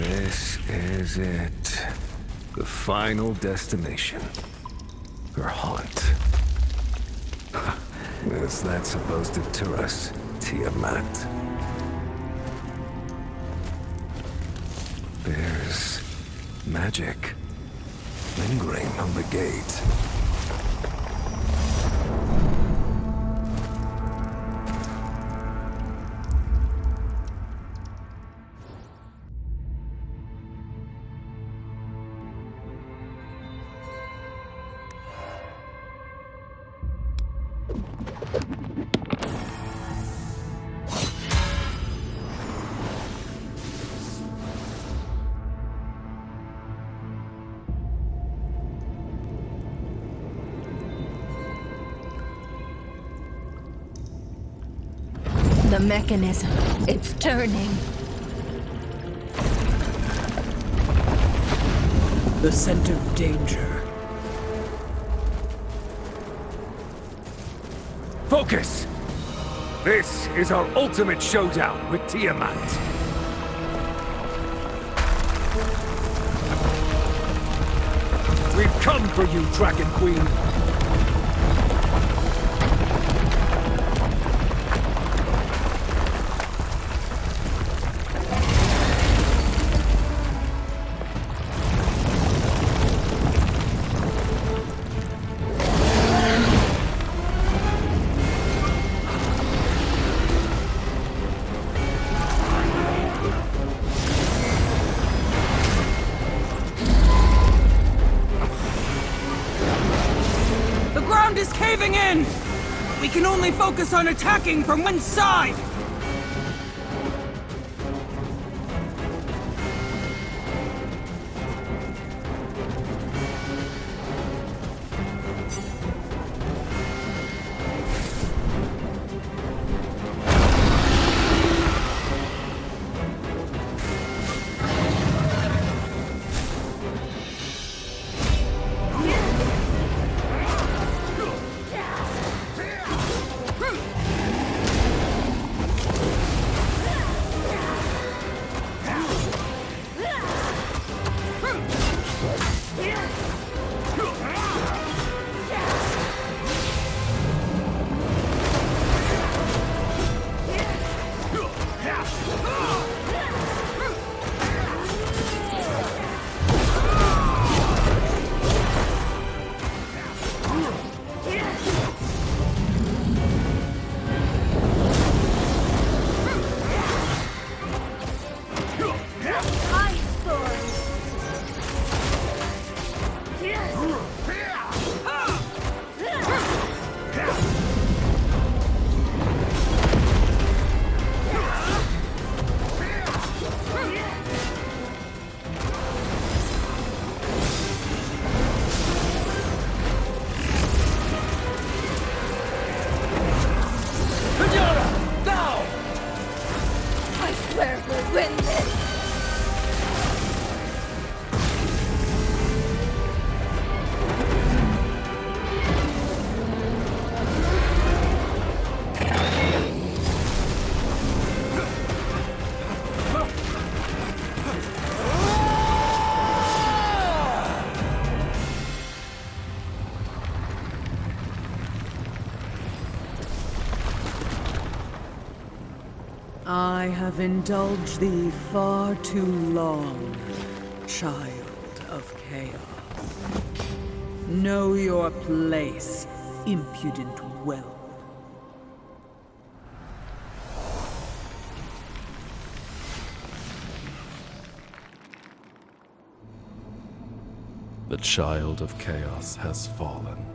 This is it. The final destination. Her haunt. Is that supposed to deter us, Tiamat? There's magic lingering on the gate. The mechanism, it's turning. The scent of danger. Focus! This is our ultimate showdown with Tiamat. We've come for you, Dragon Queen. Is caving in! We can only focus on attacking from one side! I have indulged thee far too long, child of chaos. Know your place, impudent whelp. The child of chaos has fallen.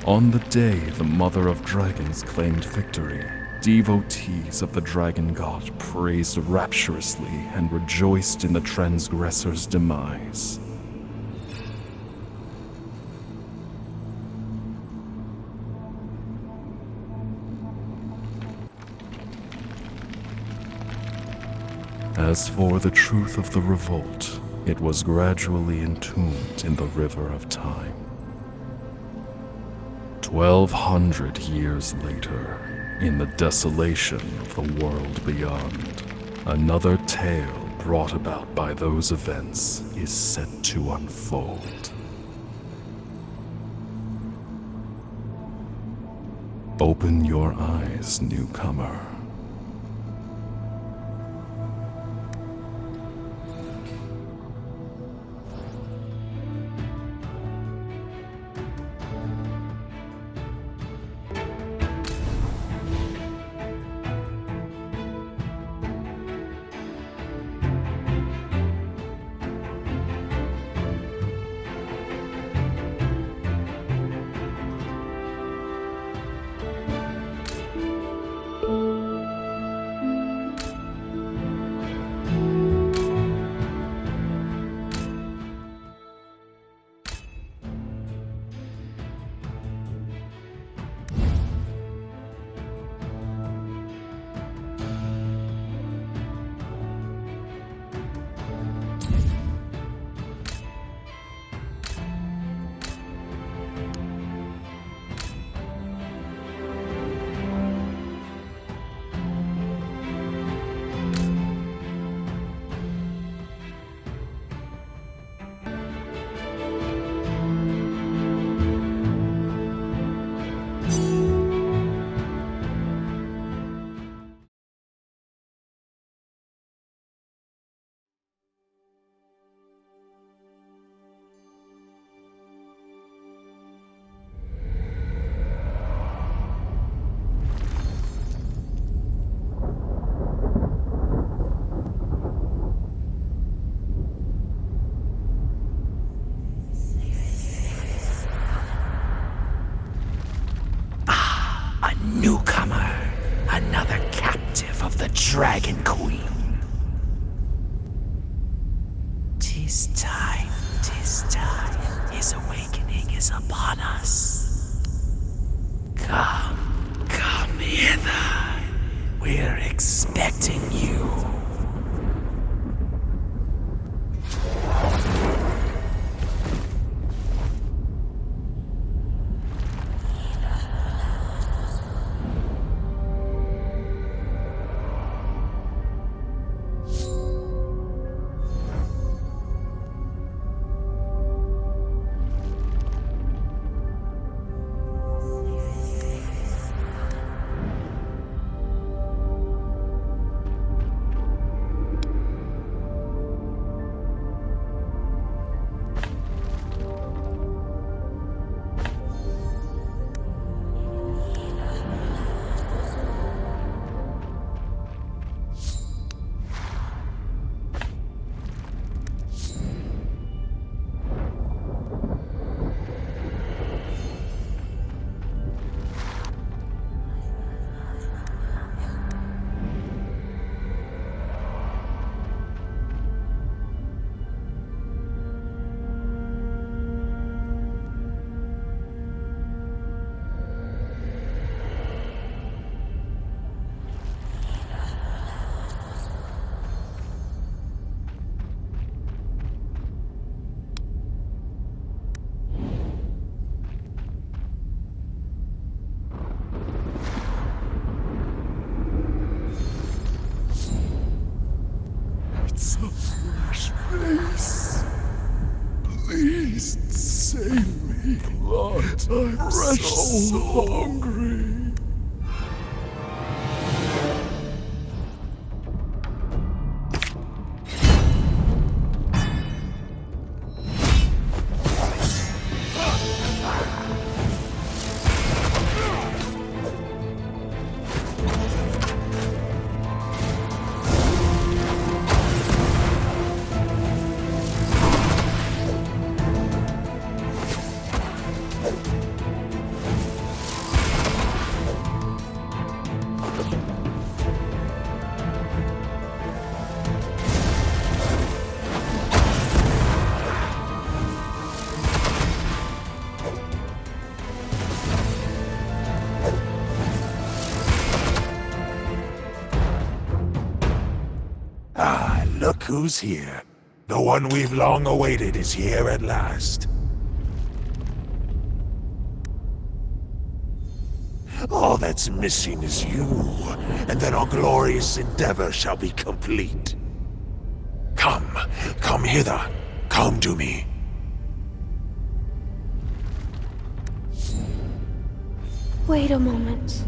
On the day the Mother of Dragons claimed victory, devotees of the Dragon God praised rapturously and rejoiced in the transgressor's demise. As for the truth of the revolt, it was gradually entombed in the river of time. 1200 years later, in the desolation of the world beyond, another tale brought about by those events is set to unfold. Open your eyes, newcomer. Newcomer, another captive of the Dragon Queen. 'Tis time, his awakening is upon us. Come hither. We're expecting you. Please save me, Lord. I'm so hungry. Look who's here. The one we've long awaited is here at last. All that's missing is you, and then our glorious endeavor shall be complete. Come hither. Come to me. Wait a moment.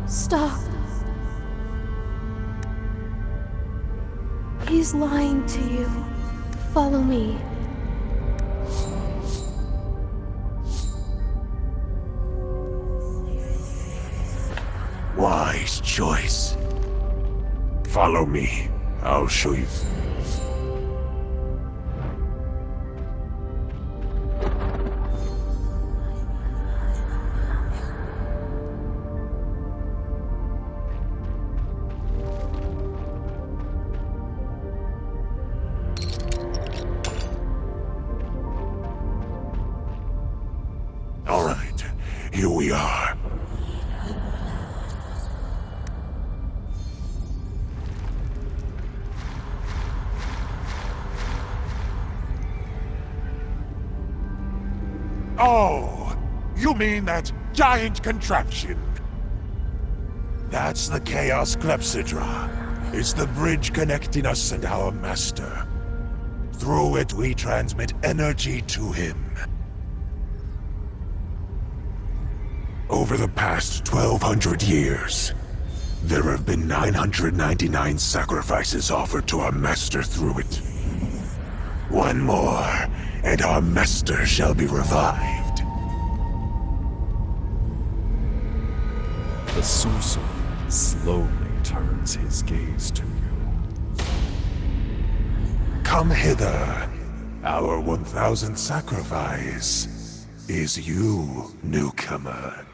Stop. He's lying to you. Follow me. Wise choice. Follow me. I'll show you. All right, here we are. Oh, you mean that giant contraption? That's the Chaos Clepsydra. It's the bridge connecting us and our master. Through it, we transmit energy to him. Over the past 1,200 years, there have been 999 sacrifices offered to our master through it. One more, and our master shall be revived. The sorcerer slowly turns his gaze to you. Come hither. Our 1,000th sacrifice is you, newcomer.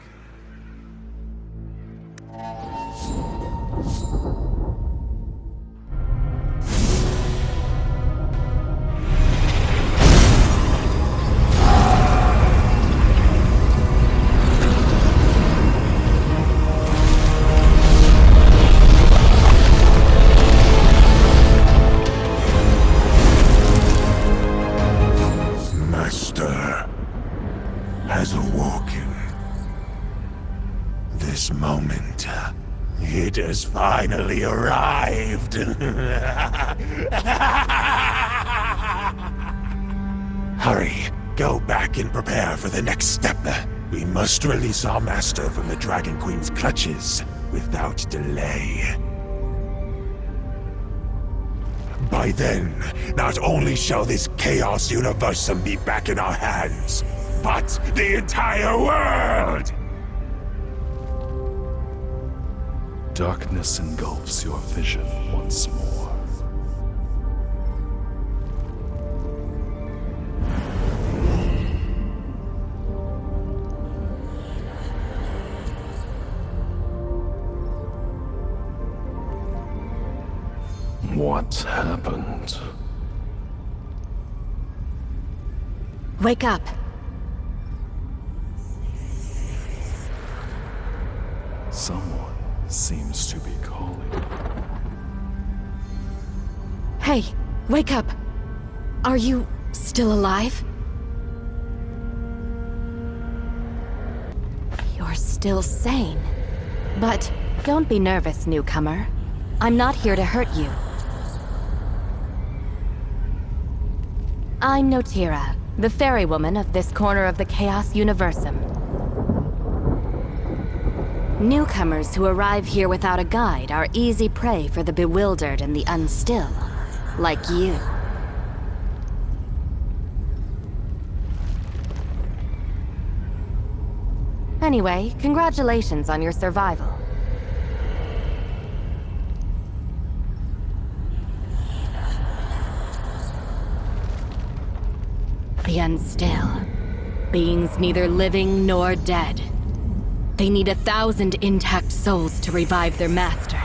Has awoken. This moment, it has finally arrived. Hurry, go back and prepare for the next step. We must release our master from the Dragon Queen's clutches without delay. By then, not only shall this Chaos Universum be back in our hands, but the entire world! Darkness engulfs your vision once more. What happened? Wake up. Someone seems to be calling. Hey, wake up. Are you still alive? You're still sane. But don't be nervous, newcomer. I'm not here to hurt you. I'm Notira, the fairy woman of this corner of the Chaos Universum. Newcomers who arrive here without a guide are easy prey for the bewildered and the unstill, like you. Anyway, congratulations on your survival. The unstill. Beings neither living nor dead. They need 1,000 intact souls to revive their master.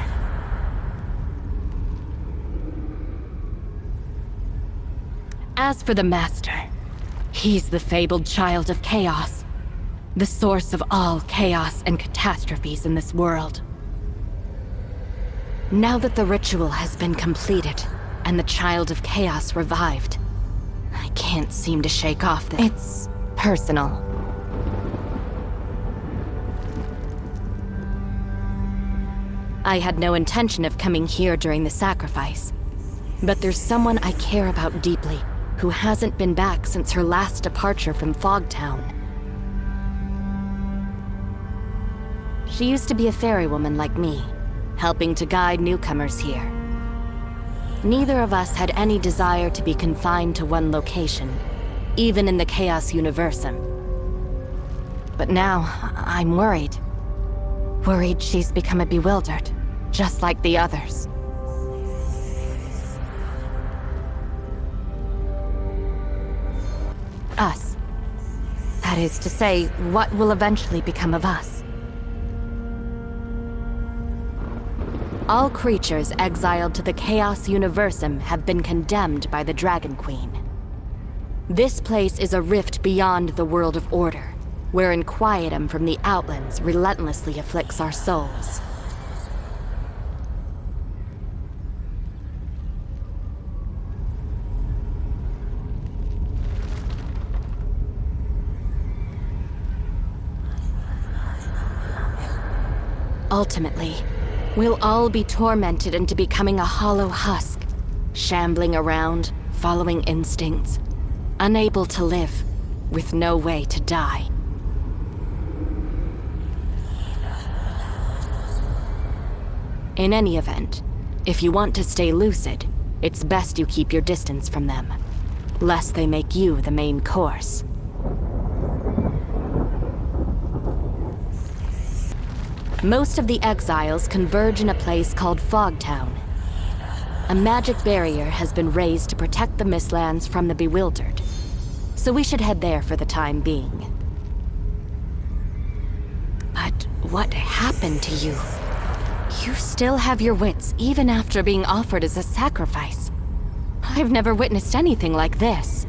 As for the master, He's the fabled child of chaos, the source of all chaos and catastrophes in this world. Now that the ritual has been completed and the child of chaos revived, I can't seem to shake off the... It's personal. I had no intention of coming here during the sacrifice, but there's someone I care about deeply who hasn't been back since her last departure from Fogtown. She used to be a fairy woman like me, helping to guide newcomers here. Neither of us had any desire to be confined to one location, even in the Chaos Universum. But now, I'm worried. Worried she's become a bewildered, just like the others. Us. That is to say, what will eventually become of us? All creatures exiled to the Chaos Universum have been condemned by the Dragon Queen. This place is a rift beyond the world of order, where inquietum from the Outlands relentlessly afflicts our souls. Ultimately, we'll all be tormented into becoming a hollow husk, shambling around, following instincts, unable to live, with no way to die. In any event, if you want to stay lucid, it's best you keep your distance from them, lest they make you the main course. Most of the exiles converge in a place called Fogtown. A magic barrier has been raised to protect the Mistlands from the bewildered, so we should head there for the time being. But what happened to you? You still have your wits even after being offered as a sacrifice. I've never witnessed anything like this.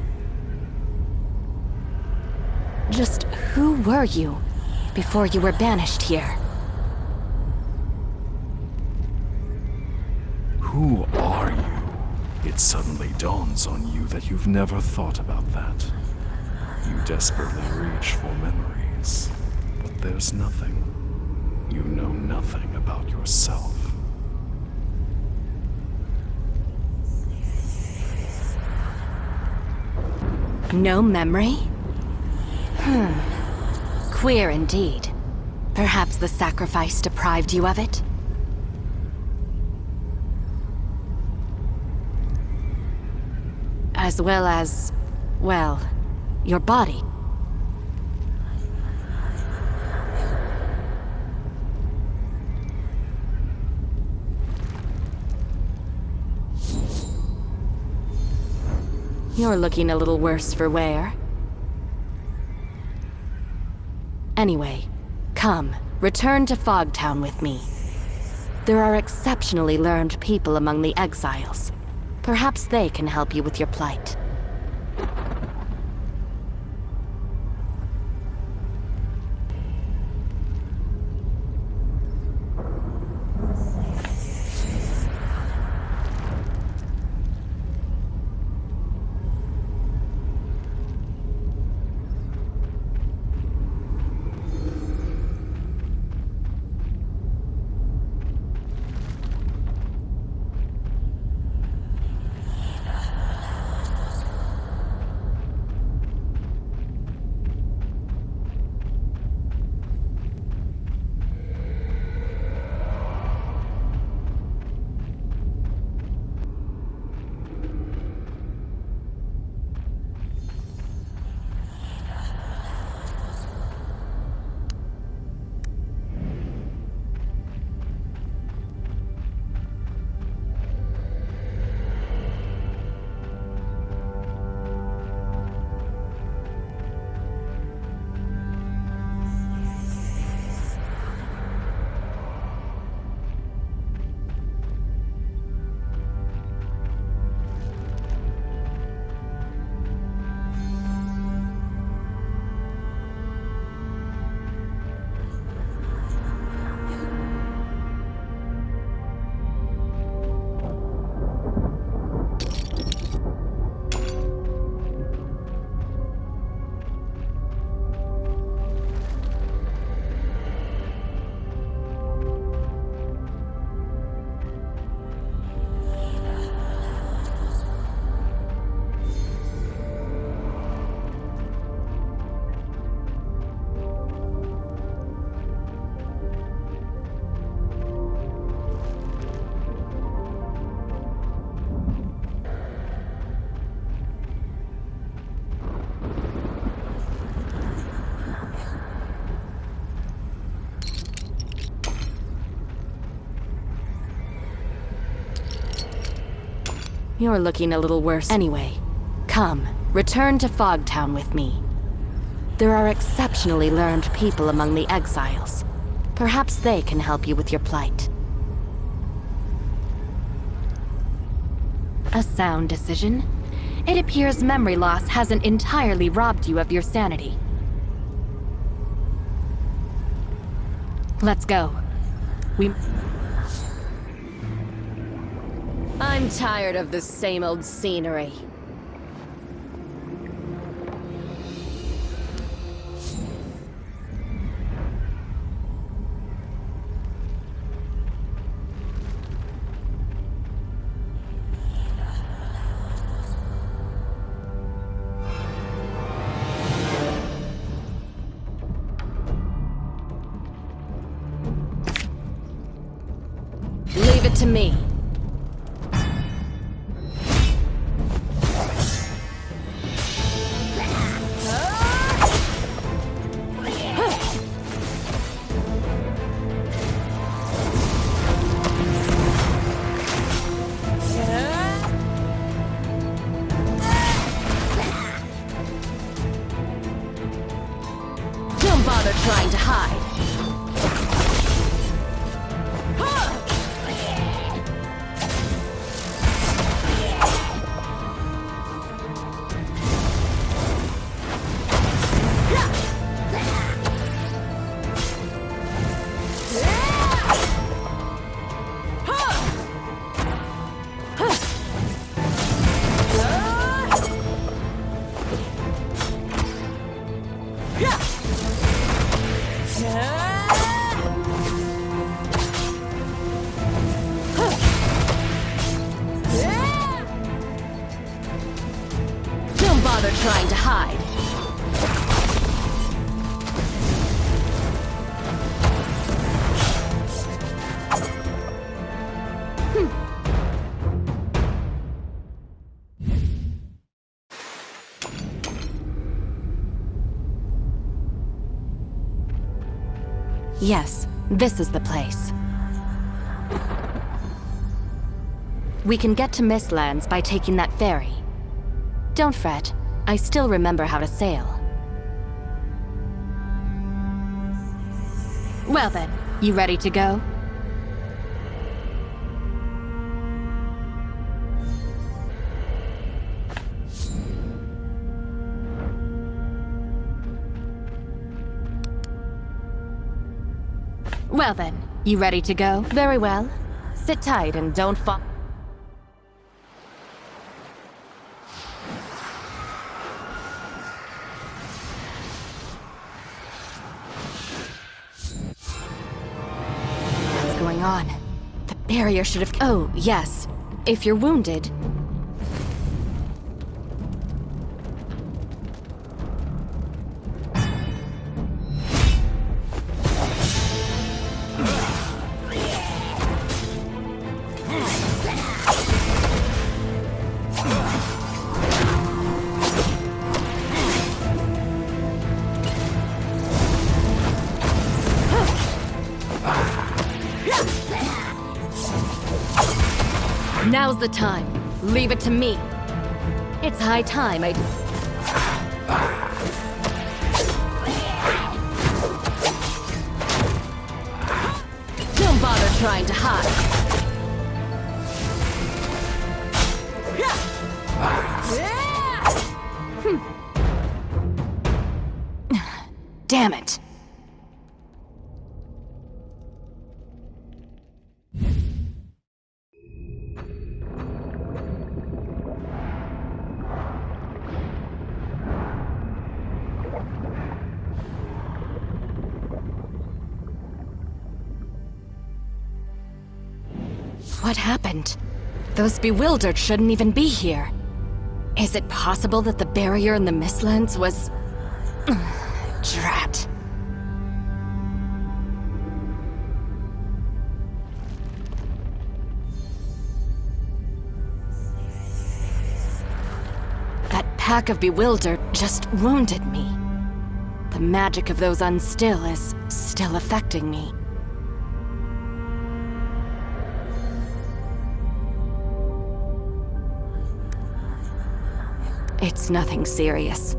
Just who were you before you were banished here? Who are you? It suddenly dawns on you that you've never thought about that. You desperately reach for memories, but there's nothing. You know nothing about yourself. No memory? Queer indeed. Perhaps the sacrifice deprived you of it? As well as, well, your body. You're looking a little worse for wear. Anyway, come, return to Fogtown with me. There are exceptionally learned people among the exiles. Perhaps they can help you with your plight. You're looking a little worse anyway. Come, return to Fogtown with me. There are exceptionally learned people among the exiles. Perhaps they can help you with your plight. A sound decision. It appears memory loss hasn't entirely robbed you of your sanity. Let's go. I'm tired of the same old scenery. Leave it to me. Don't bother trying to hide. Don't bother trying to hide. Yes, this is the place. We can get to Mistlands by taking that ferry. Don't fret, I still remember how to sail. Well then, you ready to go? Well then, you ready to go? Very well. Sit tight and don't fall. What's going on? The barrier should have... Oh, yes. If you're wounded... Now's the time. Leave it to me. It's high time I... Don't bother trying to hide. Damn it. What happened? Those bewildered shouldn't even be here. Is it possible that the barrier in the Mistlands was... Drat. That pack of bewildered just wounded me. The magic of those unstill is still affecting me. It's nothing serious.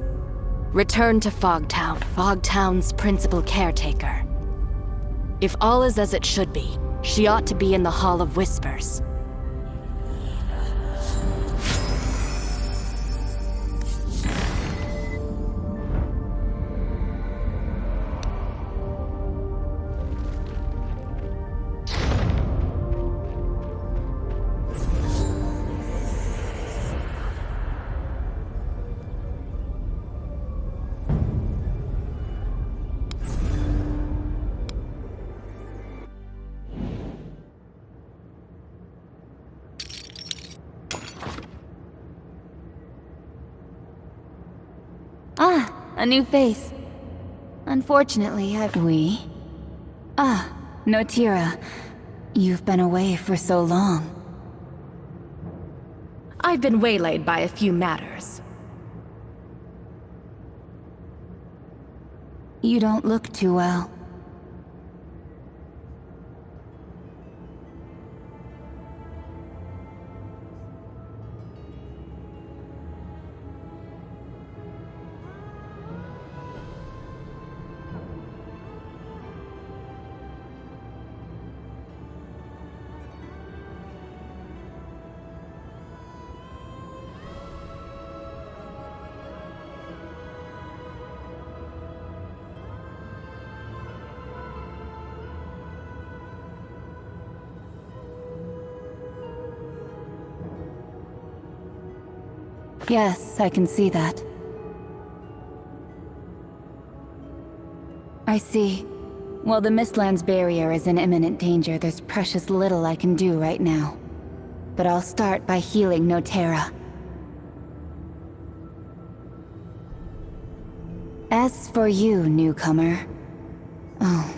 Return to Fogtown, Fogtown's principal caretaker. If all is as it should be, she ought to be in the Hall of Whispers. Ah, a new face. Unfortunately, Notira. You've been away for so long. I've been waylaid by a few matters. You don't look too well. Yes, I can see that. I see. While the Mistlands barrier is in imminent danger, there's precious little I can do right now. But I'll start by healing Notera. As for you, newcomer... Oh,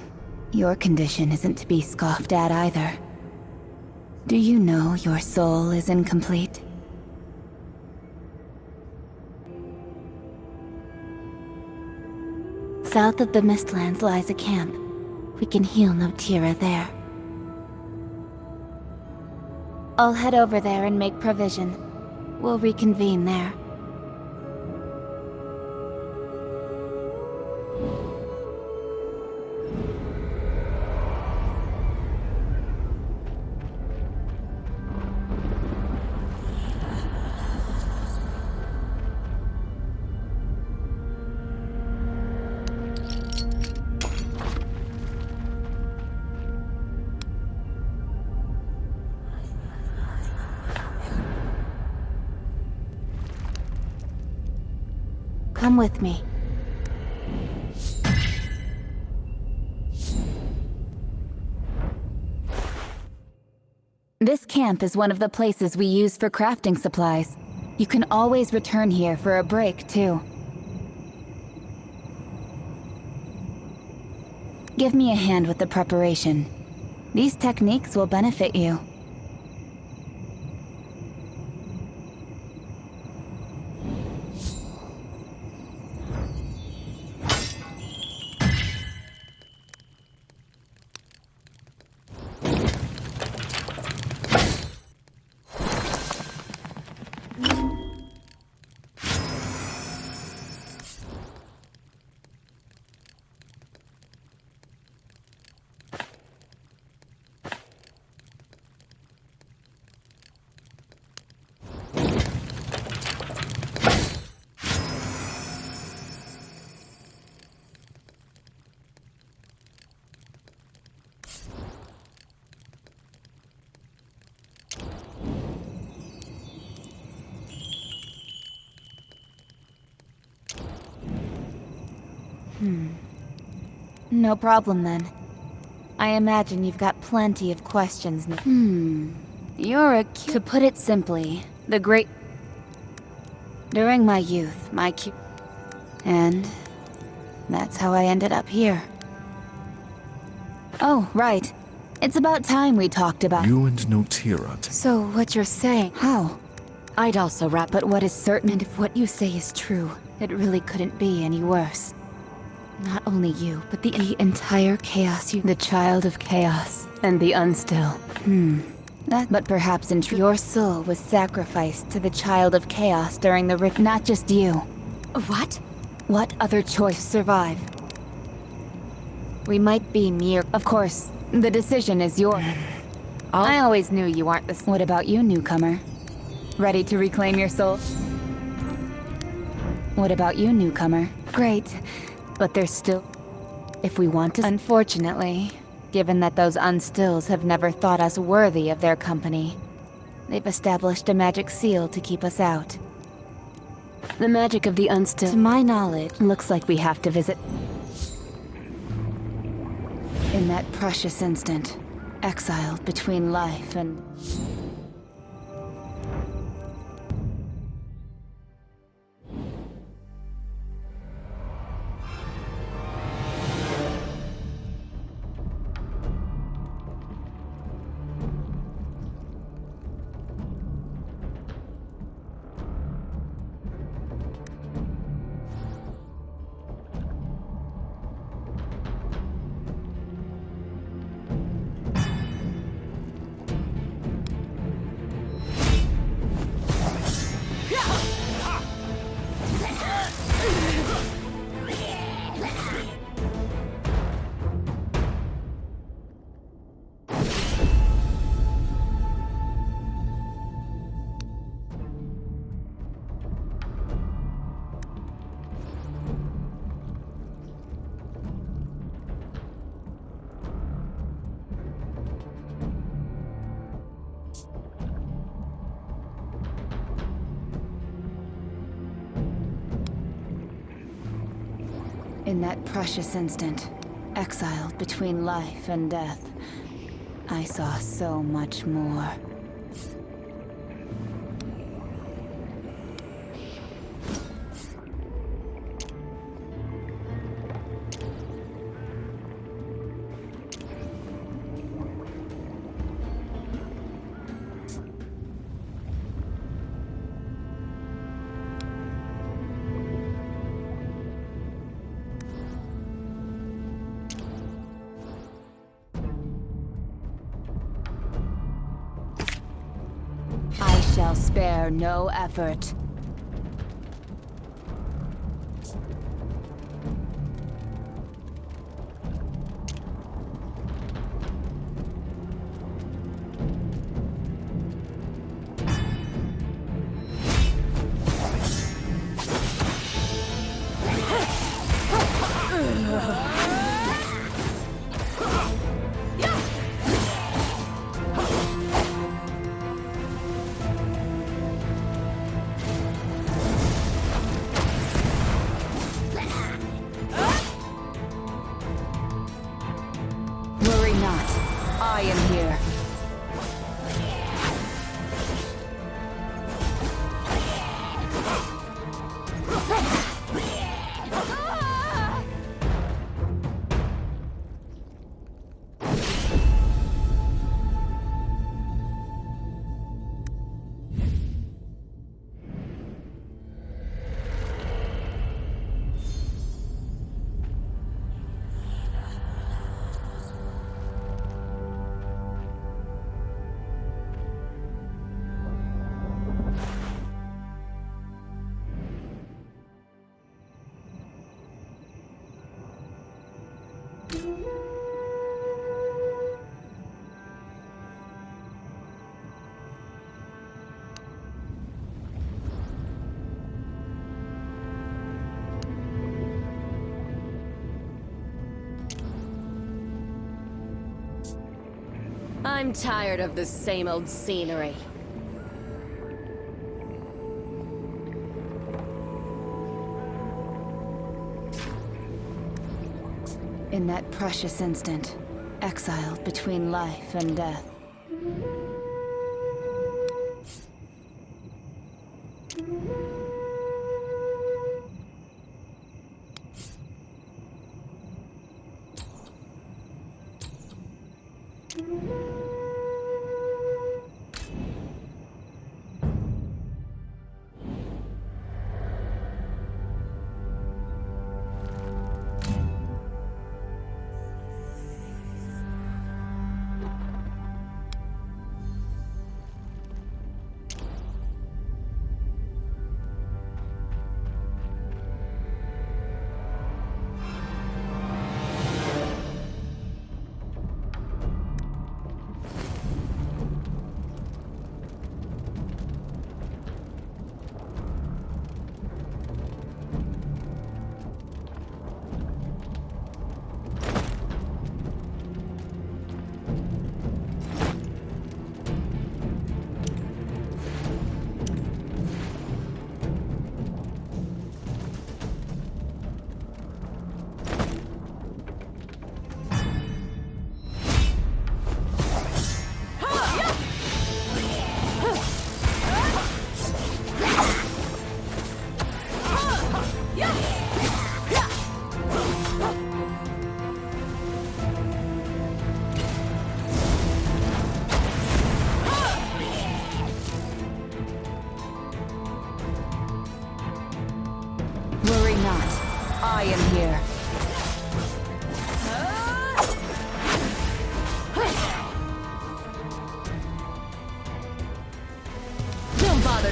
your condition isn't to be scoffed at either. Do you know your soul is incomplete? South of the Mistlands lies a camp. We can heal Notira there. I'll head over there and make provision. We'll reconvene there. Come with me. This camp is one of the places we use for crafting supplies. You can always return here for a break, too. Give me a hand with the preparation. These techniques will benefit you. No problem then. I imagine you've got plenty of questions. You're a To put it simply, the great... During my youth, And... that's how I ended up here. Oh, right. It's about time we talked about... You and Notira... So, what you're saying... How? I'd also wrap, But what is certain, and if what you say is true, it really couldn't be any worse. Not only you, but the entire chaos The child of chaos, and the unstill. But perhaps your soul was sacrificed to the child of chaos during the rip. Not just you. What? What other choice survive? We might be mere. Of course, the decision is yours. I always knew you aren't this. What about you, newcomer? Ready to reclaim your soul? What about you, newcomer? Great, but there's still. If we want to. Unfortunately, given that those unstills have never thought us worthy of their company, they've established a magic seal to keep us out. The magic of the unstill. To my knowledge, looks like we have to visit. In that precious instant, exiled between life and. In that precious instant, exiled between life and death, I saw so much more. I shall spare no effort. Worry not. I am here. I'm tired of the same old scenery. In that precious instant, exiled between life and death.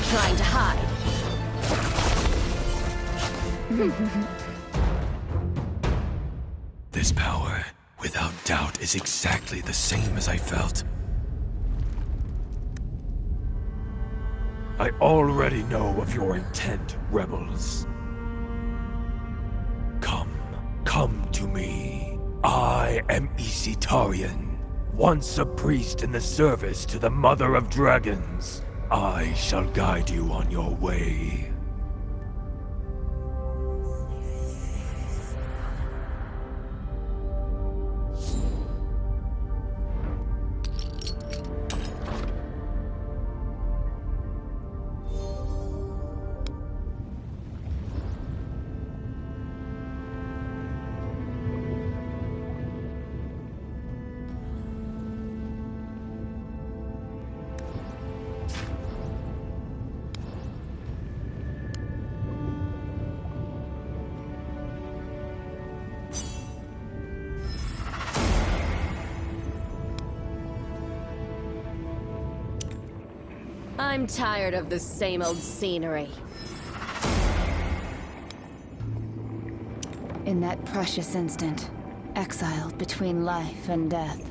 trying to hide. This power, without doubt, is exactly the same as I felt. I already know of your intent, rebels. Come to me. I am Isitarian, once a priest in the service to the Mother of Dragons. I shall guide you on your way. I'm tired of the same old scenery. In that precious instant, exiled between life and death.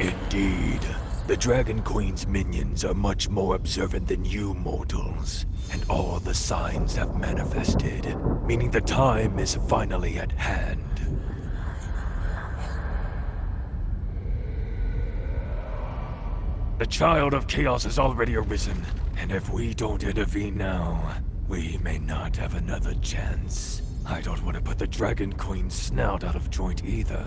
Indeed. The Dragon Queen's minions are much more observant than you mortals, and all the signs have manifested, meaning the time is finally at hand. The Child of Chaos has already arisen, and if we don't intervene now, we may not have another chance. I don't want to put the Dragon Queen's snout out of joint either.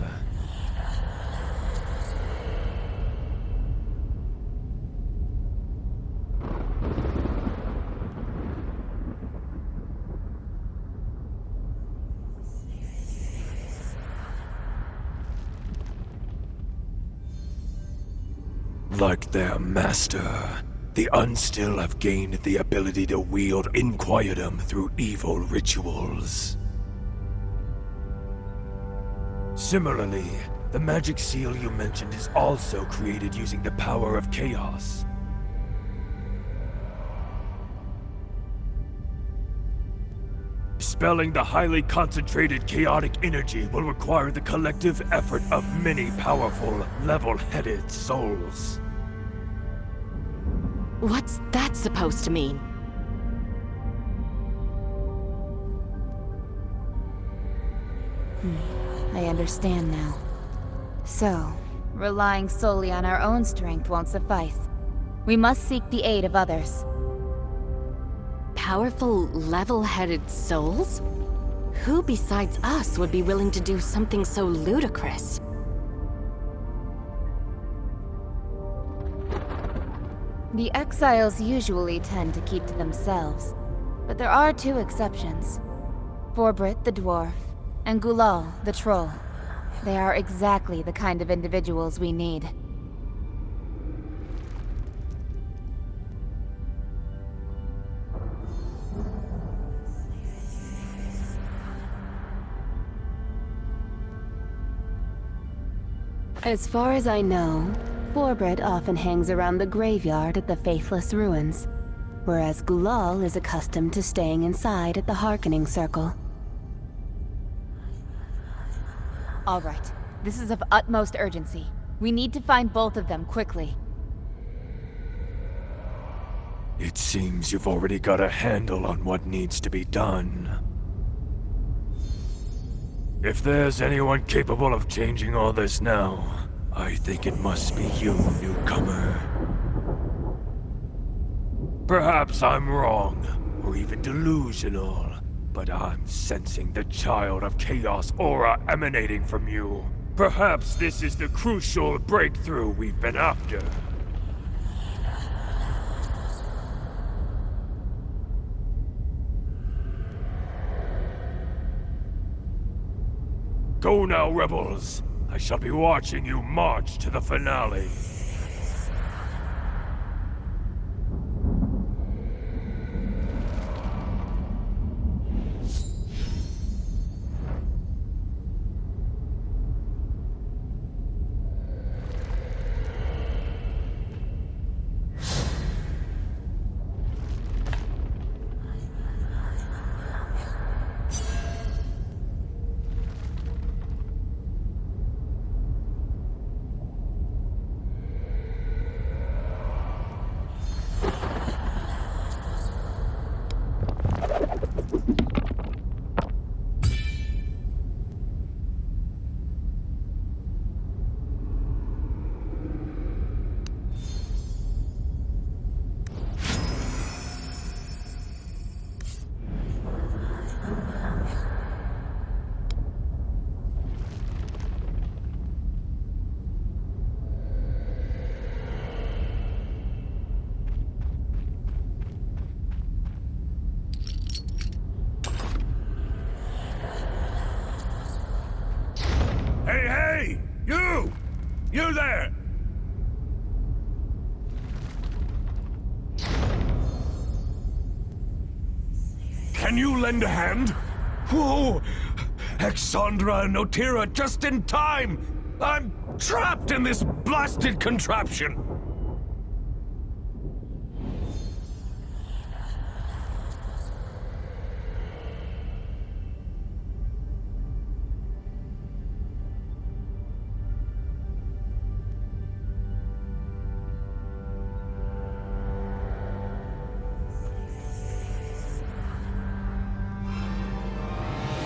Like their master, the Unstill have gained the ability to wield Inquietum through evil rituals. Similarly, the magic seal you mentioned is also created using the power of chaos. Dispelling the highly concentrated chaotic energy will require the collective effort of many powerful, level-headed souls. What's that supposed to mean? I understand now. So, relying solely on our own strength won't suffice. We must seek the aid of others. Powerful, level-headed souls? Who besides us would be willing to do something so ludicrous? The exiles usually tend to keep to themselves, but there are two exceptions. Forbrit the dwarf, and Gulal the troll. They are exactly the kind of individuals we need. As far as I know, Forbrit often hangs around the graveyard at the Faithless Ruins, whereas Gulal is accustomed to staying inside at the Hearkening Circle. All right. This is of utmost urgency. We need to find both of them quickly. It seems you've already got a handle on what needs to be done. If there's anyone capable of changing all this now, I think it must be you, newcomer. Perhaps I'm wrong, or even delusional, but I'm sensing the child of chaos aura emanating from you. Perhaps this is the crucial breakthrough we've been after. Go now, rebels. I shall be watching you march to the finale. Hey! You! You there! Can you lend a hand? Whoa! Exandra and Notira just in time! I'm trapped in this blasted contraption!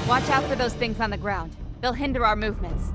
Watch out for those things on the ground. They'll hinder our movements.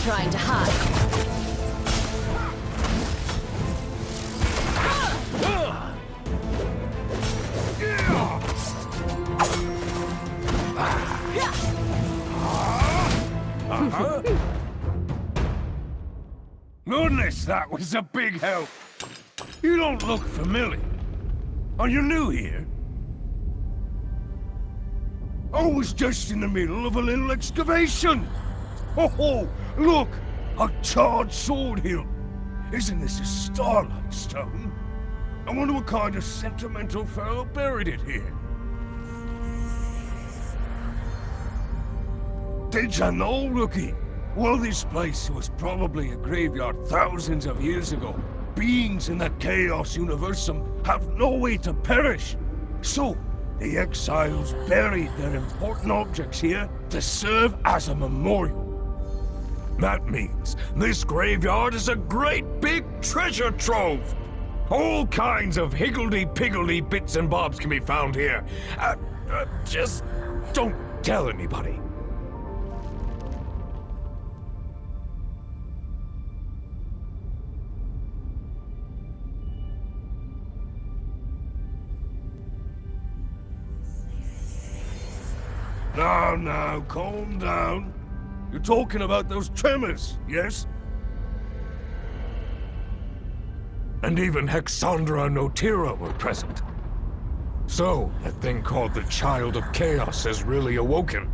trying to hide. Goodness, that was a big help. You don't look familiar. Are you new here? I was just in the middle of a little excavation. Oh, look, a charred sword hilt. Isn't this a starlight stone? I wonder what kind of sentimental fellow buried it here. Did you know, rookie? Well, this place was probably a graveyard thousands of years ago. Beings in the Chaos Universum have no way to perish. So, the exiles buried their important objects here to serve as a memorial. That means this graveyard is a great big treasure trove. All kinds of higgledy-piggledy bits and bobs can be found here. Just don't tell anybody. Now, calm down. You're talking about those tremors, yes? And even Hexandra and Notira were present. So, that thing called the Child of Chaos has really awoken.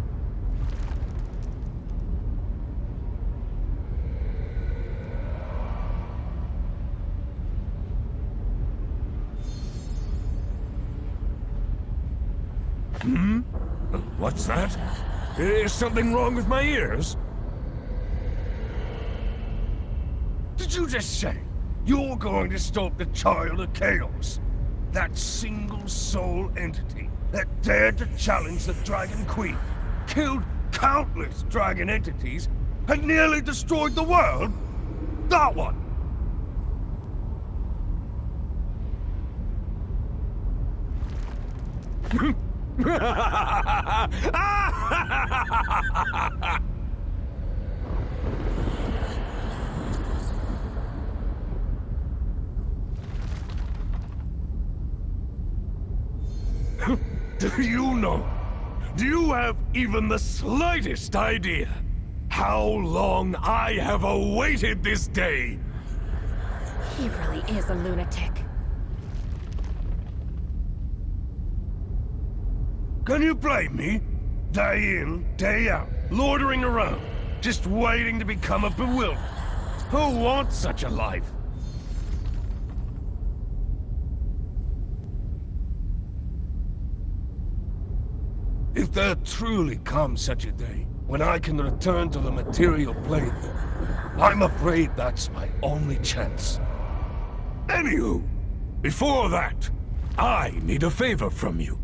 What's that? Is something wrong with my ears? Did you just say you're going to stop the Child of Chaos? That single soul entity that dared to challenge the Dragon Queen, killed countless dragon entities, and nearly destroyed the world? That one! Do you have even the slightest idea how long I have awaited this day? He really is a lunatic. Can you blame me? Day in, day out, loitering around, just waiting to become a bewildered. Who wants such a life? If there truly comes such a day, when I can return to the material plane, I'm afraid that's my only chance. Anywho, before that, I need a favor from you.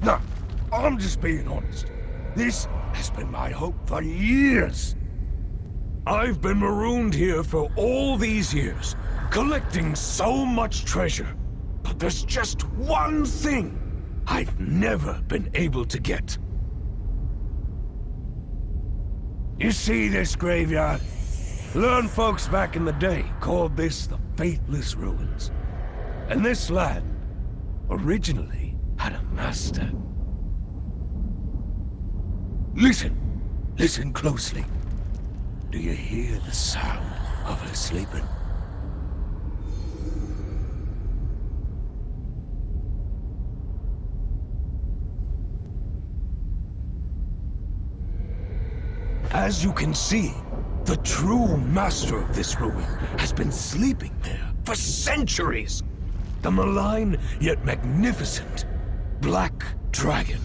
No, I'm just being honest. This has been my hope for years. I've been marooned here for all these years, collecting so much treasure. But there's just one thing I've never been able to get. You see this graveyard? Learned folks back in the day called this the Faithless Ruins. And this land originally had a master. Listen closely. Do you hear the sound of her sleeping? As you can see, the true master of this ruin has been sleeping there for centuries. The malign yet magnificent Black Dragon.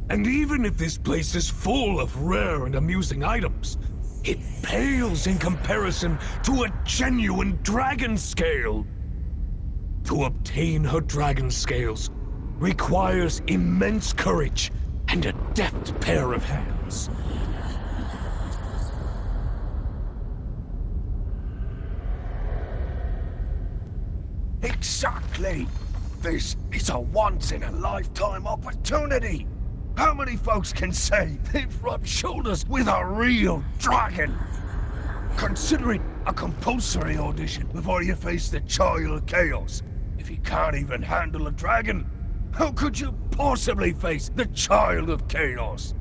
And even if this place is full of rare and amusing items, it pales in comparison to a genuine dragon scale. To obtain her dragon scales requires immense courage and a deft pair of hands. Exactly! This is a once-in-a-lifetime opportunity! How many folks can say they've rubbed shoulders with a real dragon? Consider it a compulsory audition before you face the Child of Chaos. If you can't even handle a dragon, how could you possibly face the Child of Chaos?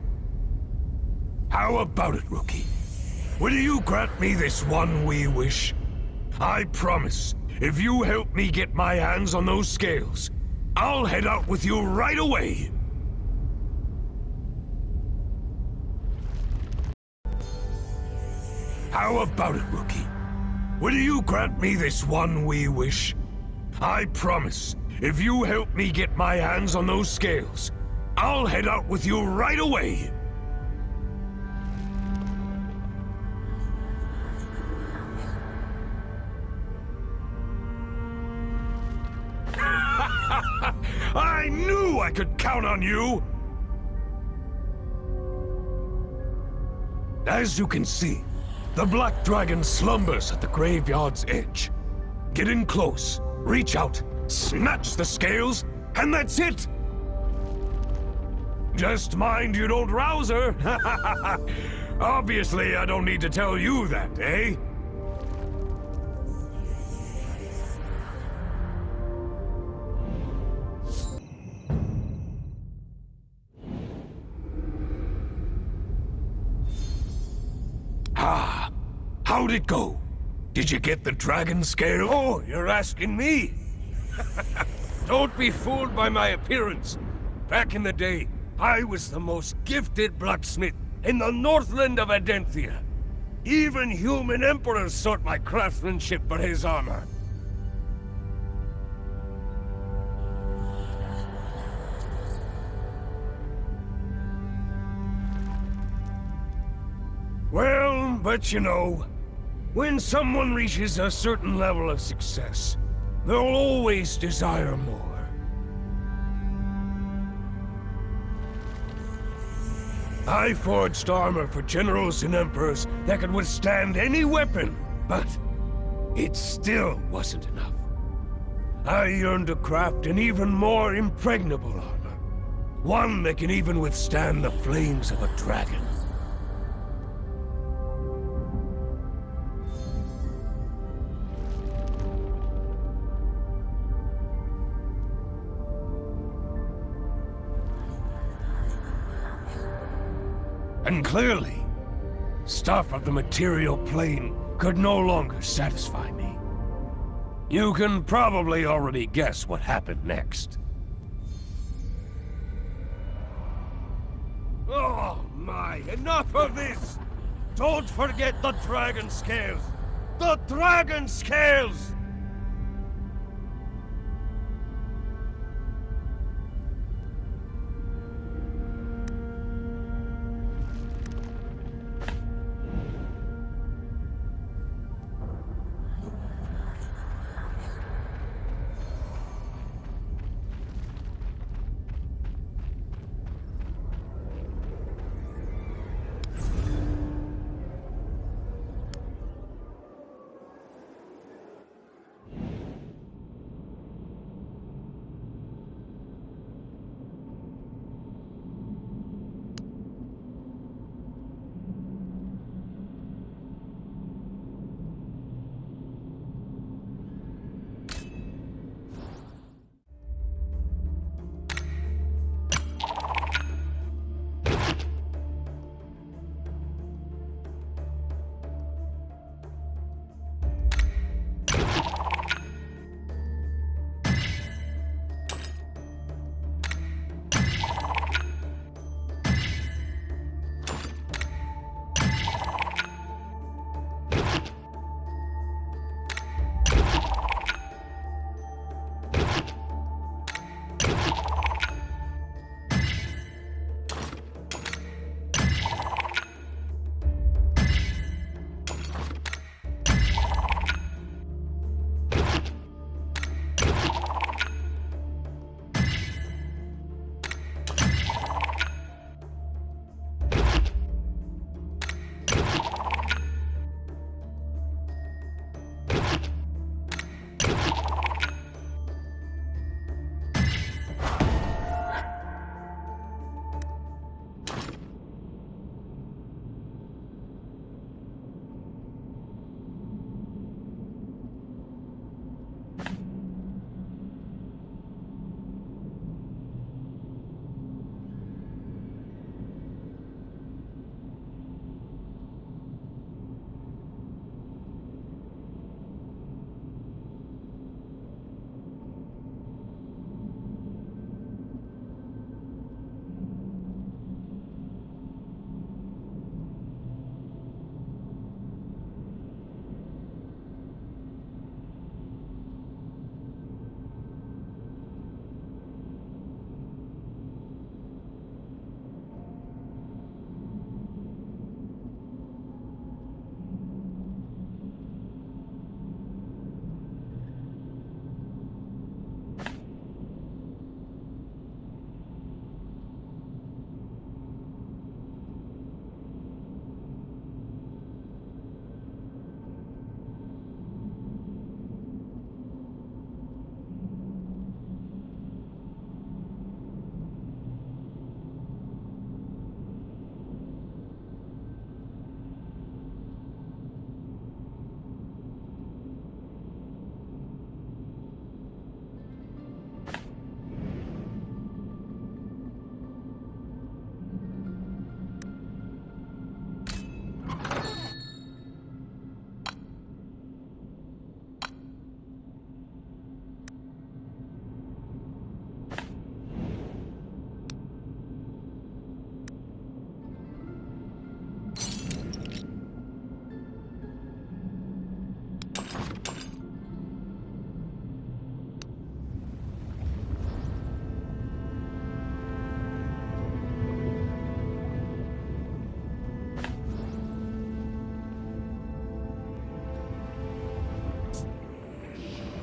How about it, Rookie? Will you grant me this one wee wish? I promise, if you help me get my hands on those scales, I'll head out with you right away. How about it, Rookie? Will you grant me this one wee wish? I promise, if you help me get my hands on those scales, I'll head out with you right away. I knew I could count on you! As you can see, the Black Dragon slumbers at the graveyard's edge. Get in close, reach out, snatch the scales, and that's it! Just mind you don't rouse her! Obviously, I don't need to tell you that, eh? Ah, how'd it go? Did you get the dragon scale? Oh, you're asking me? Don't be fooled by my appearance. Back in the day, I was the most gifted blacksmith in the Northland of Adenthia. Even human emperors sought my craftsmanship for his armor. Well, but you know, when someone reaches a certain level of success, they'll always desire more. I forged armor for generals and emperors that could withstand any weapon, but it still wasn't enough. I yearned to craft an even more impregnable armor, one that can even withstand the flames of a dragon. And clearly, stuff of the material plane could no longer satisfy me. You can probably already guess what happened next. Oh my, enough of this! Don't forget the dragon scales! The dragon scales!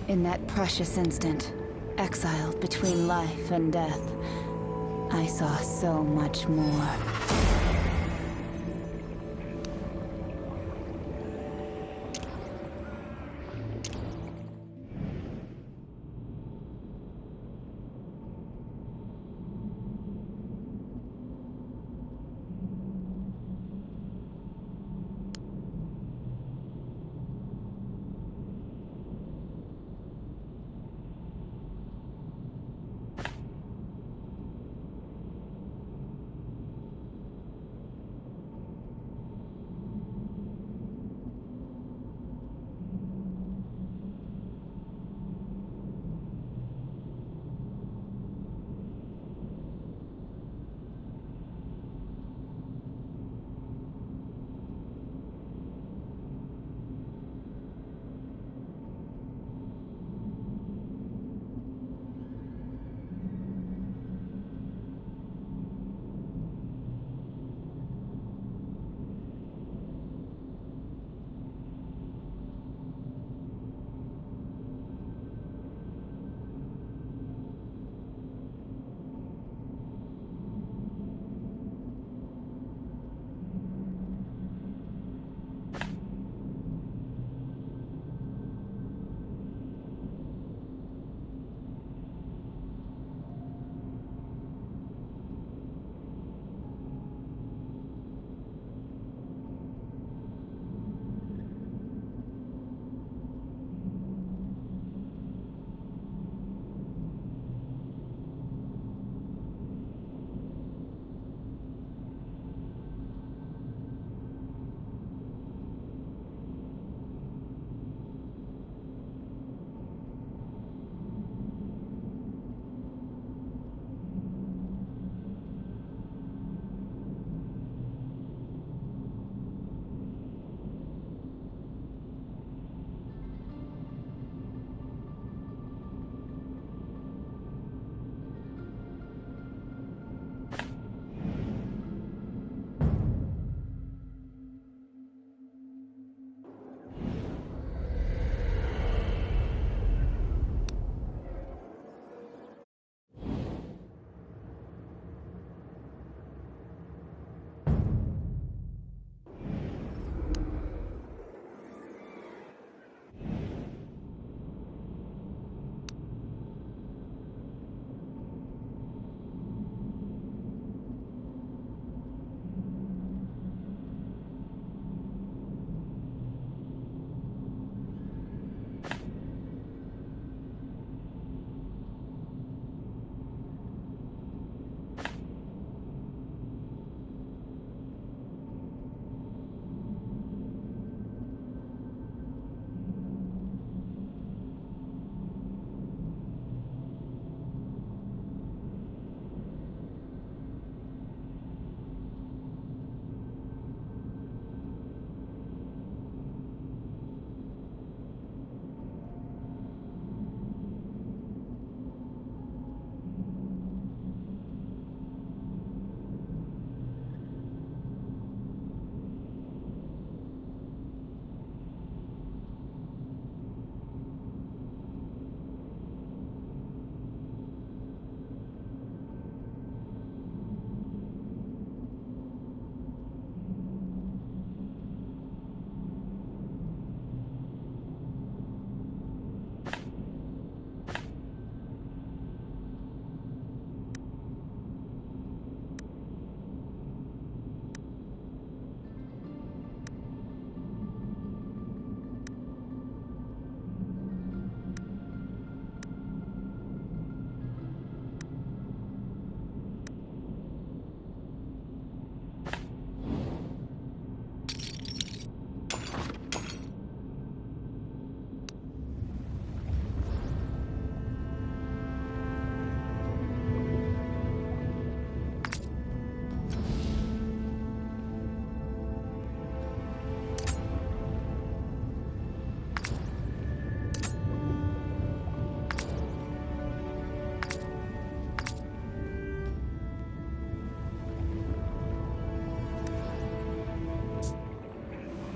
In that precious instant, exiled between life and death, I saw so much more.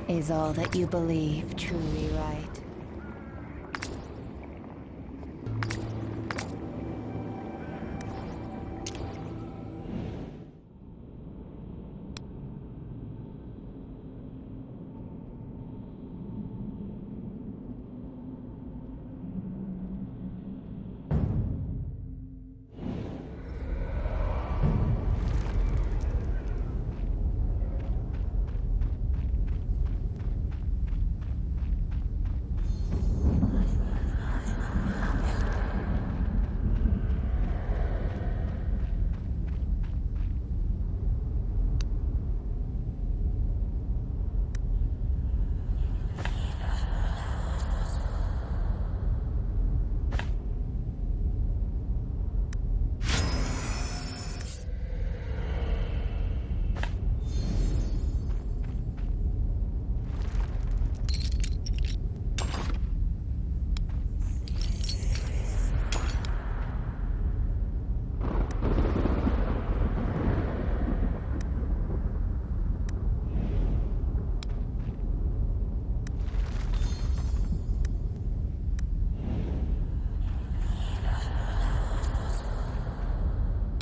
Is all that you believe truly right?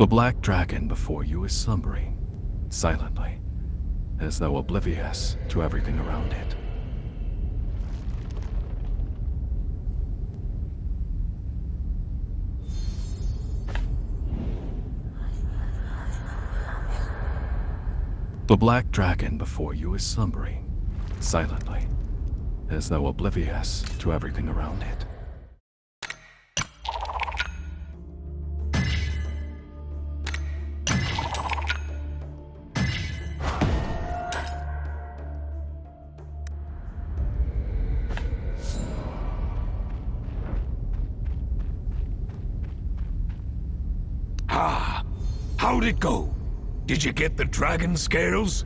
The black dragon before you is slumbering, silently, as though oblivious to everything around it. The black dragon before you is slumbering, silently, as though oblivious to everything around it. How'd it go? Did you get the dragon scales?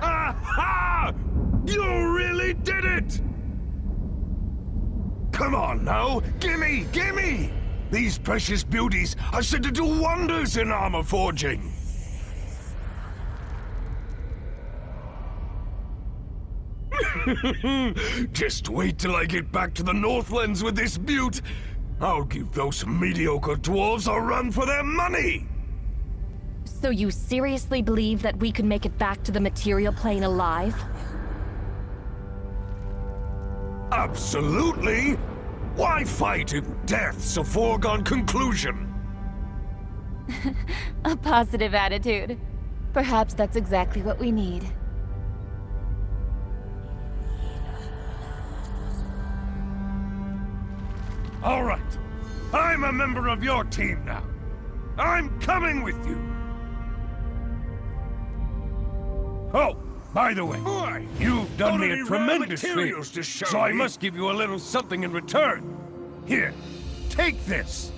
Aha! You really did it! Come on now, gimme, gimme! These precious beauties are said to do wonders in armor forging. Just wait till I get back to the Northlands with this butte. I'll give those mediocre dwarves a run for their money! So you seriously believe that we could make it back to the material plane alive? Absolutely! Why fight if death's a foregone conclusion? A positive attitude. Perhaps that's exactly what we need. All right. I'm a member of your team now. I'm coming with you. Oh, by the way, you've done me a tremendous favor, so I must give you a little something in return. Here, take this.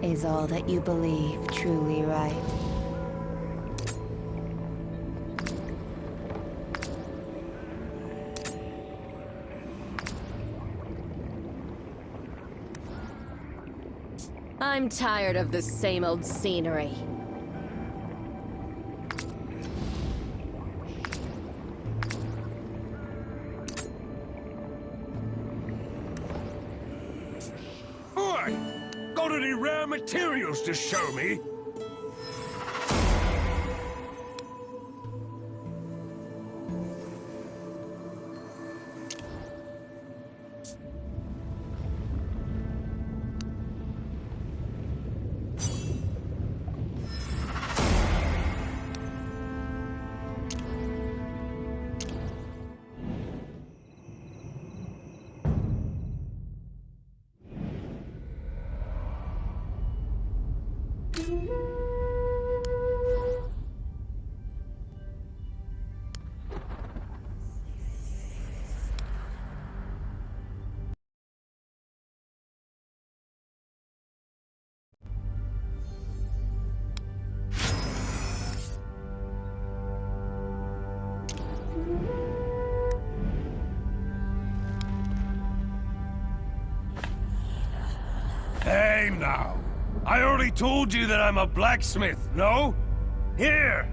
Is all that you believe truly right? I'm tired of the same old scenery. Got any rare materials to show me? Hey now, I already told you that I'm a blacksmith, no? Here,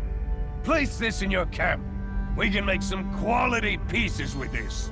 place this in your camp. We can make some quality pieces with this.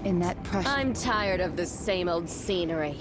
In that pressure. I'm tired of the same old scenery.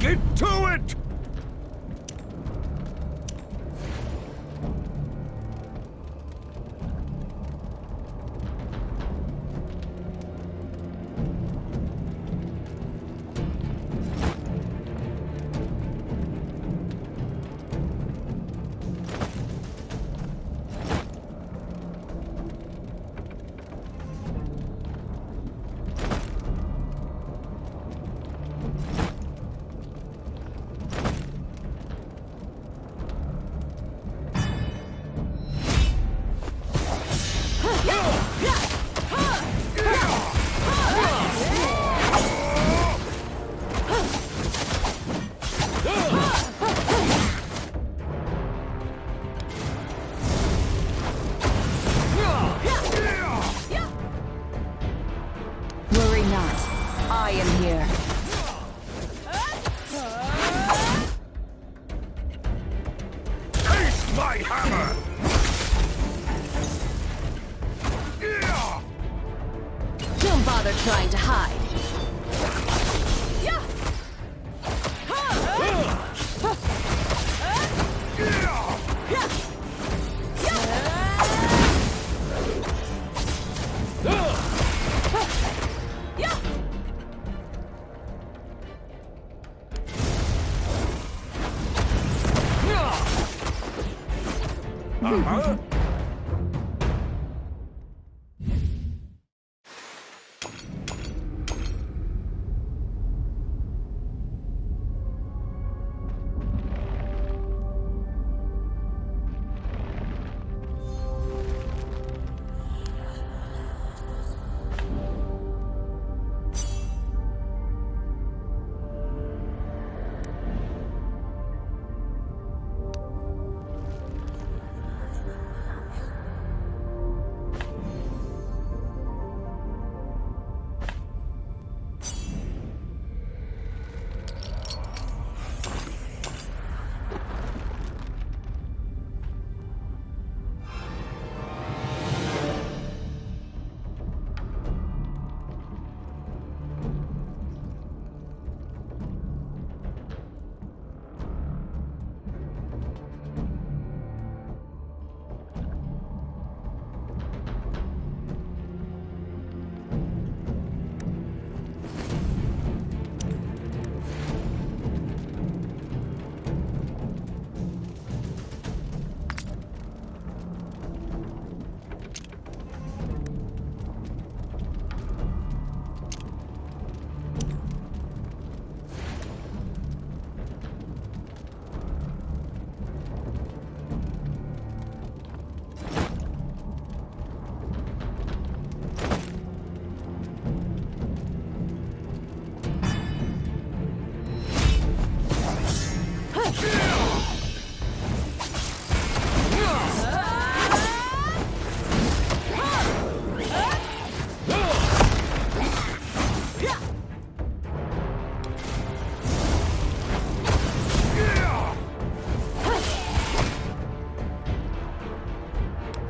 Get to it! Worry not. I am here. Taste my hammer! Don't bother trying to hide. Uh-huh.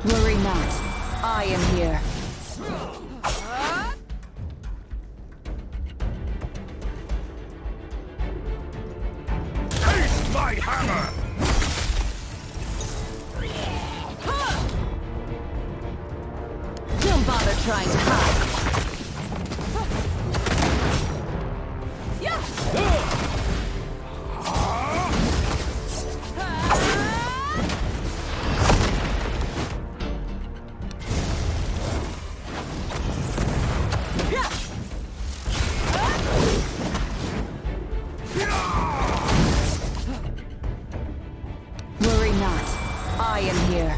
Worry not. I am here. Taste my hammer! Don't bother trying to hide. Worry not. I am here.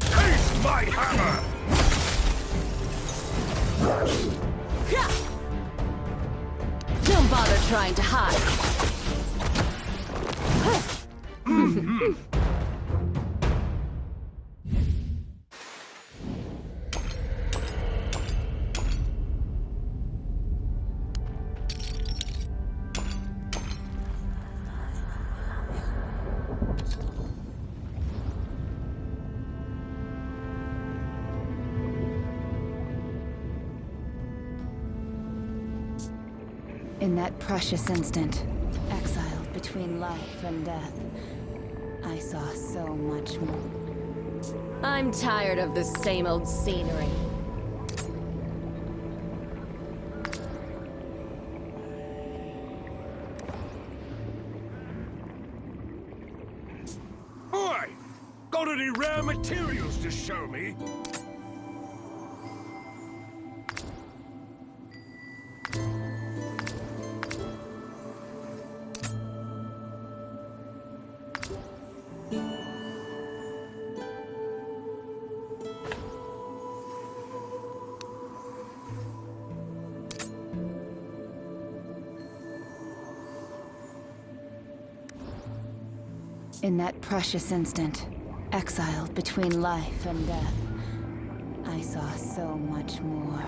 Taste my hammer! Don't bother trying to hide. In that precious instant, exiled between life and death, I saw so much more. I'm tired of the same old scenery. Oi! Got any rare materials to show me? In that precious instant, exiled between life and death, I saw so much more.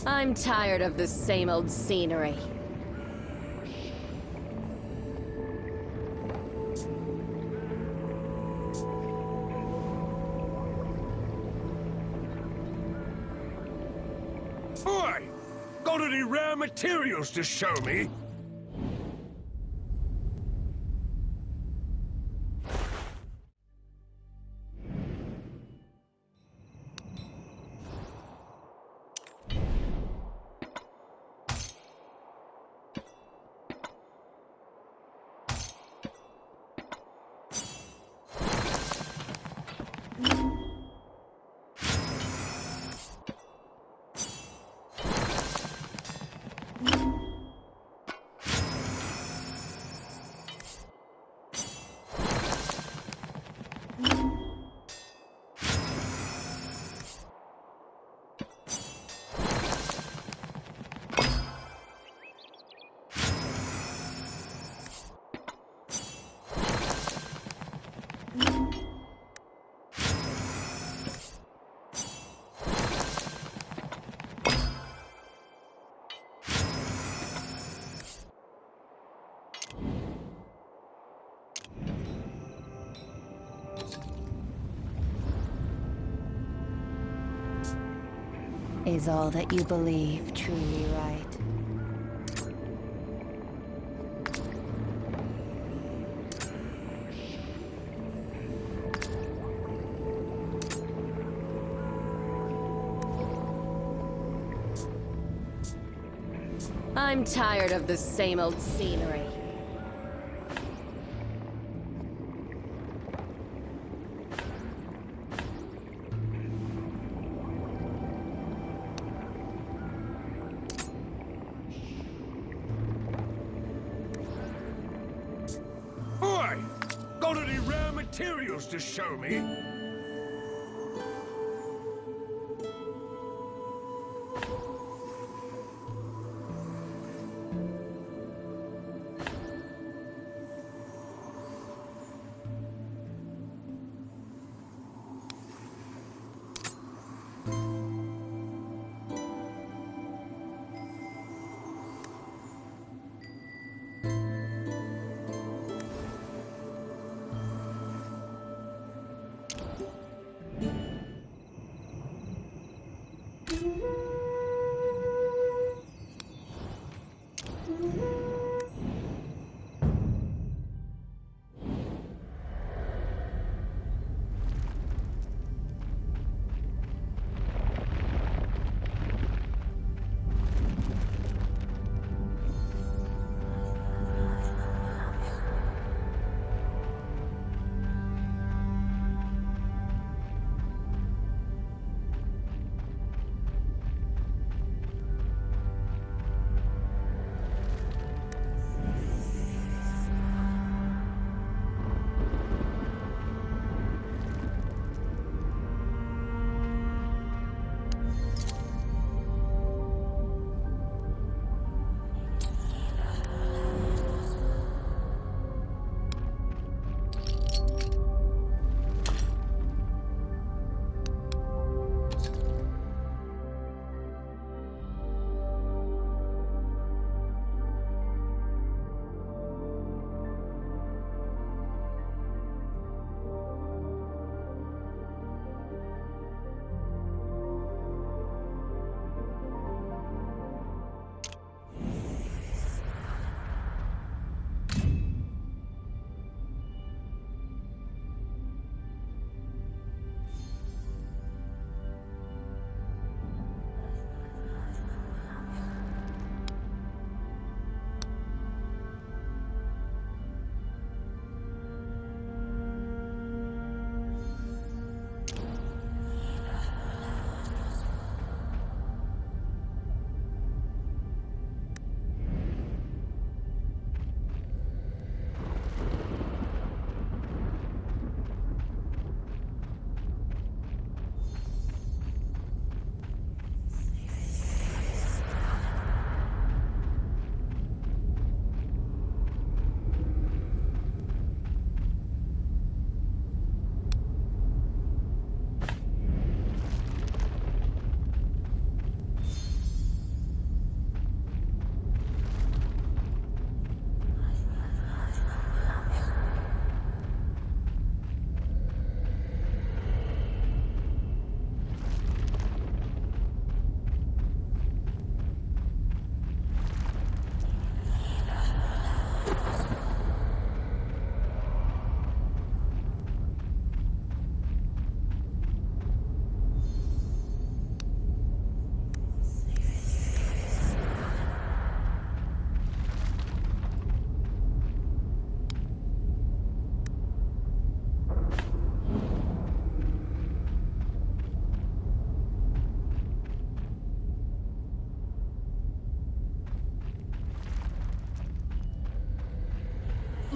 I'm tired of the same old scenery. Oi! Got any rare materials to show me? Is all that you believe truly right? I'm tired of the same old scenery. Oi! Got any rare materials to show me?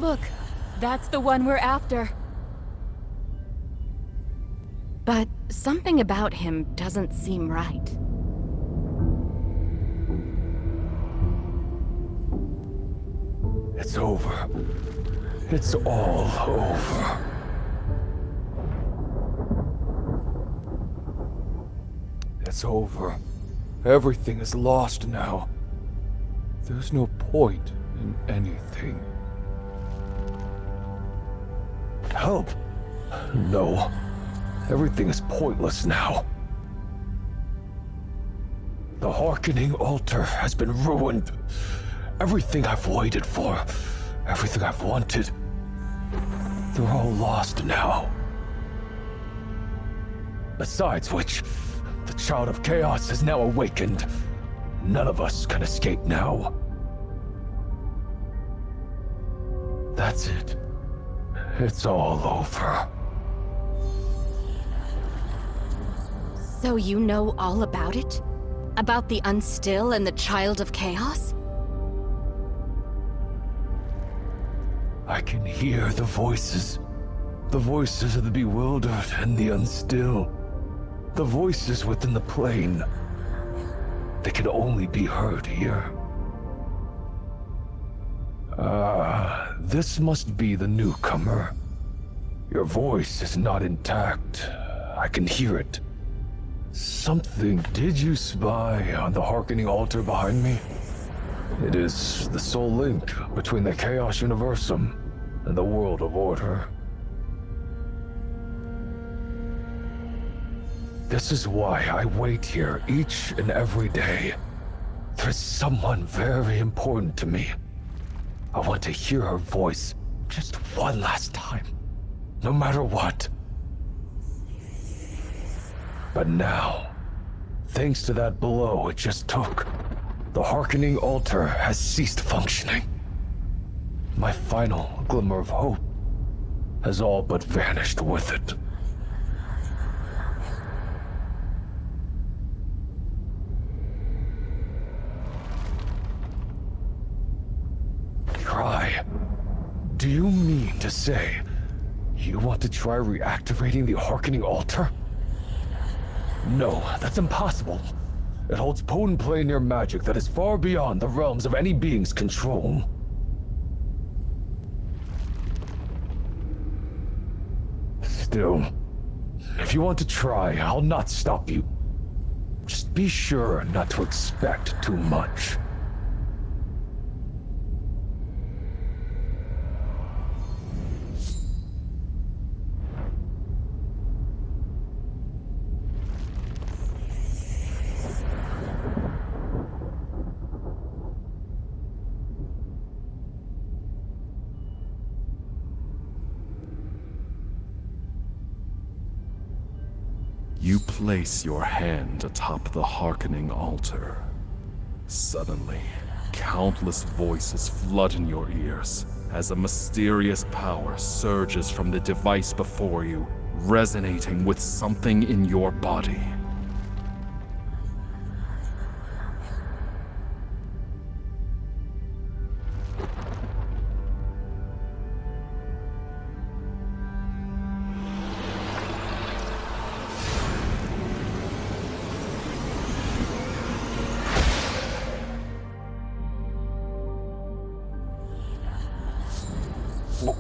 Look, that's the one we're after. But something about him doesn't seem right. It's over. It's all over. It's over. Everything is lost now. There's no point in anything. Help! No. Everything is pointless now. The Hearkening Altar has been ruined. Everything I've waited for, everything I've wanted, they're all lost now. Besides which, the Child of Chaos is now awakened. None of us can escape now. That's it. It's all over. So you know all about it? About the Unstill and the Child of Chaos? I can hear the voices of the bewildered and the unstill, the voices within the plane. They can only be heard here. This must be the newcomer. Your voice is not intact. I can hear it. Something did you spy on the Hearkening Altar behind me? It is the sole link between the Chaos Universum and the world of order. This is why I wait here each and every day. There's someone very important to me. I want to hear her voice just one last time, no matter what. But now, thanks to that blow it just took, the Hearkening Altar has ceased functioning. My final glimmer of hope has all but vanished with it. Try? Do you mean to say you want to try reactivating the Hearkening Altar? No, that's impossible. It holds potent planar magic that is far beyond the realms of any being's control. Still, if you want to try, I'll not stop you. Just be sure not to expect too much. You place your hand atop the Hearkening Altar. Suddenly, countless voices flood in your ears as a mysterious power surges from the device before you, resonating with something in your body.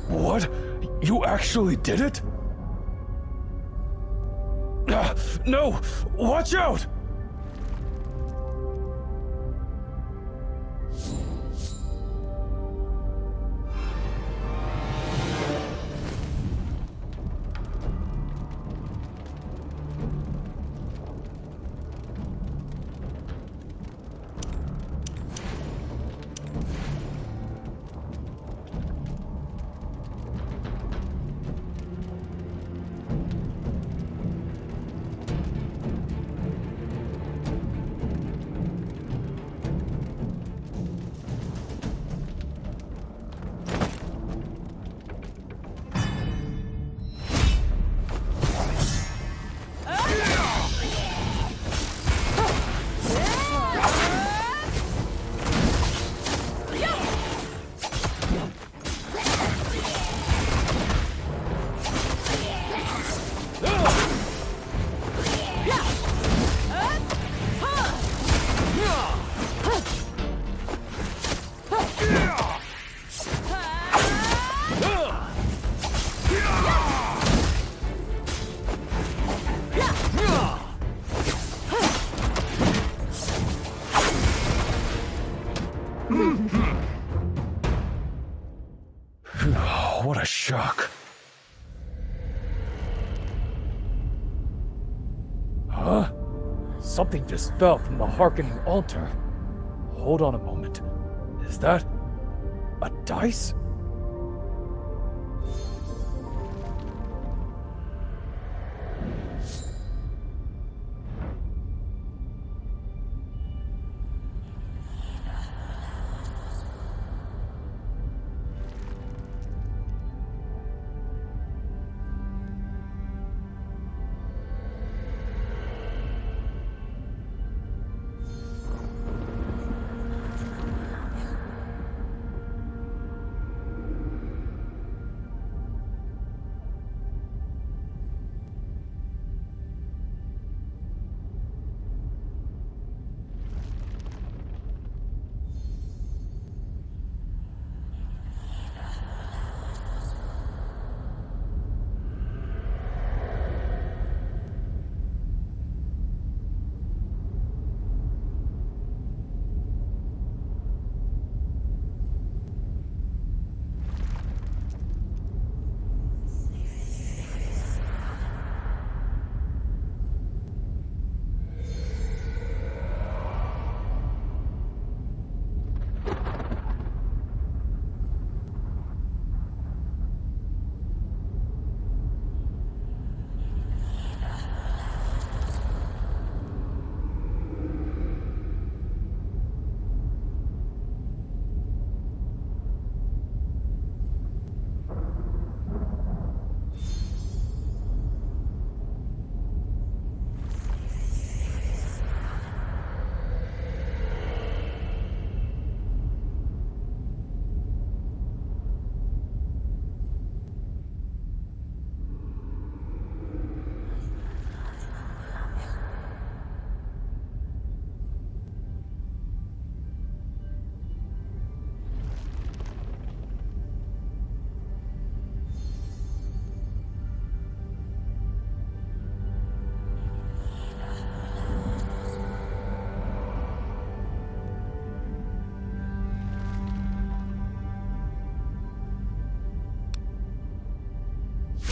What? You actually did it? No! Watch out! Something just fell from the hearkening altar. Hold on a moment. Is that a dice?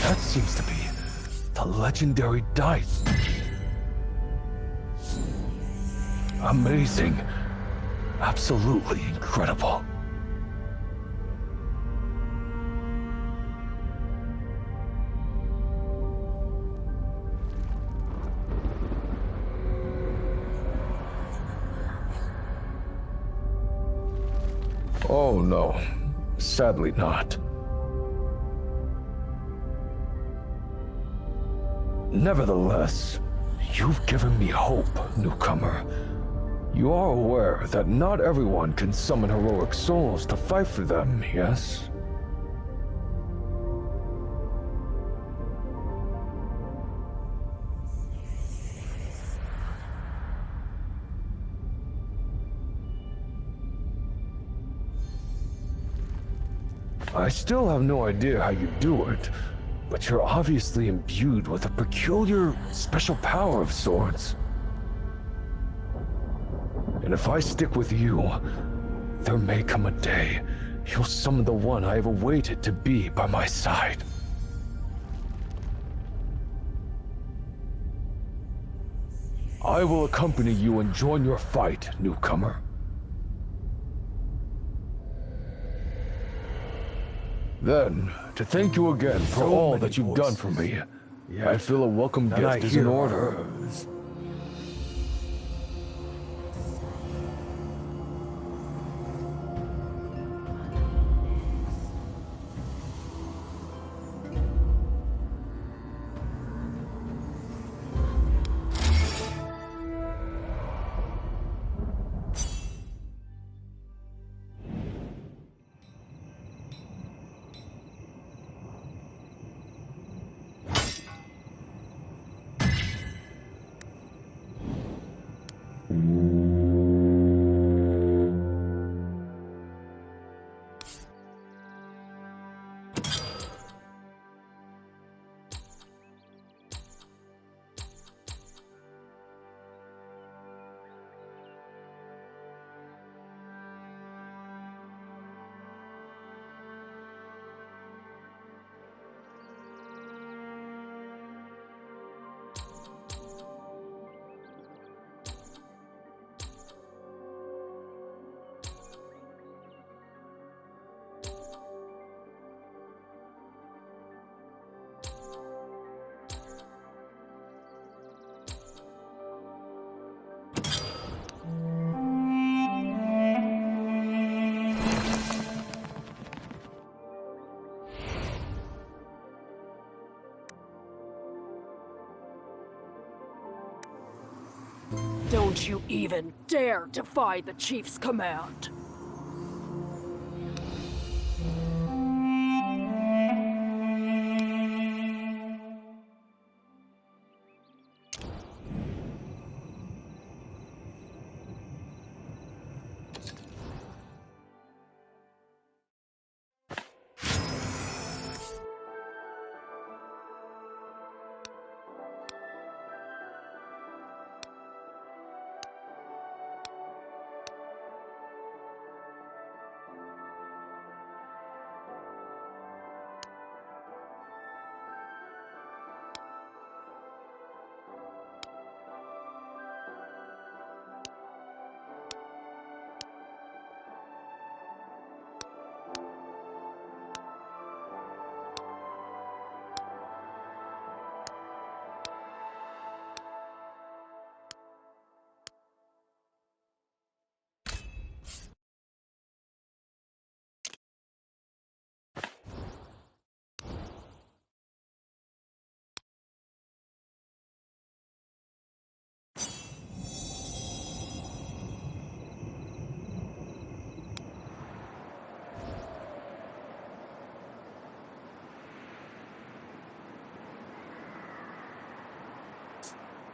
That seems to be the legendary dice. Amazing. Absolutely incredible. Oh no, sadly not. Nevertheless, you've given me hope, newcomer. You are aware that not everyone can summon heroic souls to fight for them, yes? I still have no idea how you do it, but you're obviously imbued with a peculiar, special power of sorts. And if I stick with you, there may come a day you'll summon the one I have awaited to be by my side. I will accompany you and join your fight, newcomer. Then, to thank you again for all that you've done for me, I feel a welcome gift is in order. Don't you even dare defy the chief's command.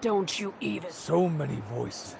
Don't you even... So many voices.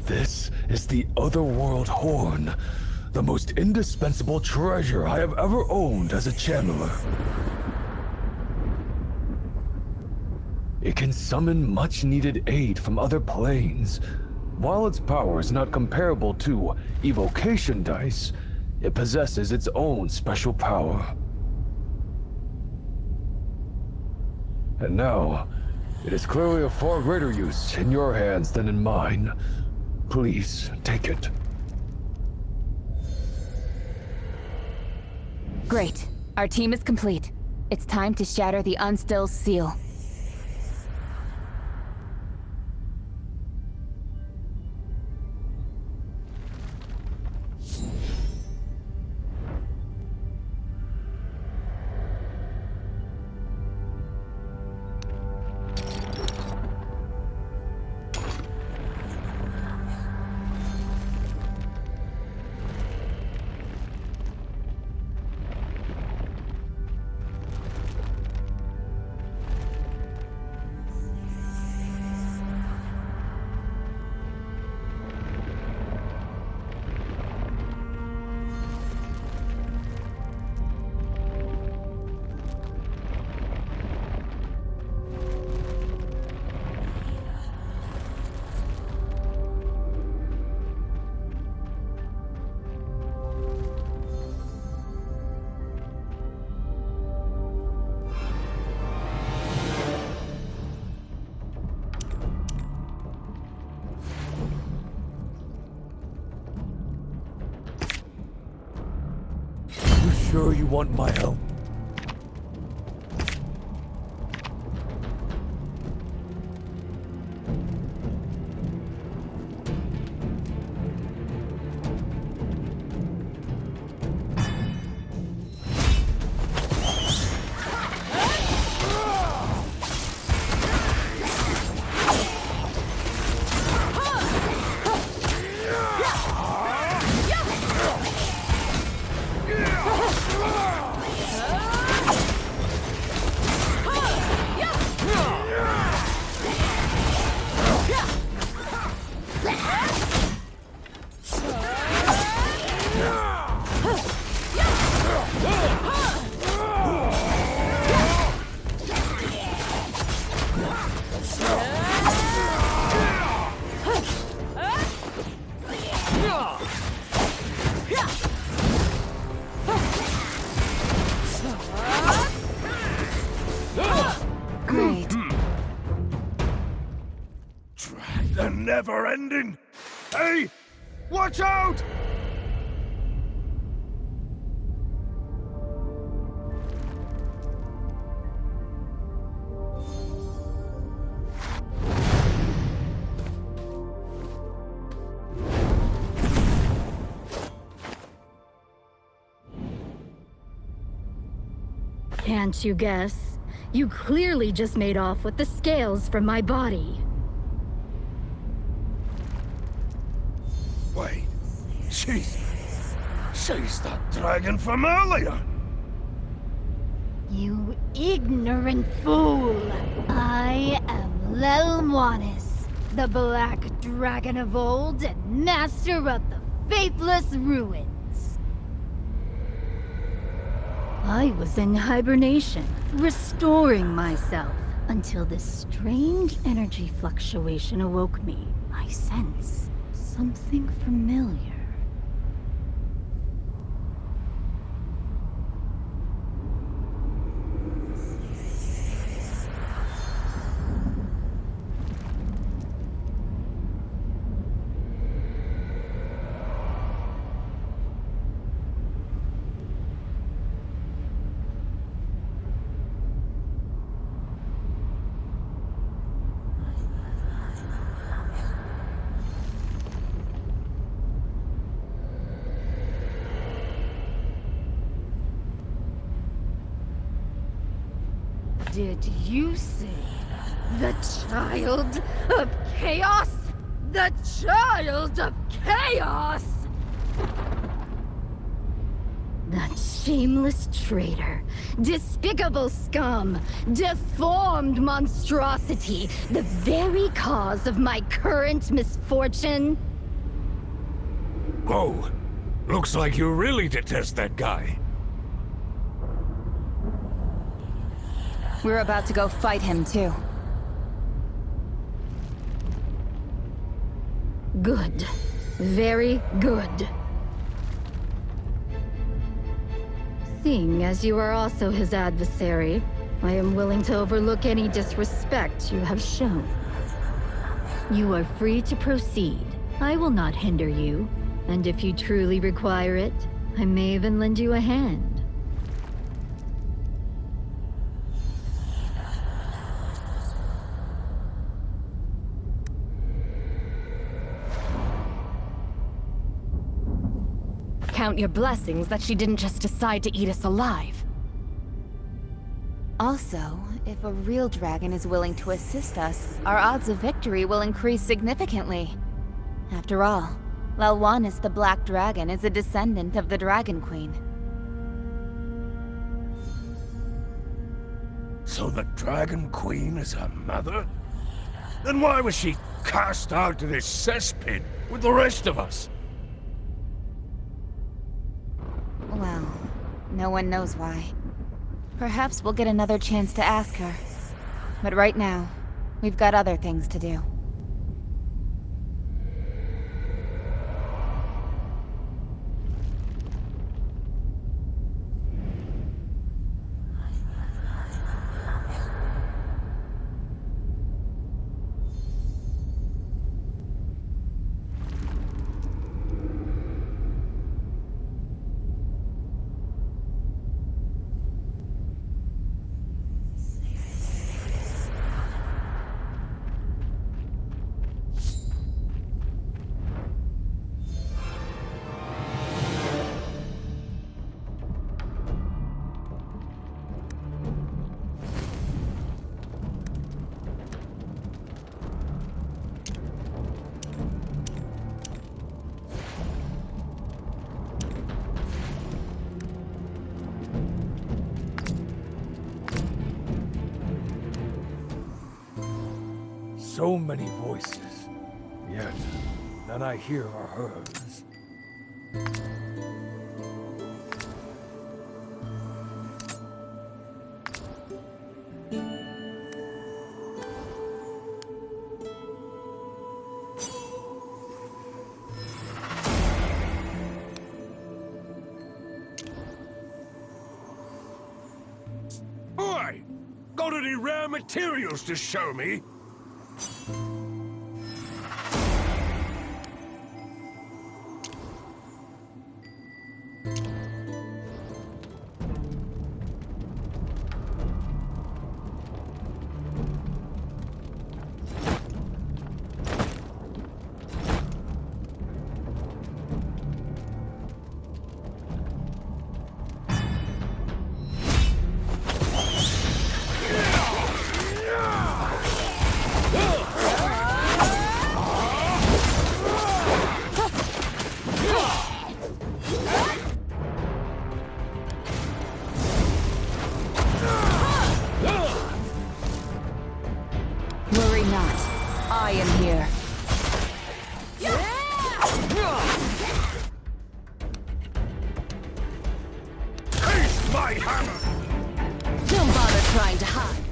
This is the Otherworld Horn, the most indispensable treasure I have ever owned as a channeler. It can summon much-needed aid from other planes. While its power is not comparable to evocation dice, it possesses its own special power. And now, it is clearly of far greater use in your hands than in mine. Please, take it. Great. Our team is complete. It's time to shatter the Unstill's seal. sure you want my help? Great. The never ending. Hey, watch out! Can't you guess? You clearly just made off with the scales from my body. Wait, she's that dragon from earlier. You ignorant fool! I am Lelwanis, the Black Dragon of old and master of the faithless ruins. I was in hibernation, restoring myself, until this strange energy fluctuation awoke me. I sense something familiar. Did you see the child of chaos? The child of chaos! That shameless traitor, despicable scum, deformed monstrosity, the very cause of my current misfortune. Oh, looks like you really detest that guy. We're about to go fight him, too. Good. Very good. Seeing as you are also his adversary, I am willing to overlook any disrespect you have shown. You are free to proceed. I will not hinder you, and if you truly require it, I may even lend you a hand. Count your blessings that she didn't just decide to eat us alive. Also, if a real dragon is willing to assist us, our odds of victory will increase significantly. After all, Lelwanis the Black Dragon is a descendant of the Dragon Queen. So the Dragon Queen is her mother? Then why was she cast out to this cesspit with the rest of us? Well, no one knows why. Perhaps we'll get another chance to ask her. But right now, we've got other things to do. so many voices, yet none I hear are hers. Boy, got any rare materials to show me? Worry not. I am here. Taste my hammer! Don't bother trying to hide.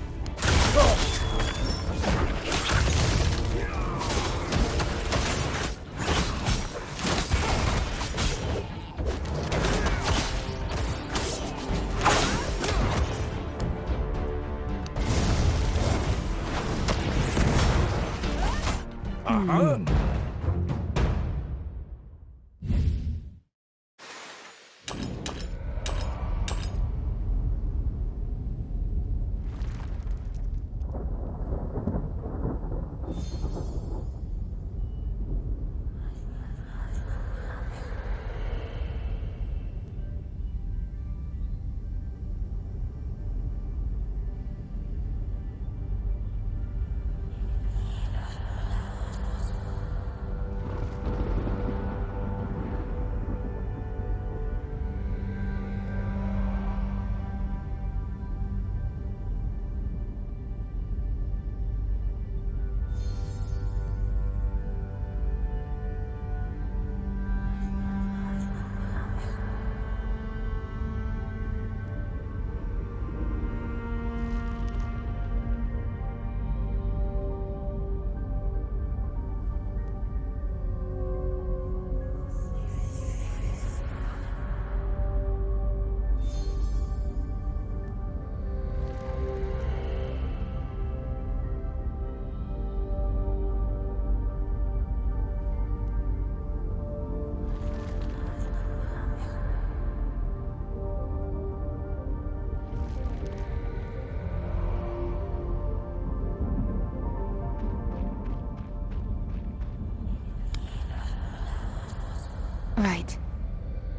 Right.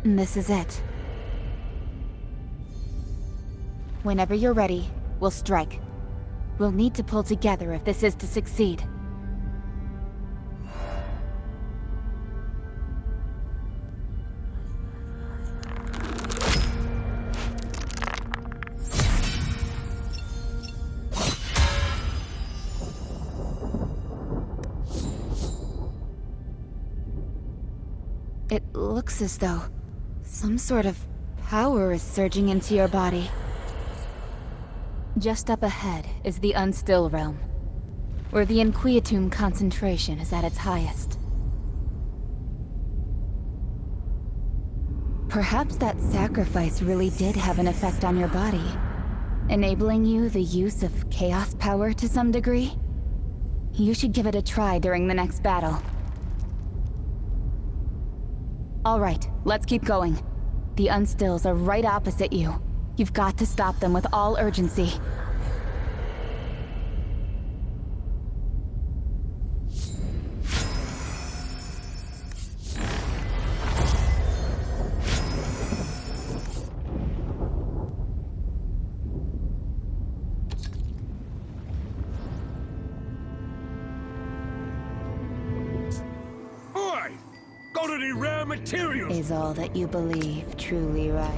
This is it. Whenever you're ready, we'll strike. We'll need to pull together if this is to succeed. It looks as though some sort of power is surging into your body. Just up ahead is the Unstill Realm, where the Inquietum concentration is at its highest. Perhaps that sacrifice really did have an effect on your body, enabling you the use of chaos power to some degree? You should give it a try during the next battle. Alright, let's keep going. The Unstills are right opposite you. You've got to stop them with all urgency. Got any rare materials? Is all that you believe truly right?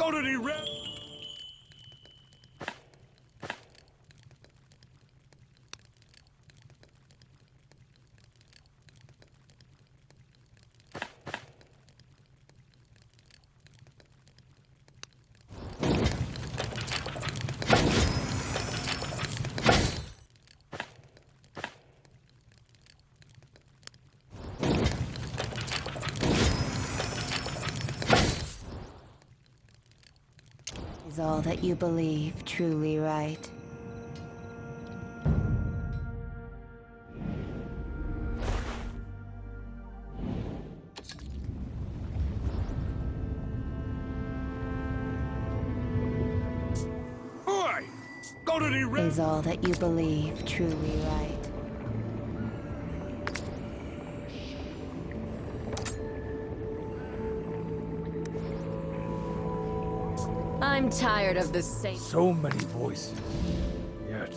Totally red. Is all that you believe truly right? Oi! Totally red. Is all that you believe truly right? I'm tired of the same. So many voices, yet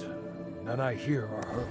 none I hear are heard.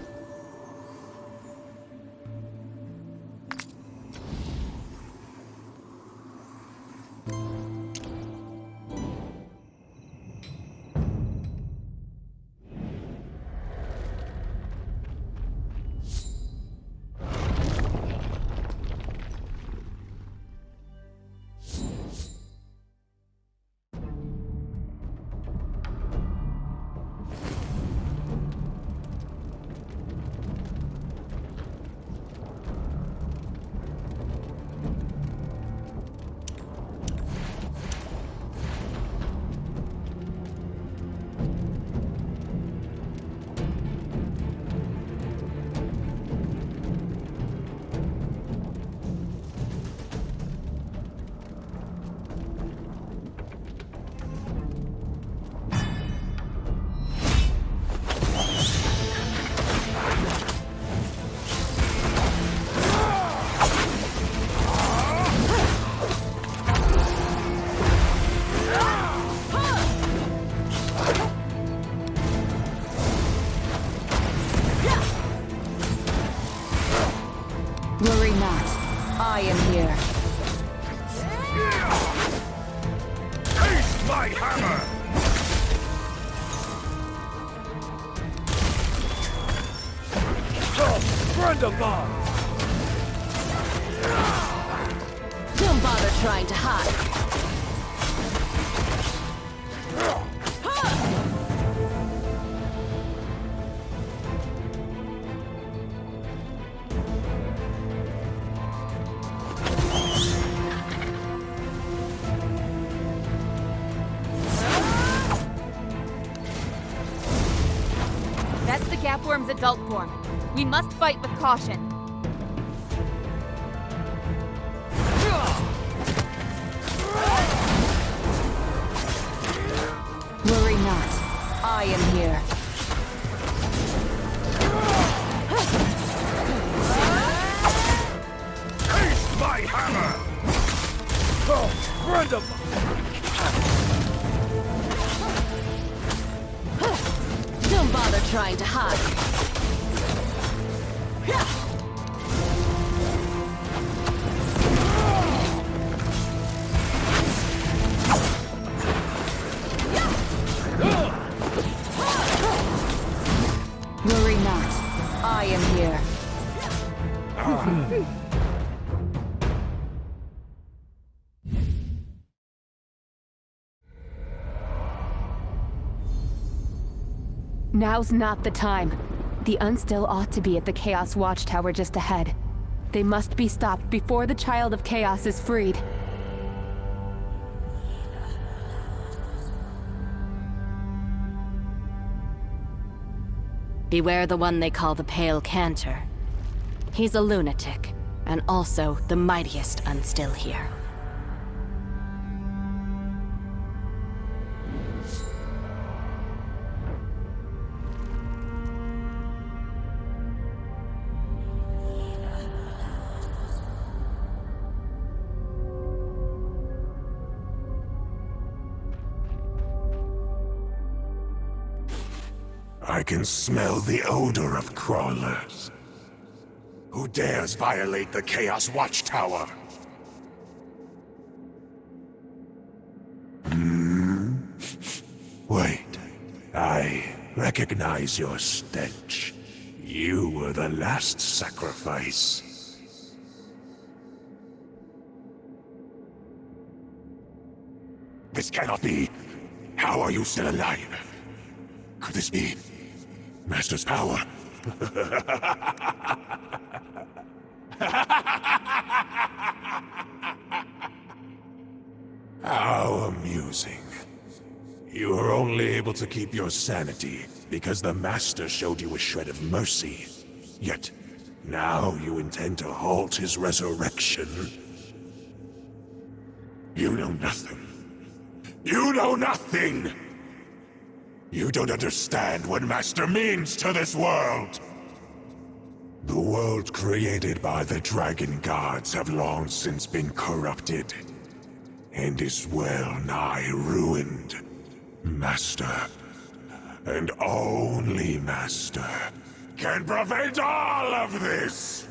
Worry not. I am here. Taste my hammer! Oh, friend of mine! Don't bother trying to hide. That's the Gapworm's adult form. We must fight with caution. Worry not. I am here. Taste my hammer! Oh, friend of mine! Don't bother trying to hide. Worry not. I am here. Now's not the time. The Unstill ought to be at the Chaos Watchtower just ahead. They must be stopped before the Child of Chaos is freed. Beware the one they call the Pale Cantor. He's a lunatic, and also the mightiest Unstill here. I can smell the odor of crawlers. Who dares violate the Chaos Watchtower? Wait, I recognize your stench. You were the last sacrifice. This cannot be. How are you still alive? Could this be Master's power? How amusing. You were only able to keep your sanity because the Master showed you a shred of mercy. Yet, now you intend to halt his resurrection. You know nothing. You know nothing! You don't understand what Master means to this world! The world created by the Dragon Gods have long since been corrupted, and is well nigh ruined. Master, and only Master, can prevent all of this!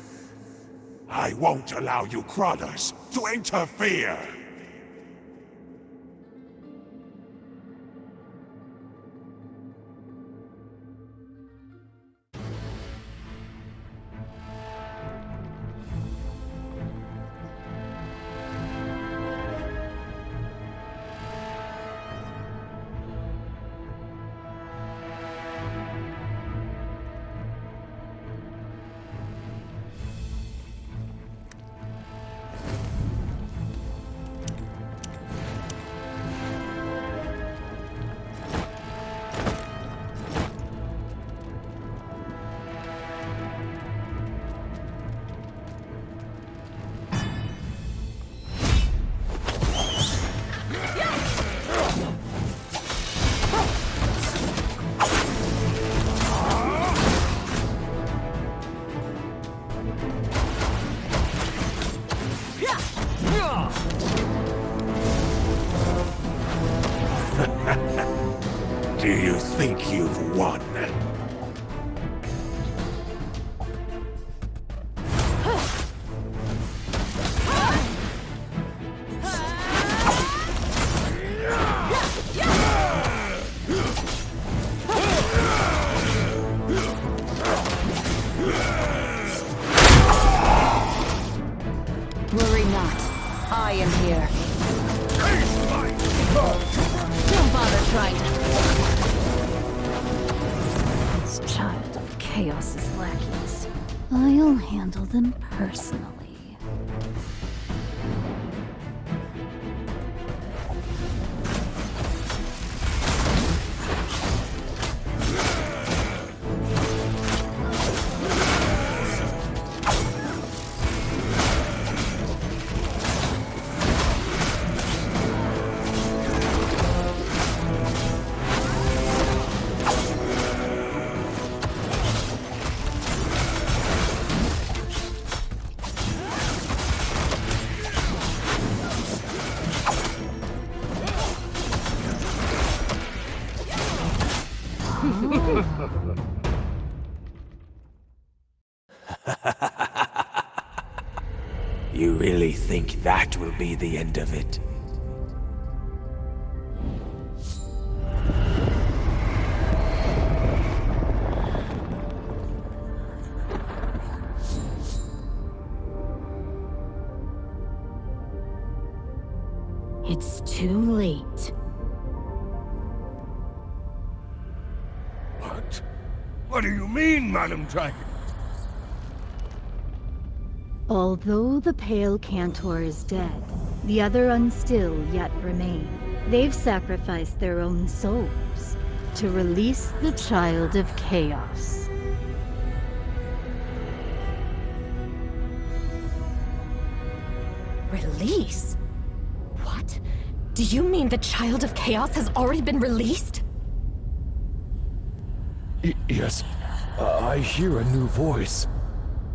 I won't allow you crawlers to interfere! Do you think you've won? Worry not. I am here. Don't bother trying to... This child of chaos's lackeys. I'll handle them personally. You really think that will be the end of it? It's too late. What? What do you mean, Madam Dragon? Although the Pale Cantor is dead, the other unstill yet remain. They've sacrificed their own souls to release the Child of Chaos. Release? What? Do you mean the Child of Chaos has already been released? Yes, I hear a new voice.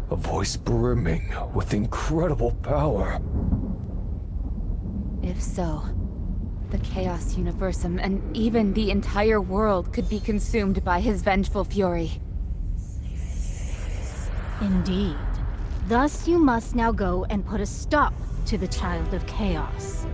A voice brimming with incredible power. If so, the Chaos Universum and even the entire world could be consumed by his vengeful fury. Indeed. Thus you must now go and put a stop to the Child of Chaos.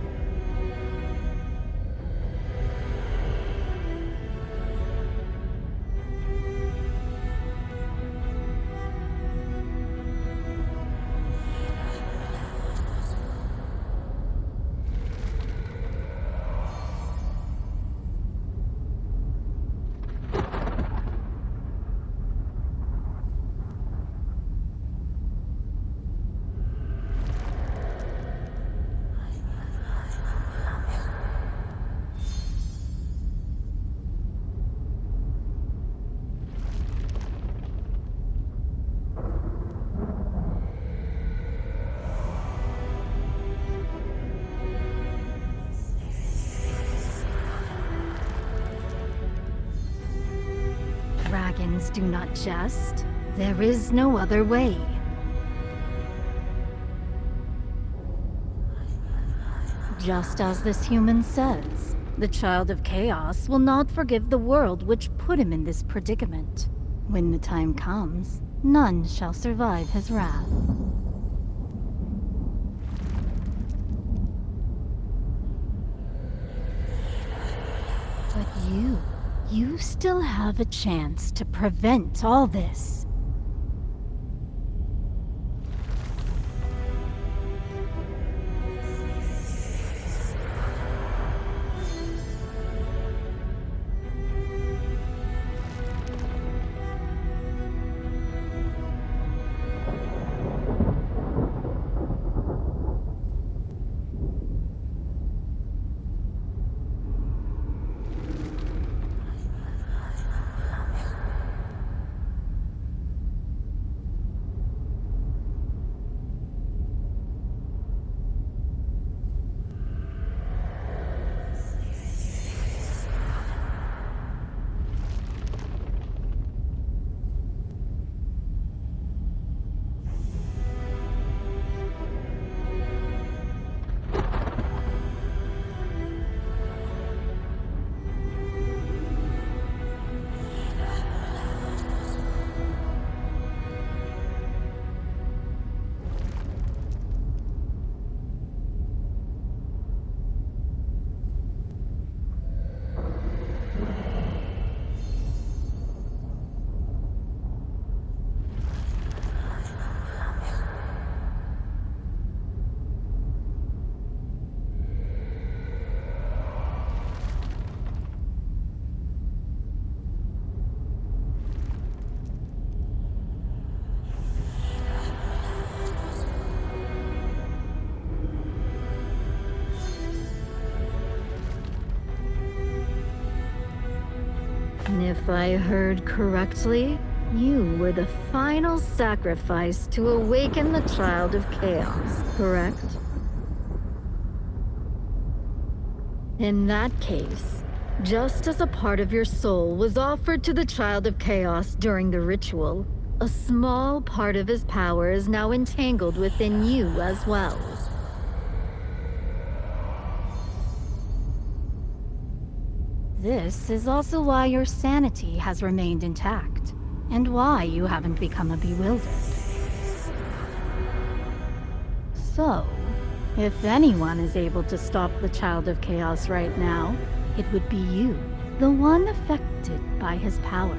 Please do not jest. There is no other way. Just as this human says, the Child of Chaos will not forgive the world which put him in this predicament. When the time comes, none shall survive his wrath. But you still have a chance to prevent all this. If I heard correctly, you were the final sacrifice to awaken the Child of Chaos, correct? In that case, just as a part of your soul was offered to the Child of Chaos during the ritual, a small part of his power is now entangled within you as well. This is also why your sanity has remained intact, and why you haven't become a bewildered. So, if anyone is able to stop the Child of Chaos right now, it would be you, the one affected by his power.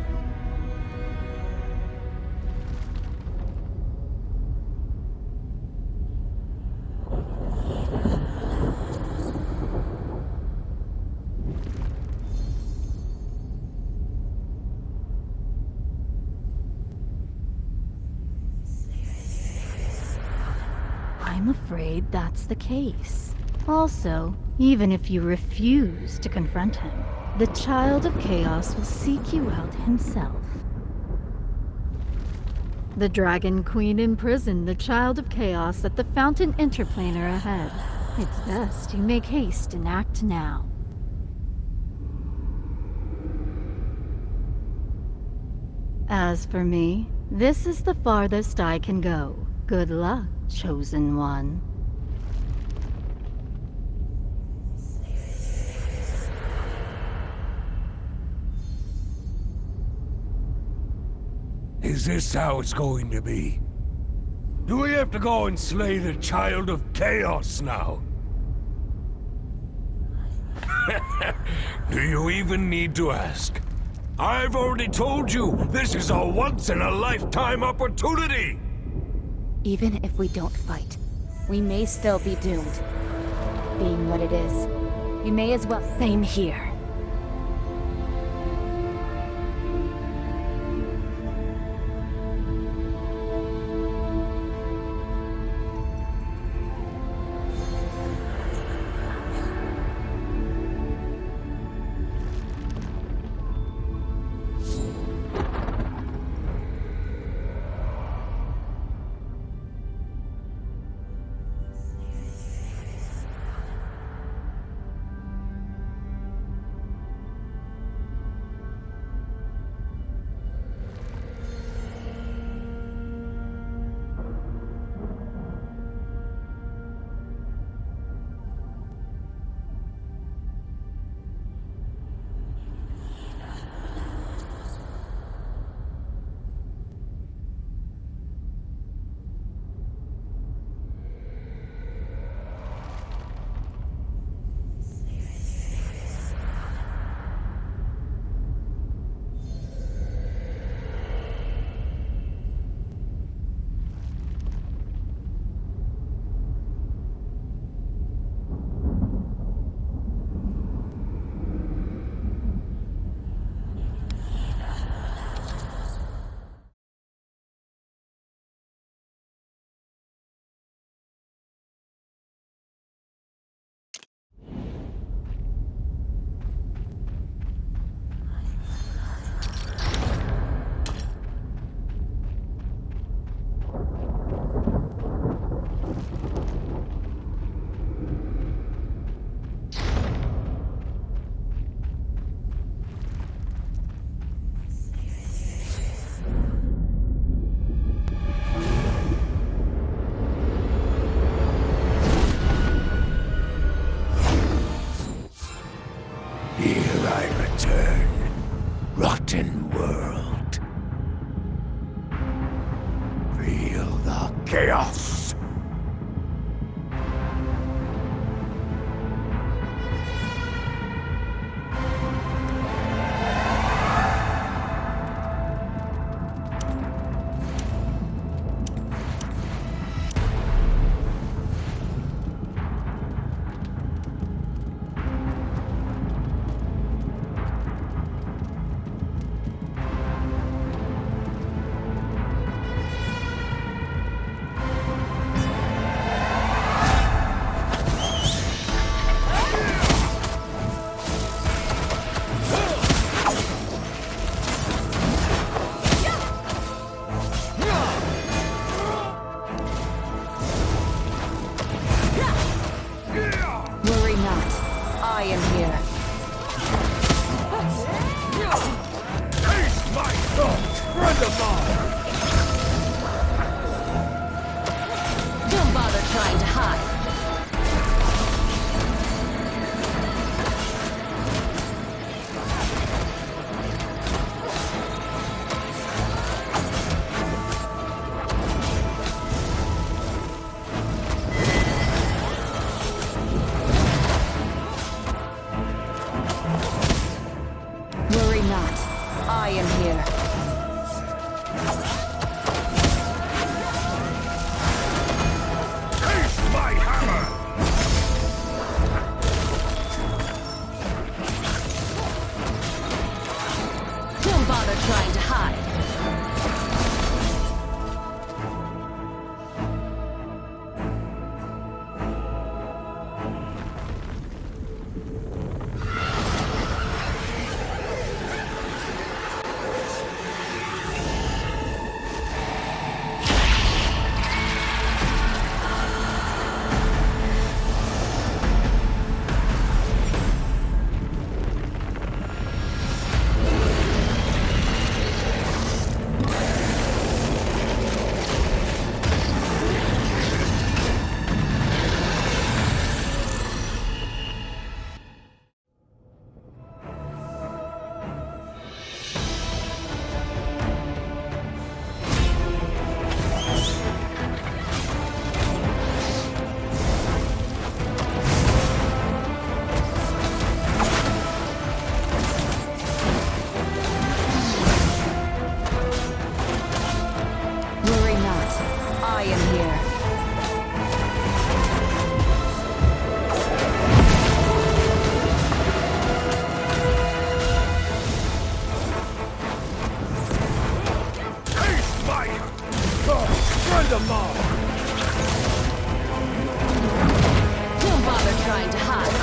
I'm afraid that's the case. Also, even if you refuse to confront him, the Child of Chaos will seek you out himself. The Dragon Queen imprisoned the Child of Chaos at the Fountain Interplanar ahead. It's best you make haste and act now. As for me, this is the farthest I can go. Good luck, Chosen One. Is this how it's going to be? Do we have to go and slay the Child of Chaos now? Do you even need to ask? I've already told you, this is a once-in-a-lifetime opportunity! Even if we don't fight, we may still be doomed. Being what it is, we may as well— Same here. I am here. Taste my thought, friend of mine! Don't bother trying to hide. Worry not. I am here. Taste my hammer! Don't bother trying to hide. Worry not. I am here. Taste my thought, friend of mine! Don't bother trying to hide.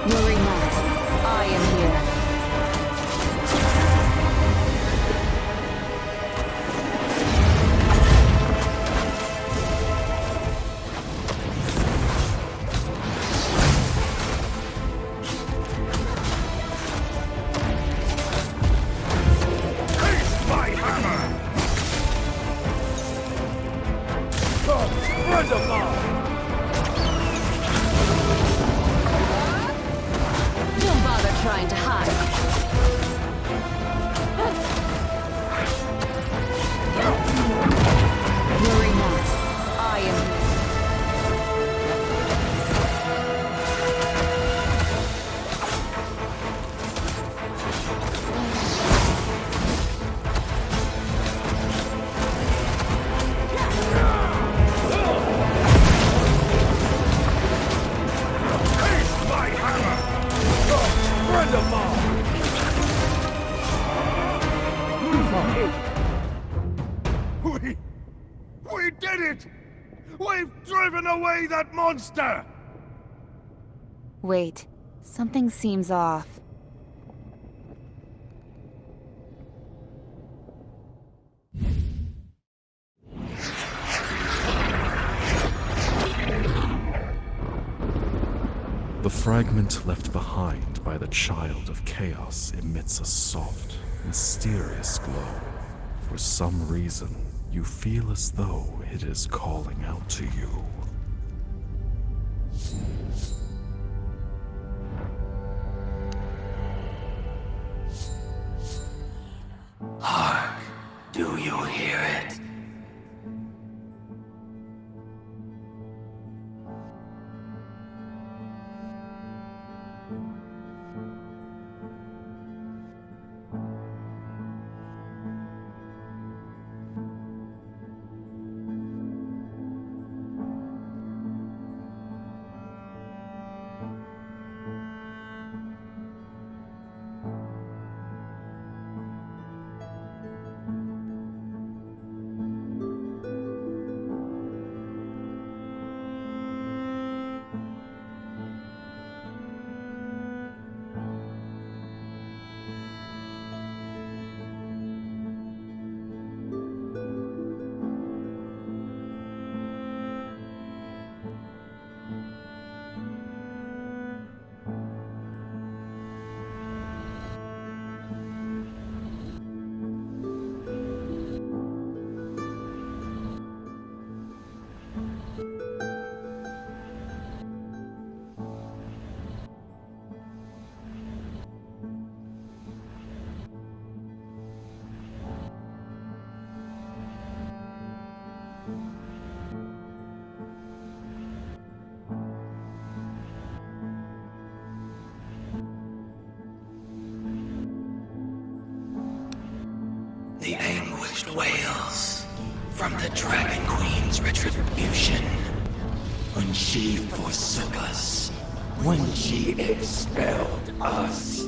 Worry not. I am here. Taste my hammer! Friend of mine! Don't bother trying to hide. Worry not. I am here. Taste my hammer! Friend of mine! We did it! We've driven away that monster! Wait, something seems off. The fragment left behind by the child of chaos emits a soft, mysterious glow. For some reason, you feel as though it is calling out to you. Hark, do you hear it? crushed whales from the Dragon Queen's retribution. When she forsook us, when she expelled us.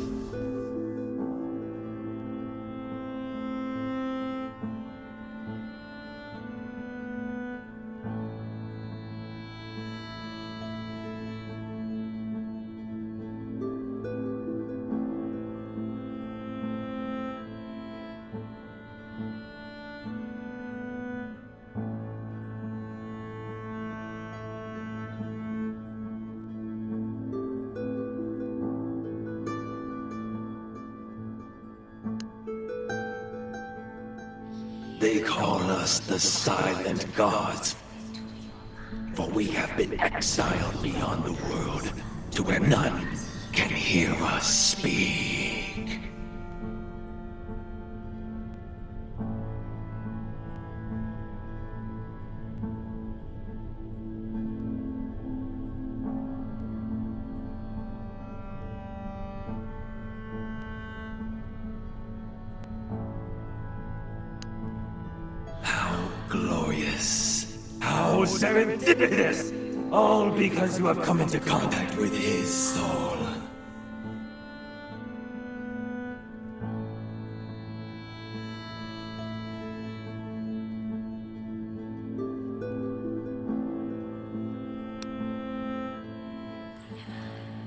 They call us the Silent Gods, for we have been exiled beyond the world to where none can hear us speak. Glorious. How serendipitous! All because you have come into contact with his soul.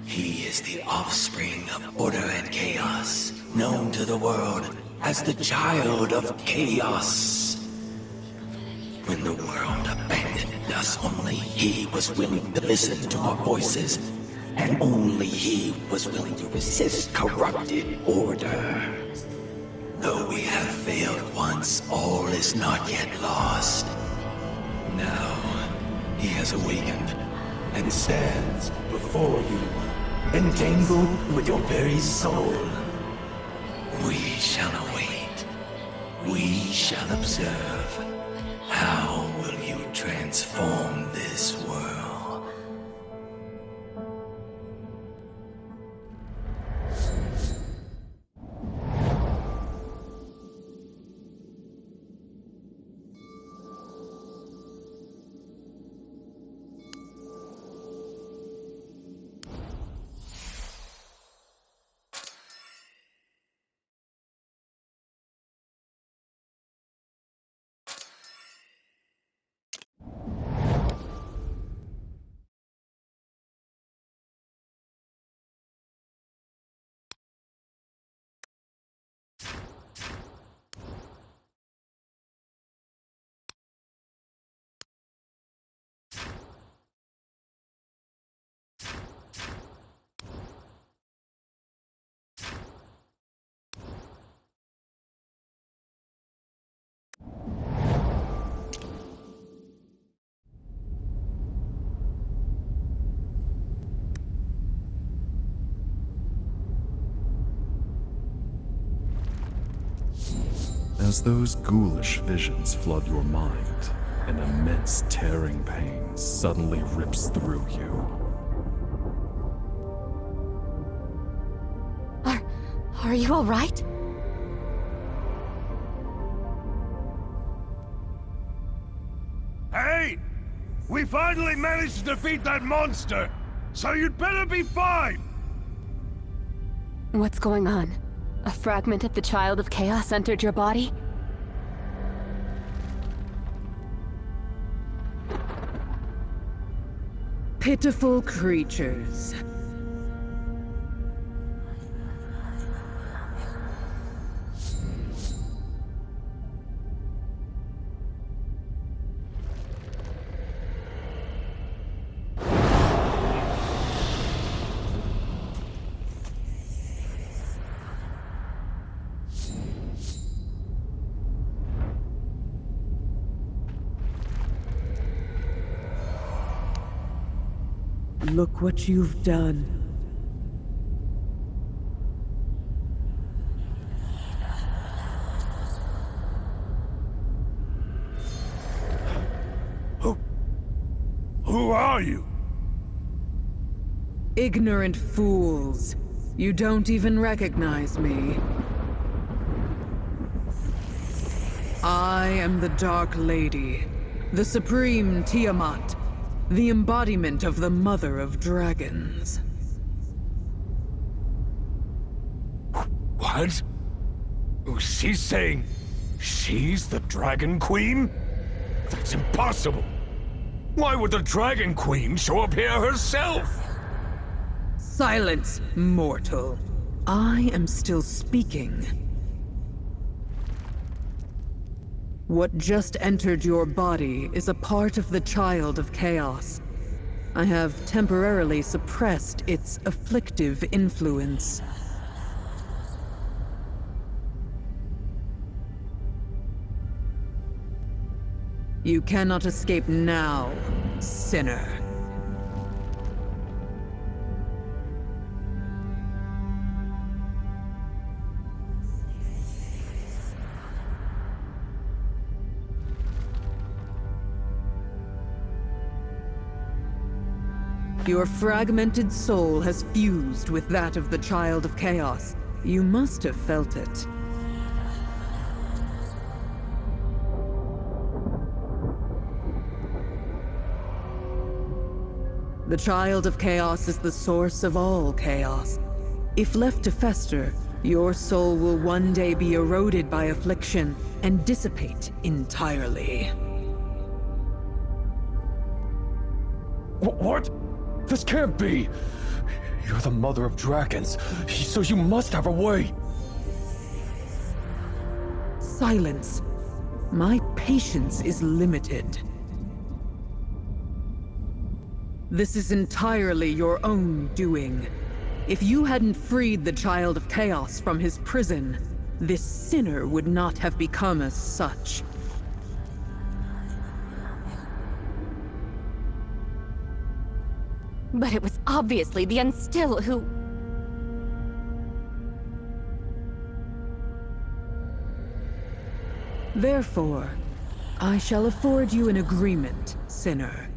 He is the offspring of order and chaos, known to the world as the child of chaos. When the world abandoned us, only he was willing to listen to our voices, and only he was willing to resist corrupted order. Though we have failed once, all is not yet lost. Now, he has awakened and stands before you, entangled with your very soul. We shall await. We shall observe. How will you transform this world? As those ghoulish visions flood your mind, an immense tearing pain suddenly rips through you. Are you all right? Hey! We finally managed to defeat that monster, so you'd better be fine! What's going on? A fragment of the Child of Chaos entered your body? Pitiful creatures. Look what you've done. Who are you? Ignorant fools. You don't even recognize me. I am the Dark Lady, the Supreme Tiamat, the embodiment of the Mother of Dragons. What? She's saying she's the Dragon Queen? That's impossible. Why would the Dragon Queen show up here herself? Silence, mortal. I am still speaking. What just entered your body is a part of the Child of Chaos. I have temporarily suppressed its afflictive influence. You cannot escape now, sinner. Your fragmented soul has fused with that of the Child of Chaos. You must have felt it. The Child of Chaos is the source of all chaos. If left to fester, your soul will one day be eroded by affliction and dissipate entirely. What? This can't be! You're the Mother of Dragons, so you must have a way! Silence. My patience is limited. This is entirely your own doing. If you hadn't freed the Child of Chaos from his prison, this sinner would not have become as such. But it was obviously the Unstill who... Therefore, I shall afford you an agreement, sinner.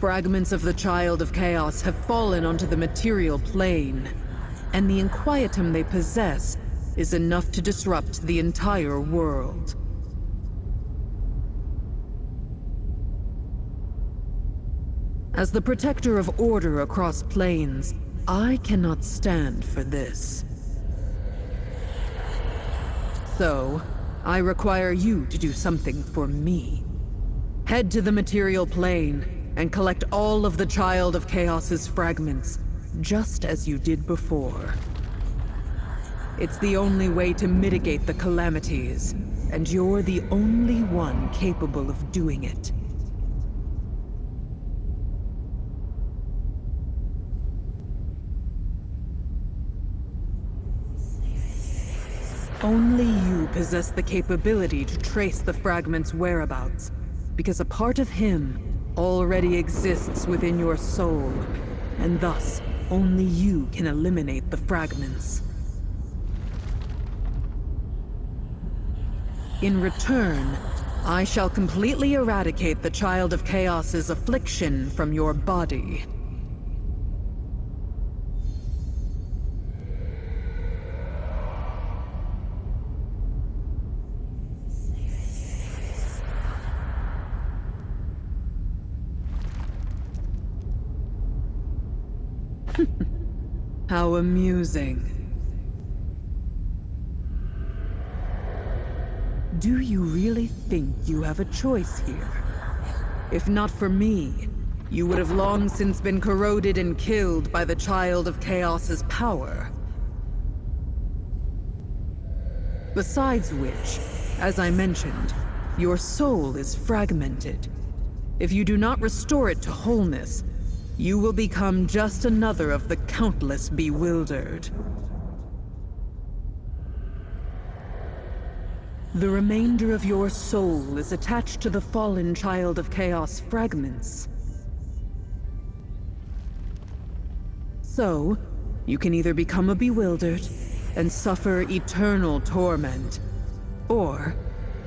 Fragments of the Child of Chaos have fallen onto the material plane, and the inquietum they possess is enough to disrupt the entire world. As the protector of order across planes, I cannot stand for this. So, I require you to do something for me. Head to the material plane and collect all of the Child of Chaos's fragments, just as you did before. It's the only way to mitigate the calamities, and you're the only one capable of doing it. Only you possess the capability to trace the fragment's whereabouts, because a part of him already exists within your soul, and thus, only you can eliminate the fragments. In return, I shall completely eradicate the Child of Chaos's affliction from your body. How amusing. Do you really think you have a choice here? If not for me, you would have long since been corroded and killed by the Child of Chaos's power. Besides which, as I mentioned, your soul is fragmented. If you do not restore it to wholeness, you will become just another of the countless bewildered. The remainder of your soul is attached to the fallen Child of Chaos fragments. So, you can either become a bewildered and suffer eternal torment, or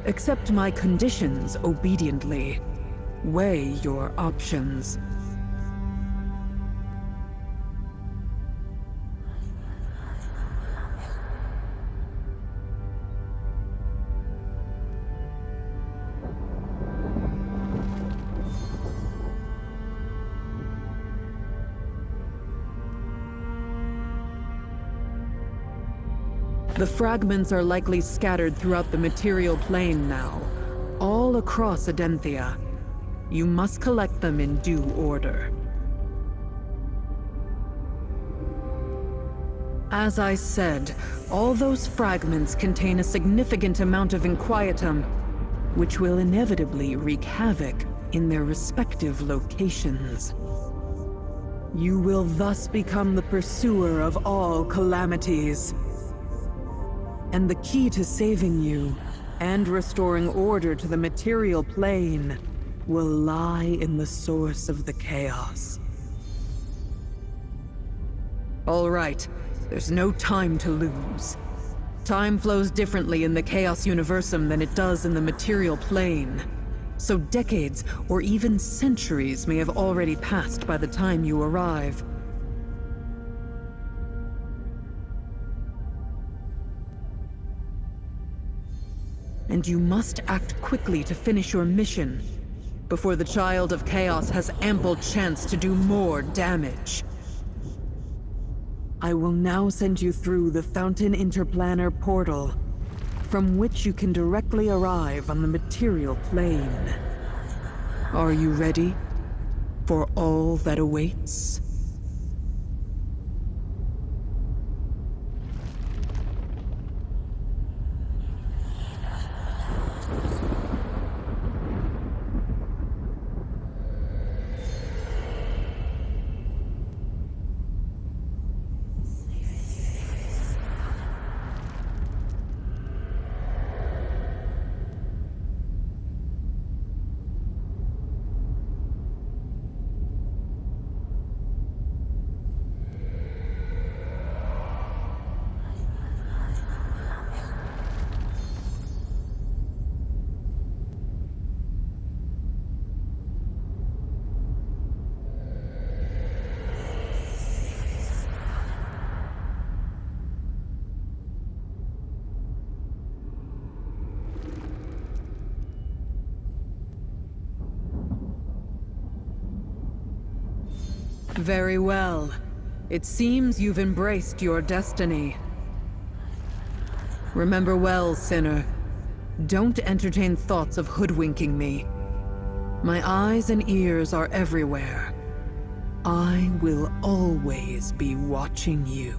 accept my conditions obediently Weigh your options. The fragments are likely scattered throughout the material plane now, all across Adenthia. You must collect them in due order. As I said, all those fragments contain a significant amount of inquietum, which will inevitably wreak havoc in their respective locations. You will thus become the pursuer of all calamities. And the key to saving you and restoring order to the material plane will lie in the source of the chaos. All right, there's no time to lose. Time flows differently in the Chaos Universum than it does in the material plane. So decades or even centuries may have already passed by the time you arrive. And you must act quickly to finish your mission before the Child of Chaos has ample chance to do more damage. I will now send you through the Fountain Interplanar portal, from which you can directly arrive on the material plane. Are you ready for all that awaits? Very well. It seems you've embraced your destiny. Remember well, sinner. Don't entertain thoughts of hoodwinking me. My eyes and ears are everywhere. I will always be watching you.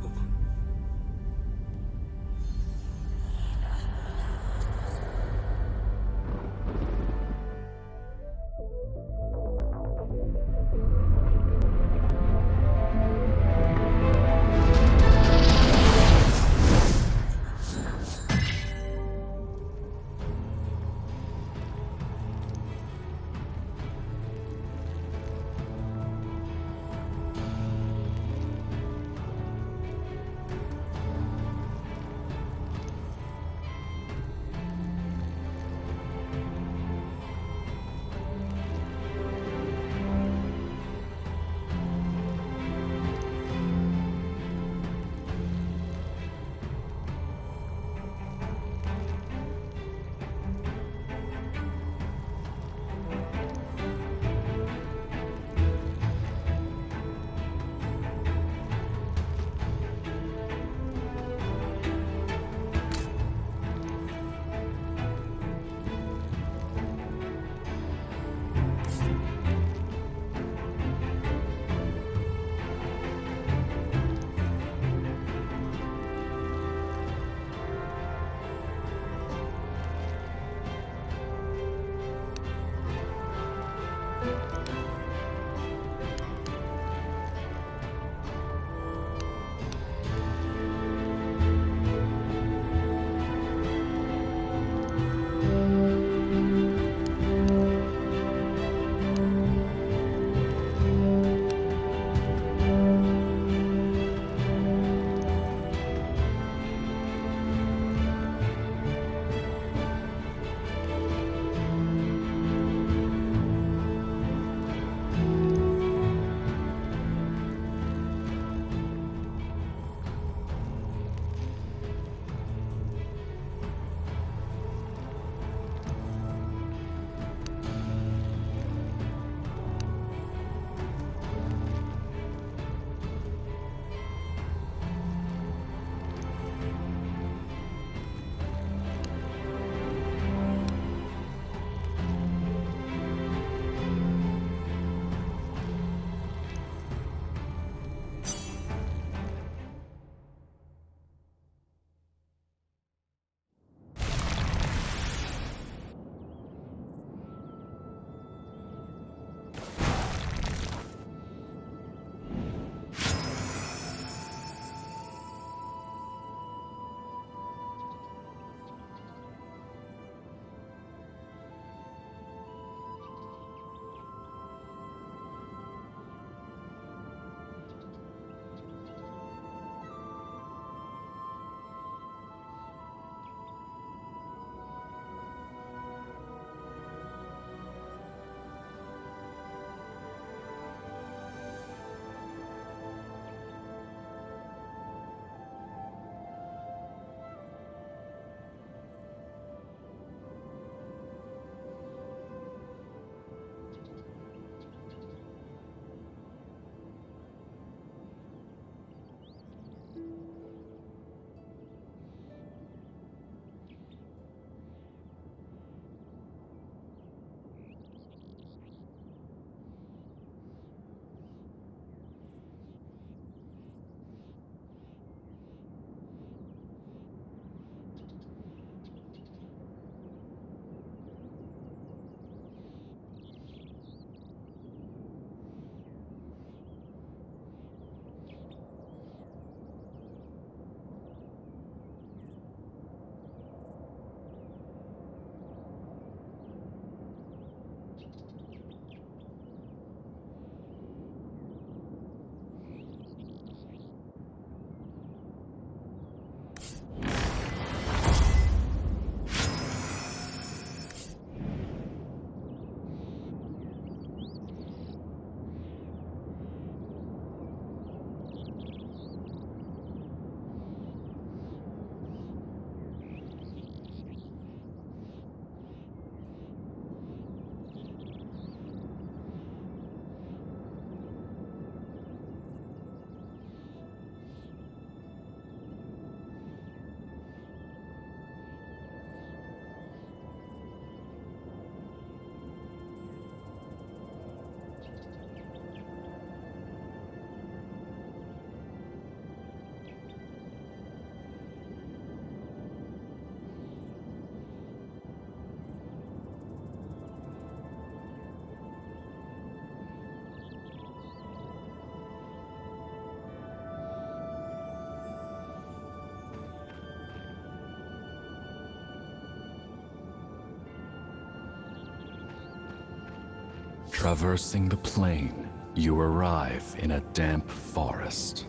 Traversing the plain, you arrive in a damp forest.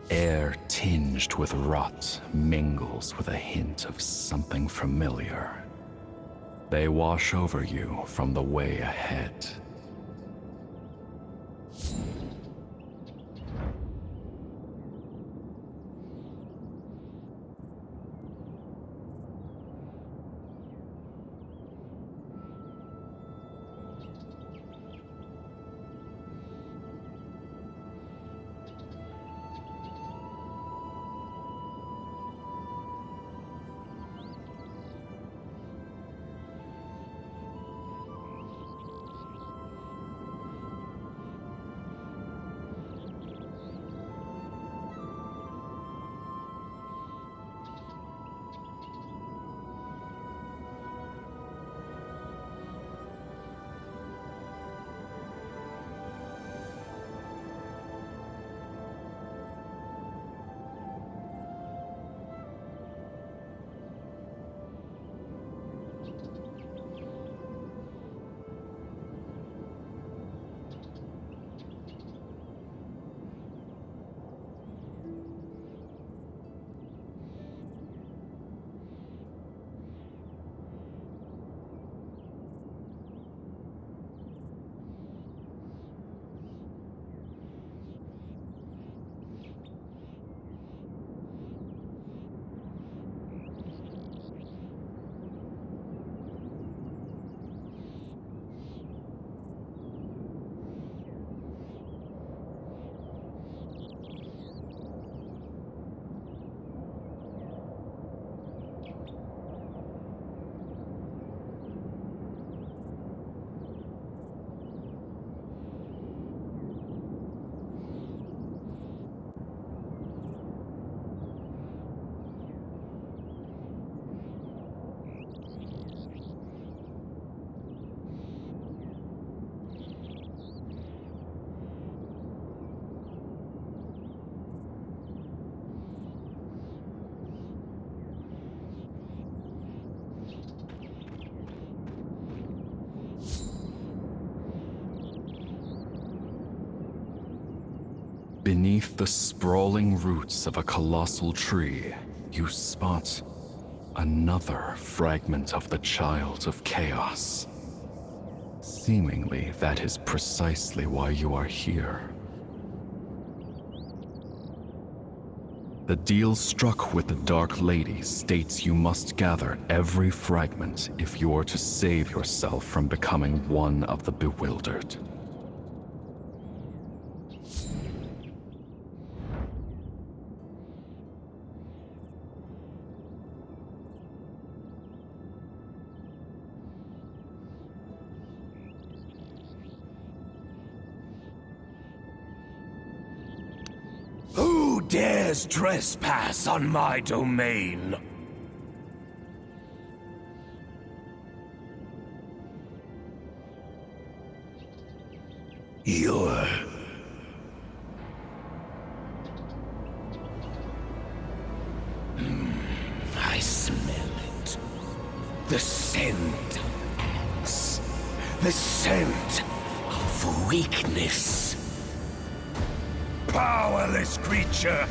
Air tinged with rot mingles with a hint of something familiar. They wash over you from the way ahead. Beneath the sprawling roots of a colossal tree, you spot another fragment of the Child of Chaos. Seemingly, that is precisely why you are here. The deal struck with the Dark Lady states you must gather every fragment if you are to save yourself from becoming one of the bewildered. Who dares trespass on my domain? You're... I smell it. The scent of ants. The scent of weakness. Powerless creature!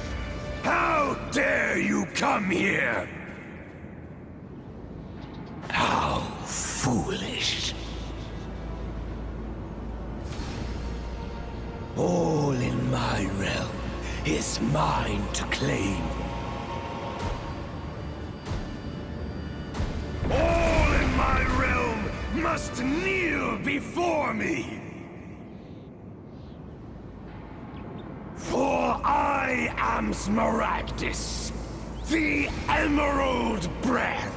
How dare you come here? How foolish. All in my realm is mine to claim. All in my realm must kneel before me. For I am Smaragdus, the Emerald Breath.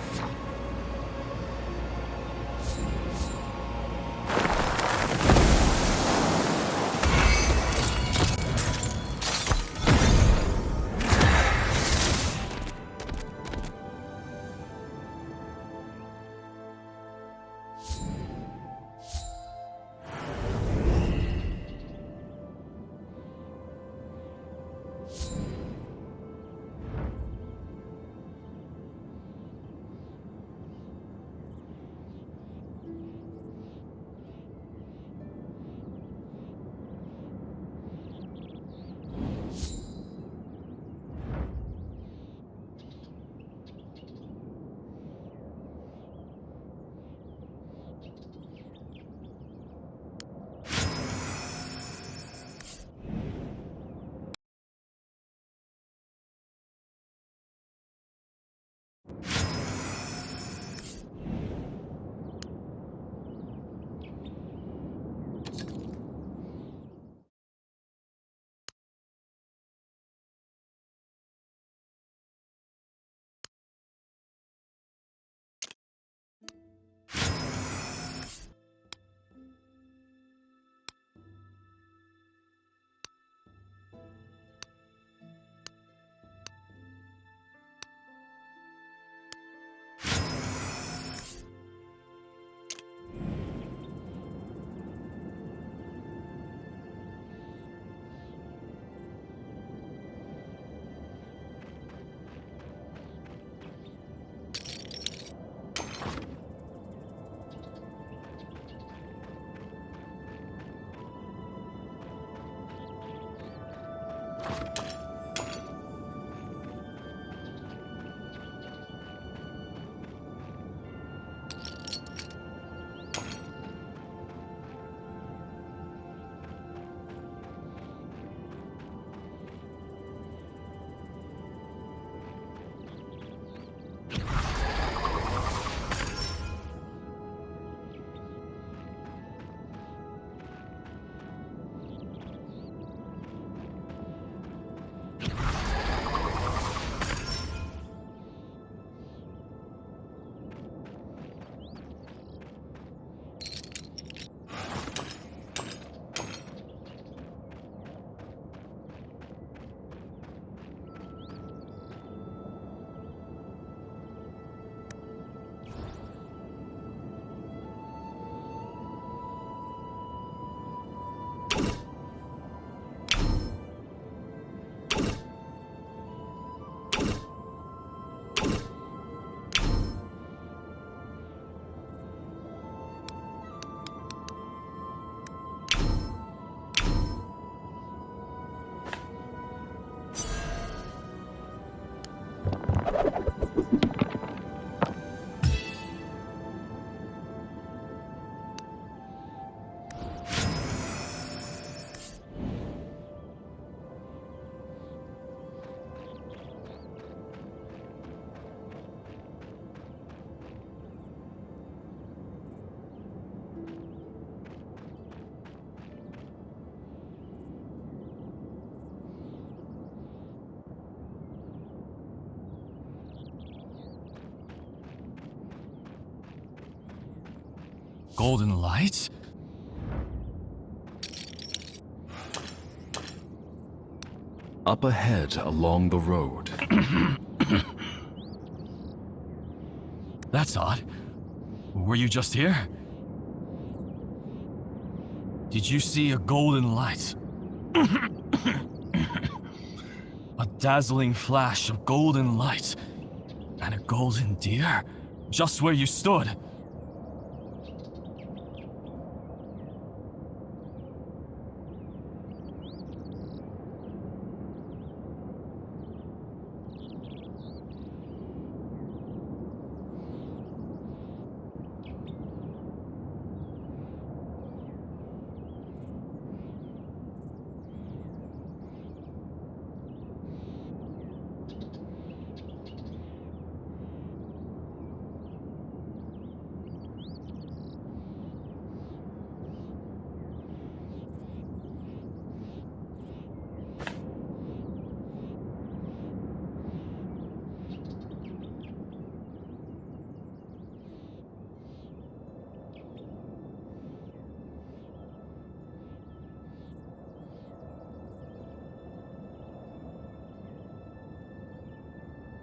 Golden lights? Up ahead along the road. That's odd. Were you just here? Did you see a golden light? A dazzling flash of golden light and a golden deer just where you stood.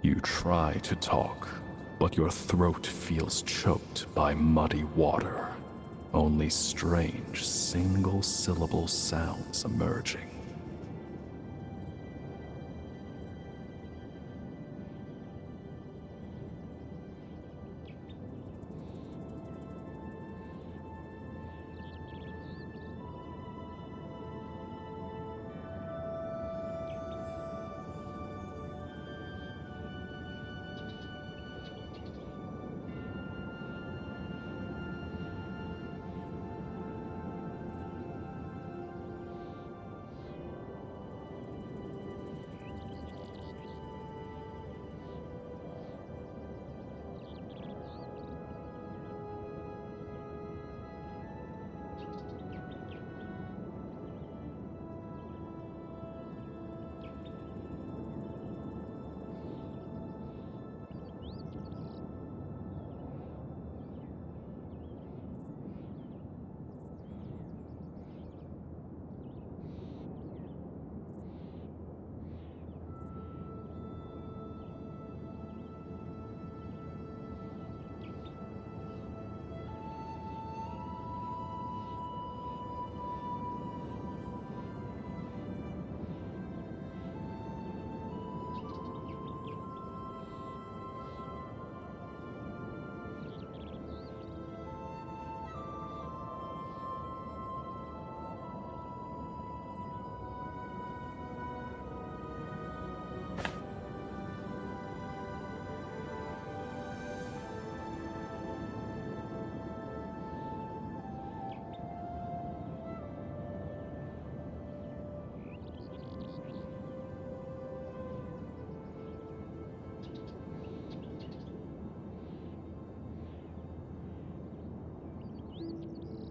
You try to talk, but your throat feels choked by muddy water. Only strange, single-syllable sounds emerging.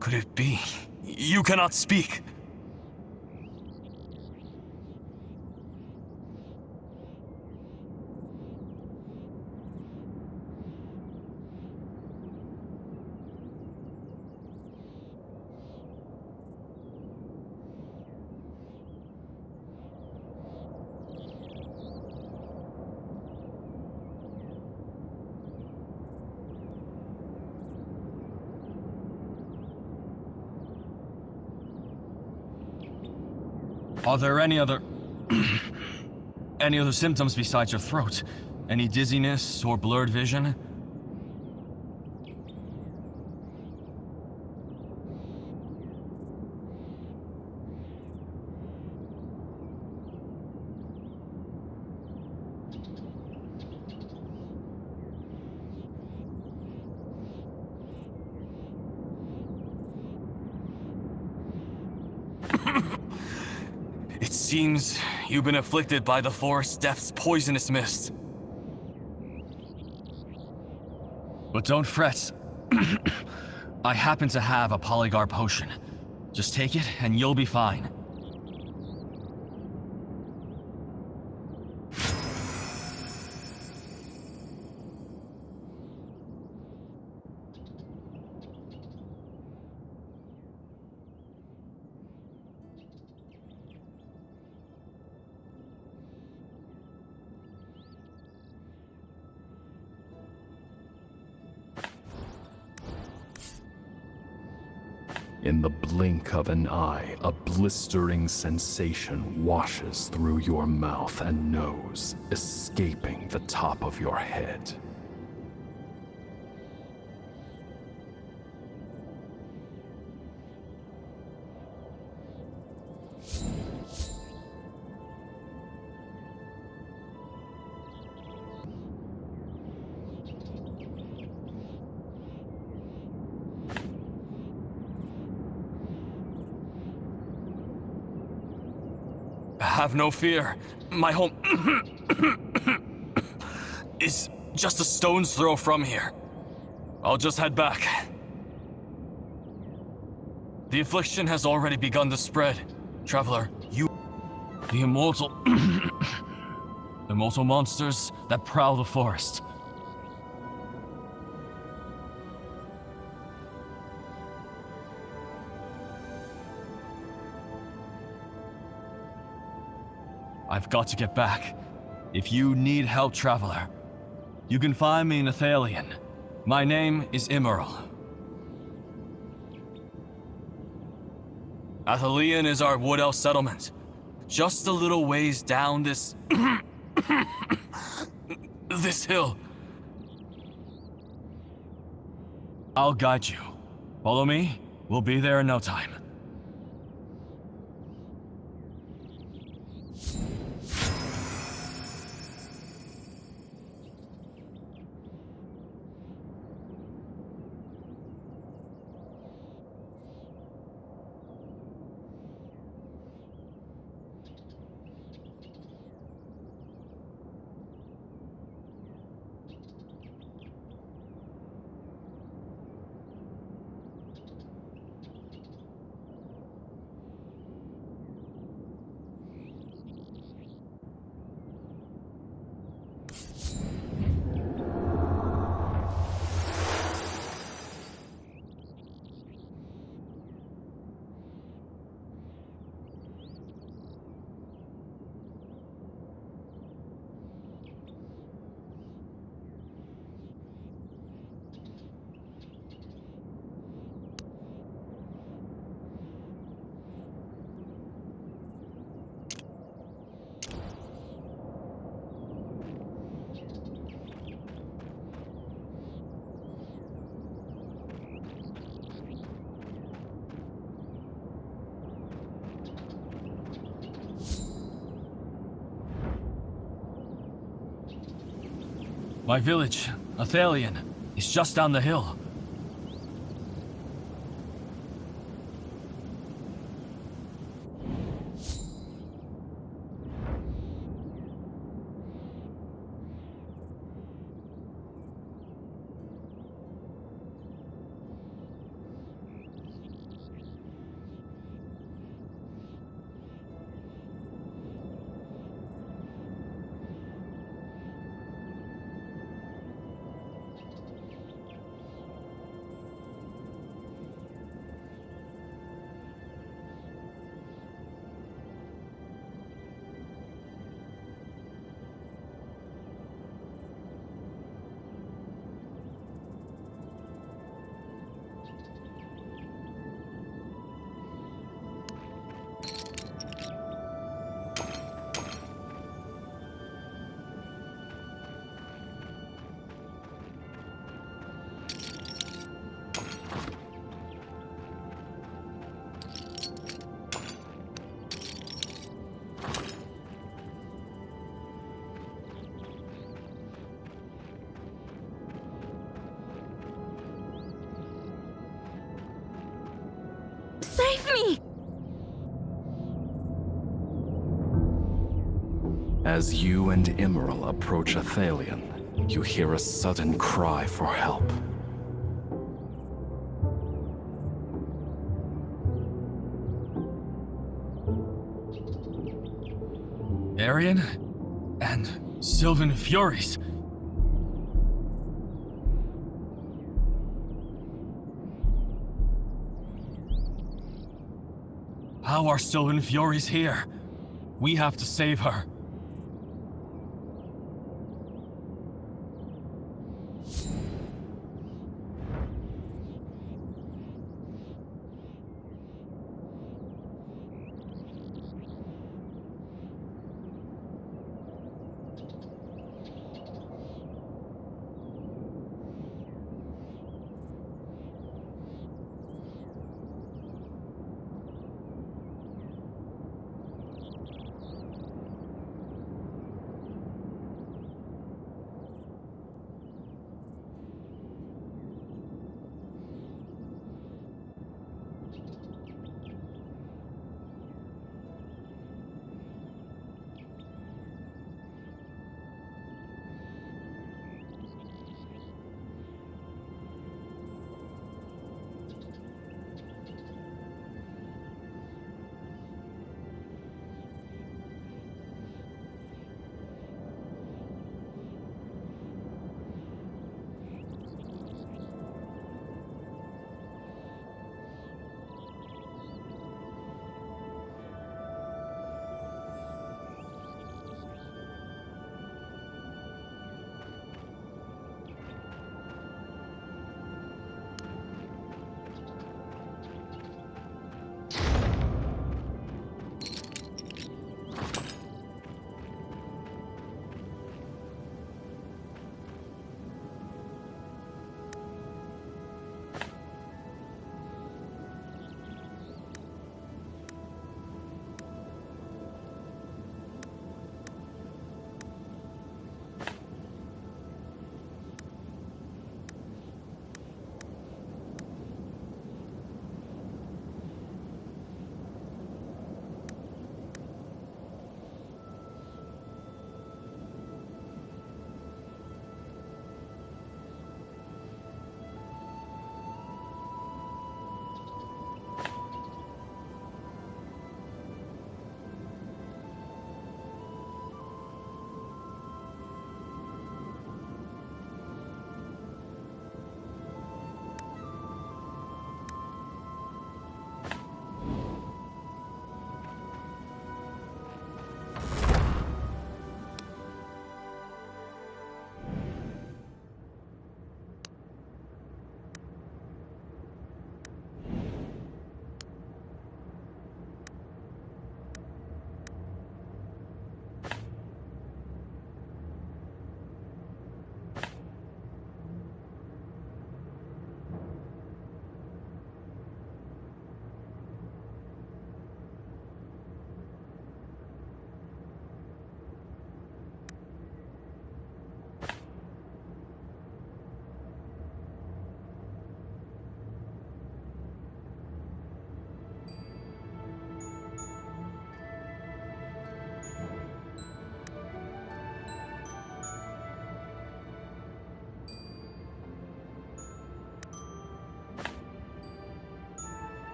Could it be? You cannot speak. Are there any other any other symptoms besides your throat? Any dizziness or blurred vision? It seems you've been afflicted by the forest depth's poisonous mist. But don't fret. I happen to have a polygar potion. Just take it and you'll be fine. In the blink of an eye, a blistering sensation washes through your mouth and nose, escaping the top of your head. Have no fear. My home is just a stone's throw from here. I'll just head back. The affliction has already begun to spread. Traveler, you... The immortal... immortal monsters that prowl the forest. I've got to get back. If you need help, Traveler, you can find me in Athalion. My name is Emerald. Athalion is our wood elf settlement. Just a little ways down this... this hill. I'll guide you. Follow me. We'll be there in no time. My village, Athalion, is just down the hill. As you and Emerald approach Athalion, you hear a sudden cry for help. Arian and Sylvan Furies. How are Sylvan Furies here? We have to save her.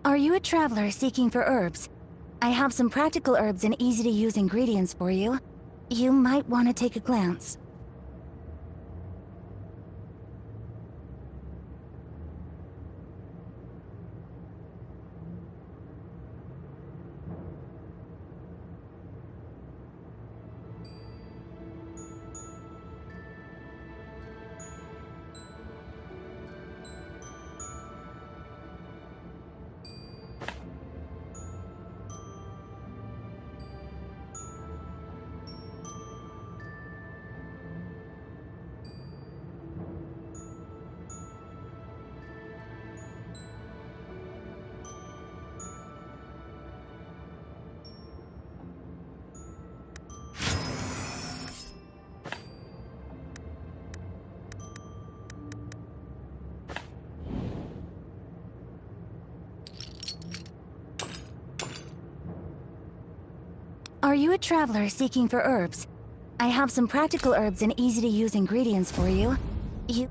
Are you a traveler seeking for herbs? I have some practical herbs and easy-to-use ingredients for you. You might want to take a glance. Are you a traveler seeking for herbs? I have some practical herbs and easy-to-use ingredients for you. You...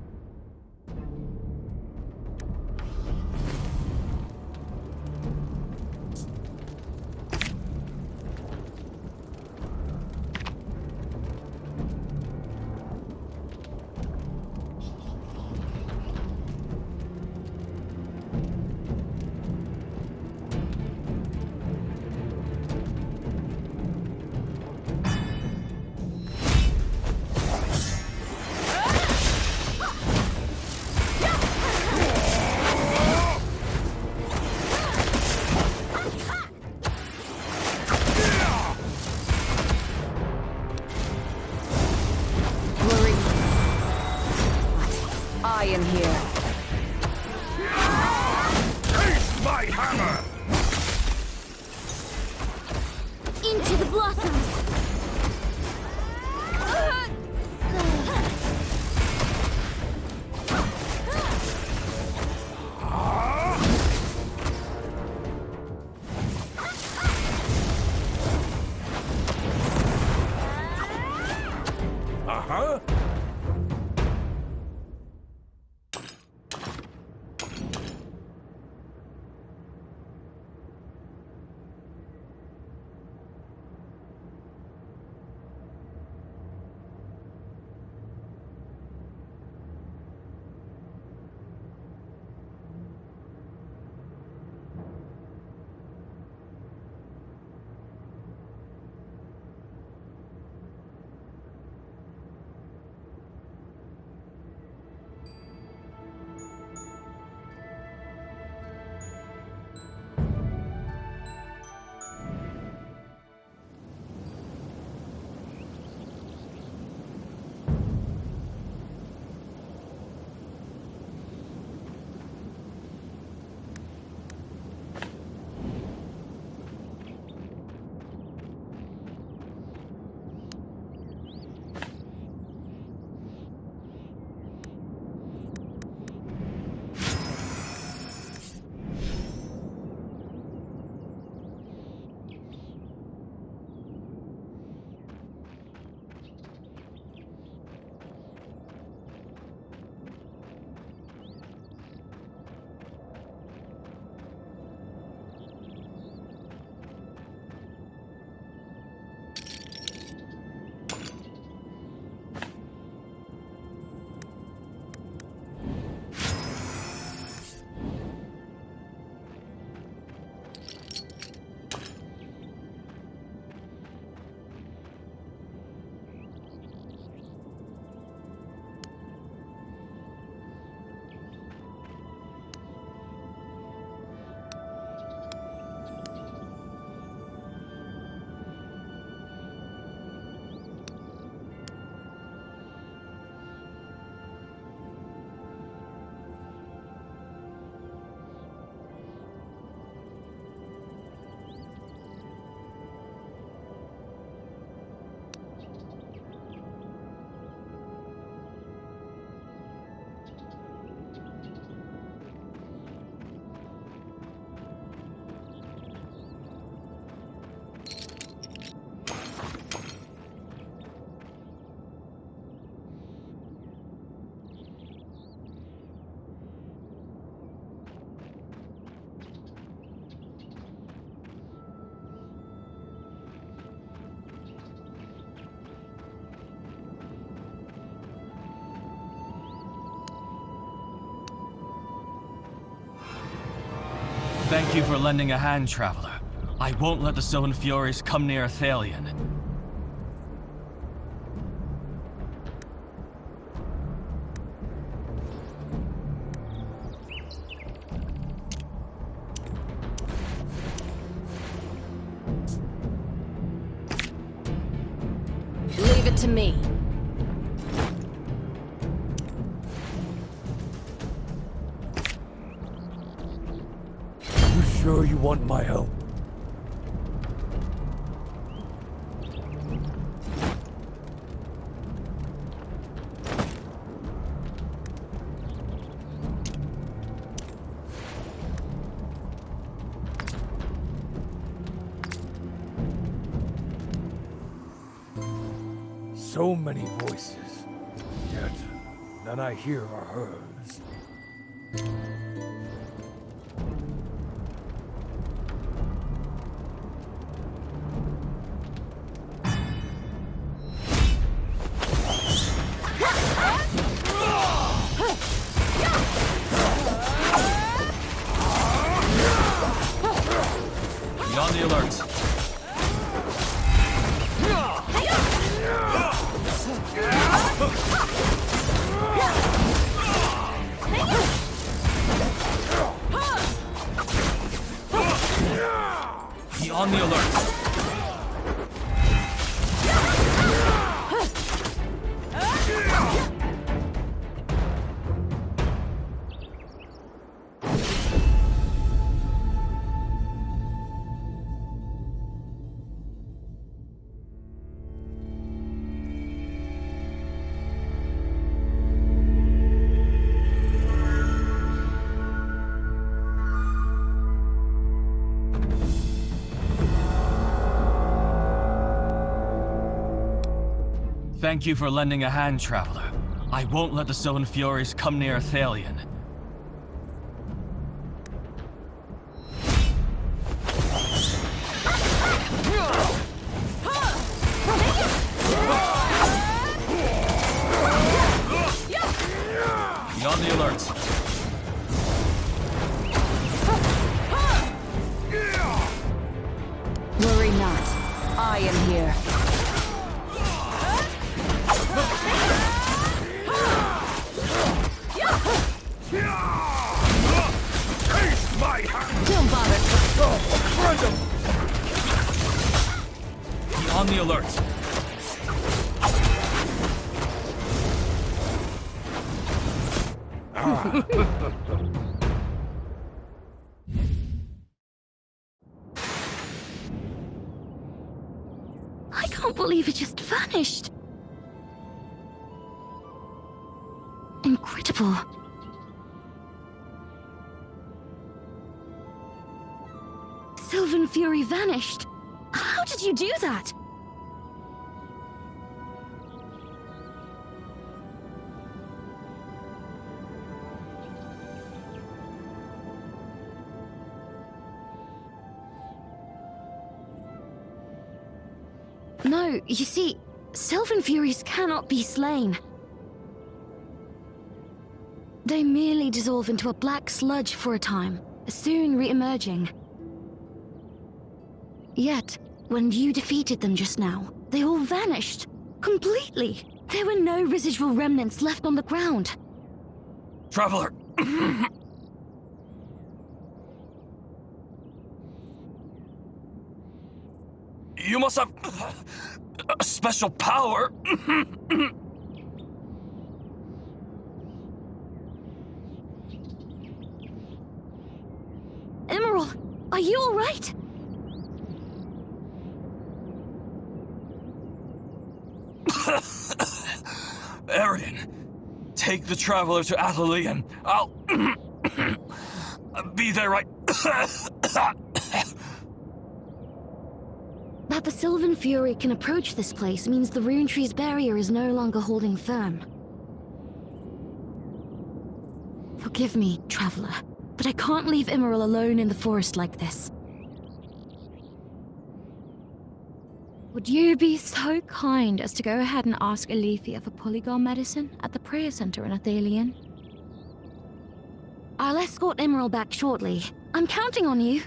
Thank you for lending a hand, traveler. I won't let the Sylvan Furies come near Athalion. Leave it to me. You sure you want my help? So many voices, yet none I hear are hers. Be on the alert. Be on the alert. Thank you for lending a hand, traveler. I won't let the Sylvan Furies come near Athalion. Be on the alert. Worry not. I am here. Don't bother. Be on the alert. I can't believe it just vanished. Incredible. Sylvan Fury vanished. How did you do that? No, you see, Sylvan Furies cannot be slain. They merely dissolve into a black sludge for a time, soon re-emerging. Yet, when you defeated them just now, they all vanished. Completely. There were no residual remnants left on the ground. Traveler! You must have a special power. Emerald, are you all right? Arian, take the traveler to Athalion. I'll be there right. That the Sylvan Fury can approach this place means the Rune Tree's barrier is no longer holding firm. Forgive me, traveler, but I can't leave Emerald alone in the forest like this. Would you be so kind as to go ahead and ask Alethea for polygon medicine at the prayer center in Athalion? I'll escort Emerald back shortly. I'm counting on you.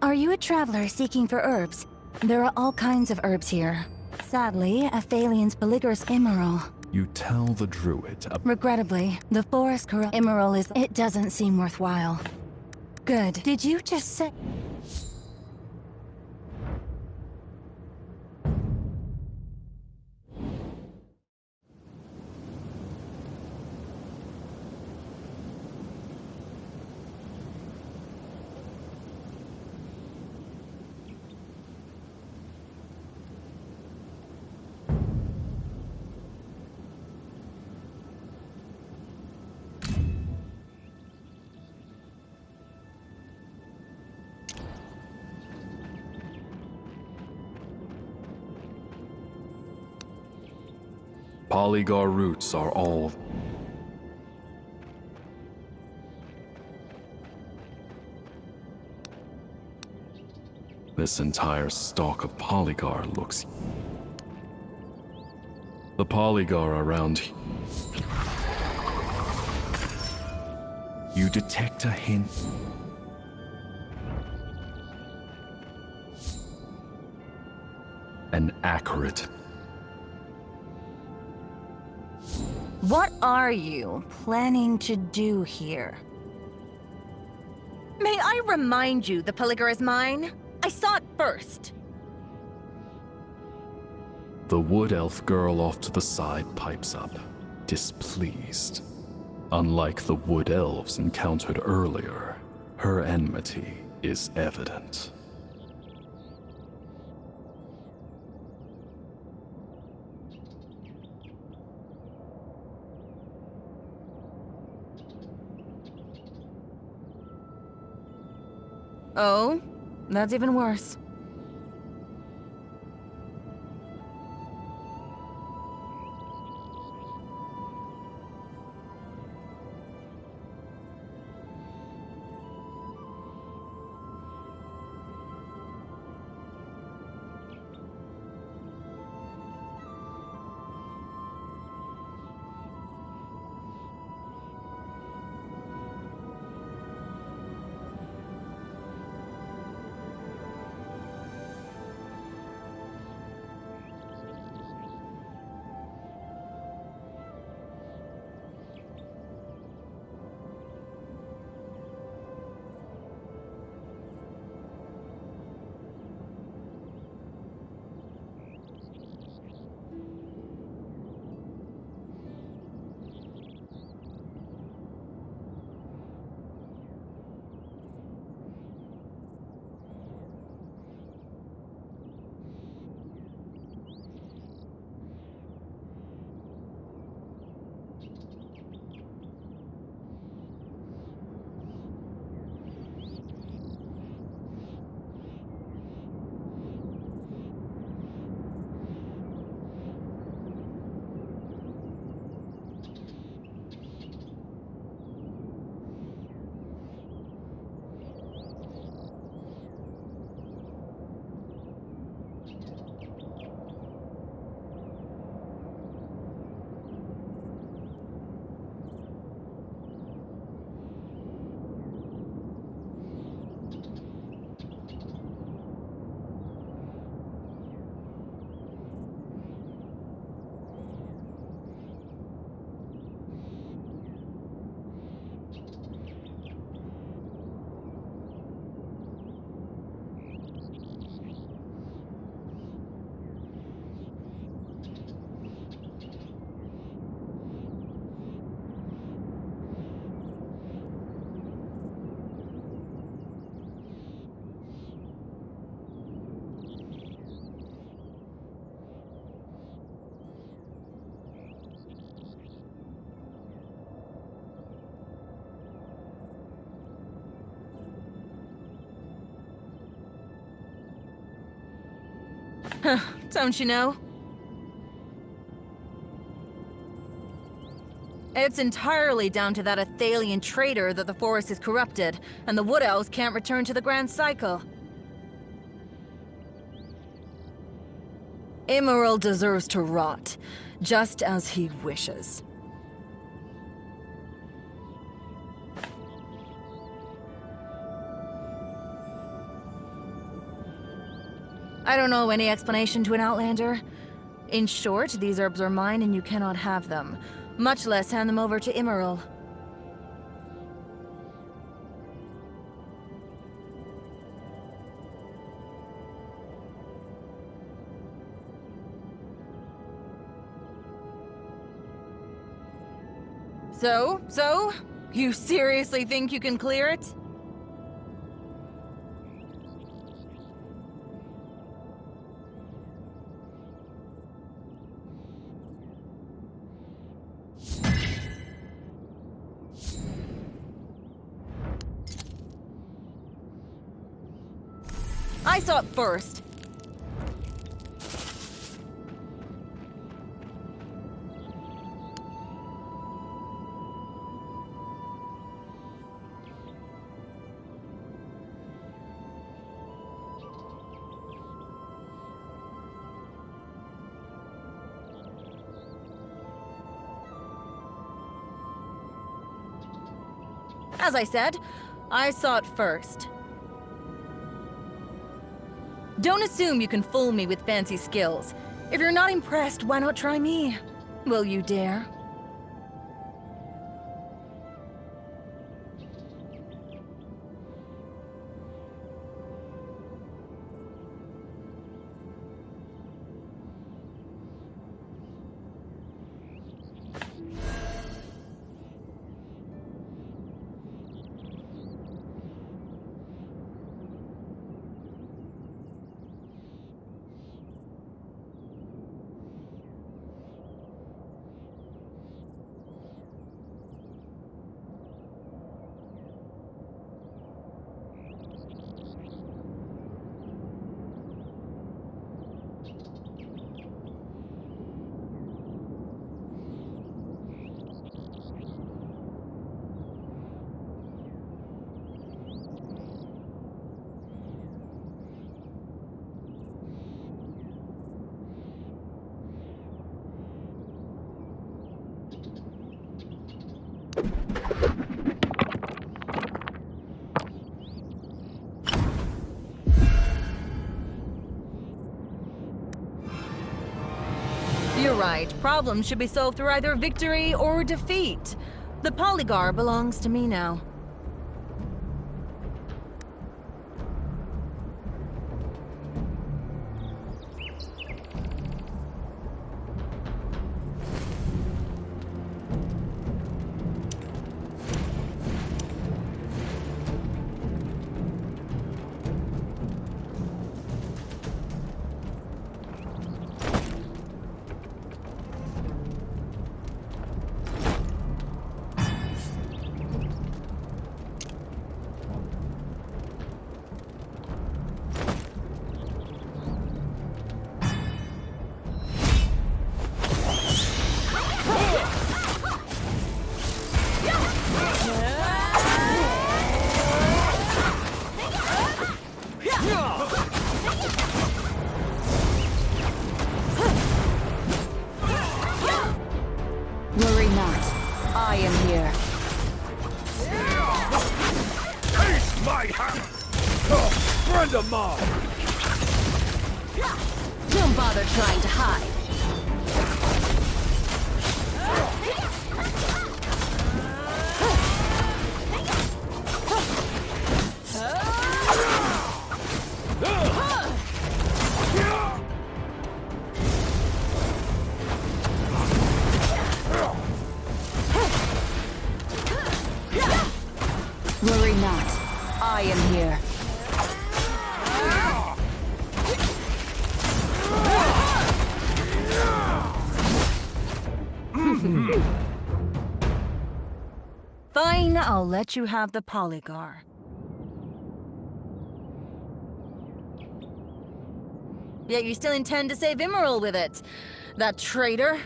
Are you a traveler seeking for herbs? There are all kinds of herbs here. Sadly, a Thalian's beleaguers Emerald. You tell the druid. Regrettably, the forest corrupt Emerald is... It doesn't seem worthwhile. Good. Did you just say... Polygar roots are all... This entire stalk of polygar looks... The polygar around... You detect a hint... An accurate... What are you planning to do here? May I remind you the Polygar is mine? I saw it first. The wood elf girl off to the side pipes up, displeased. Unlike the wood elves encountered earlier, her enmity is evident. Oh, that's even worse. Don't you know? It's entirely down to that Athalian traitor that the forest is corrupted, and the Wood Elves can't return to the Grand Cycle. Emerald deserves to rot, just as he wishes. I don't know any explanation to an outlander. In short, these herbs are mine and you cannot have them, much less hand them over to Emerald. So? You seriously think you can clear it? I saw it first. As I said, I saw it first. Don't assume you can fool me with fancy skills. If you're not impressed, why not try me? Will you dare? You're right. Problems should be solved through either victory or defeat. The Polygar belongs to me now. Worry not. I am here. Taste my hammer! Oh, friend of mine! Don't bother trying to hide. Worry not. I am here. Fine, I'll let you have the Polygar. Yet you still intend to save Emerald with it. That traitor.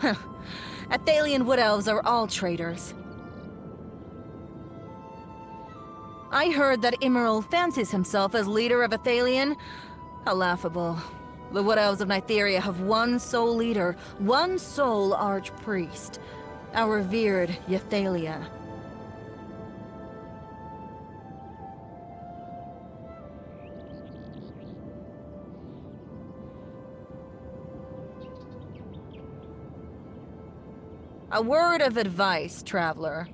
Huh. Athalian Wood Elves are all traitors. I heard that Emerald fancies himself as leader of Athalion. How laughable. The Wood Elves of Nytheria have one sole leader, one sole archpriest, our revered Yathalia. A word of advice, traveler.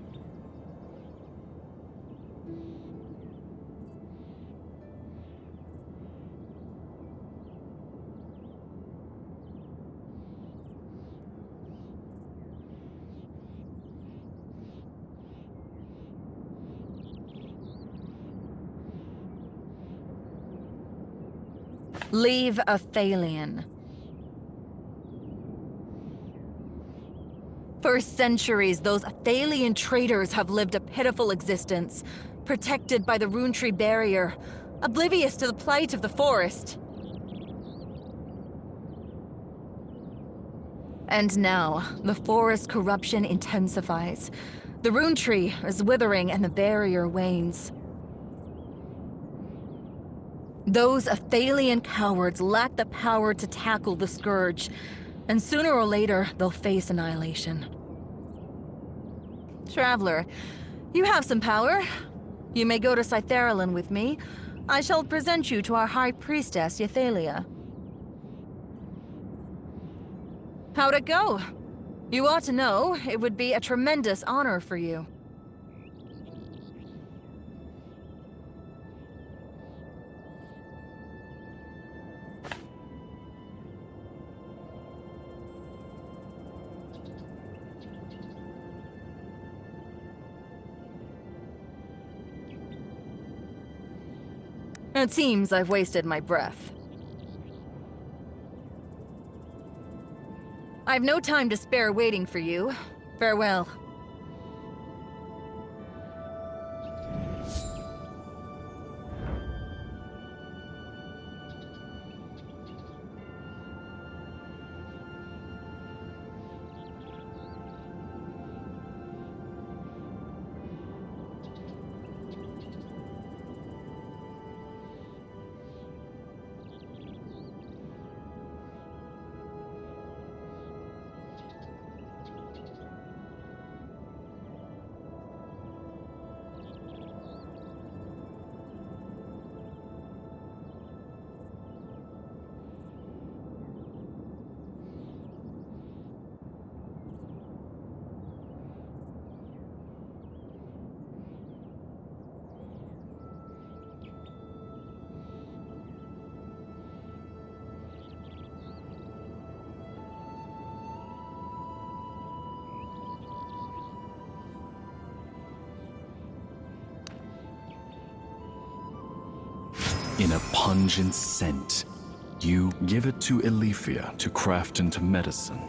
Leave a Thalian. For centuries, those Thalian traitors have lived a pitiful existence, protected by the Rune Tree barrier, oblivious to the plight of the forest. And now, the forest corruption intensifies. The Rune Tree is withering and the barrier wanes. Those Athalian cowards lack the power to tackle the Scourge, and sooner or later, they'll face annihilation. Traveler, you have some power. You may go to Cytheralin with me. I shall present you to our High Priestess, Yathalia. How'd it go? You ought to know, it would be a tremendous honor for you. It seems I've wasted my breath. I've no time to spare waiting for you. Farewell. In a pungent scent, you give it to Elifia to craft into medicine.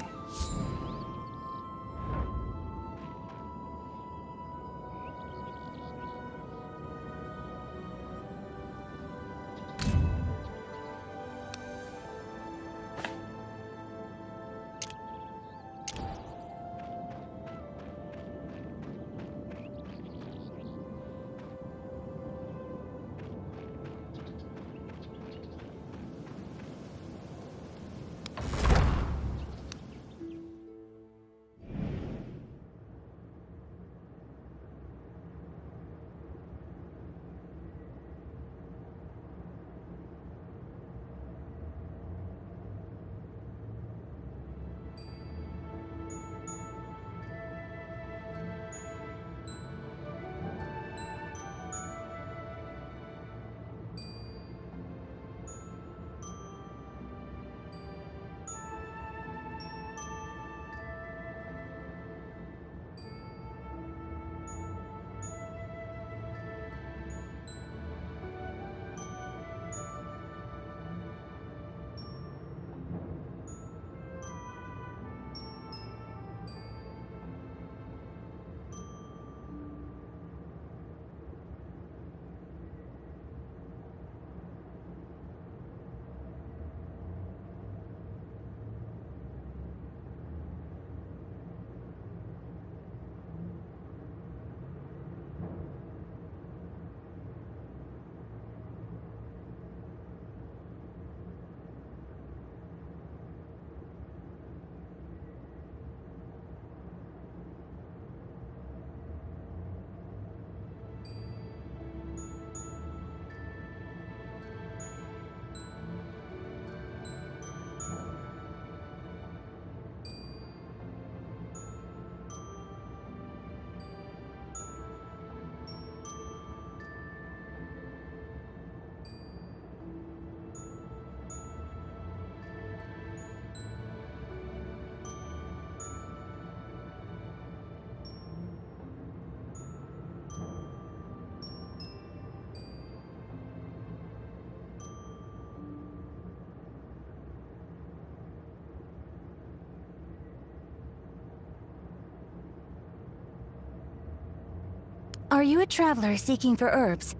Are you a traveler seeking for herbs?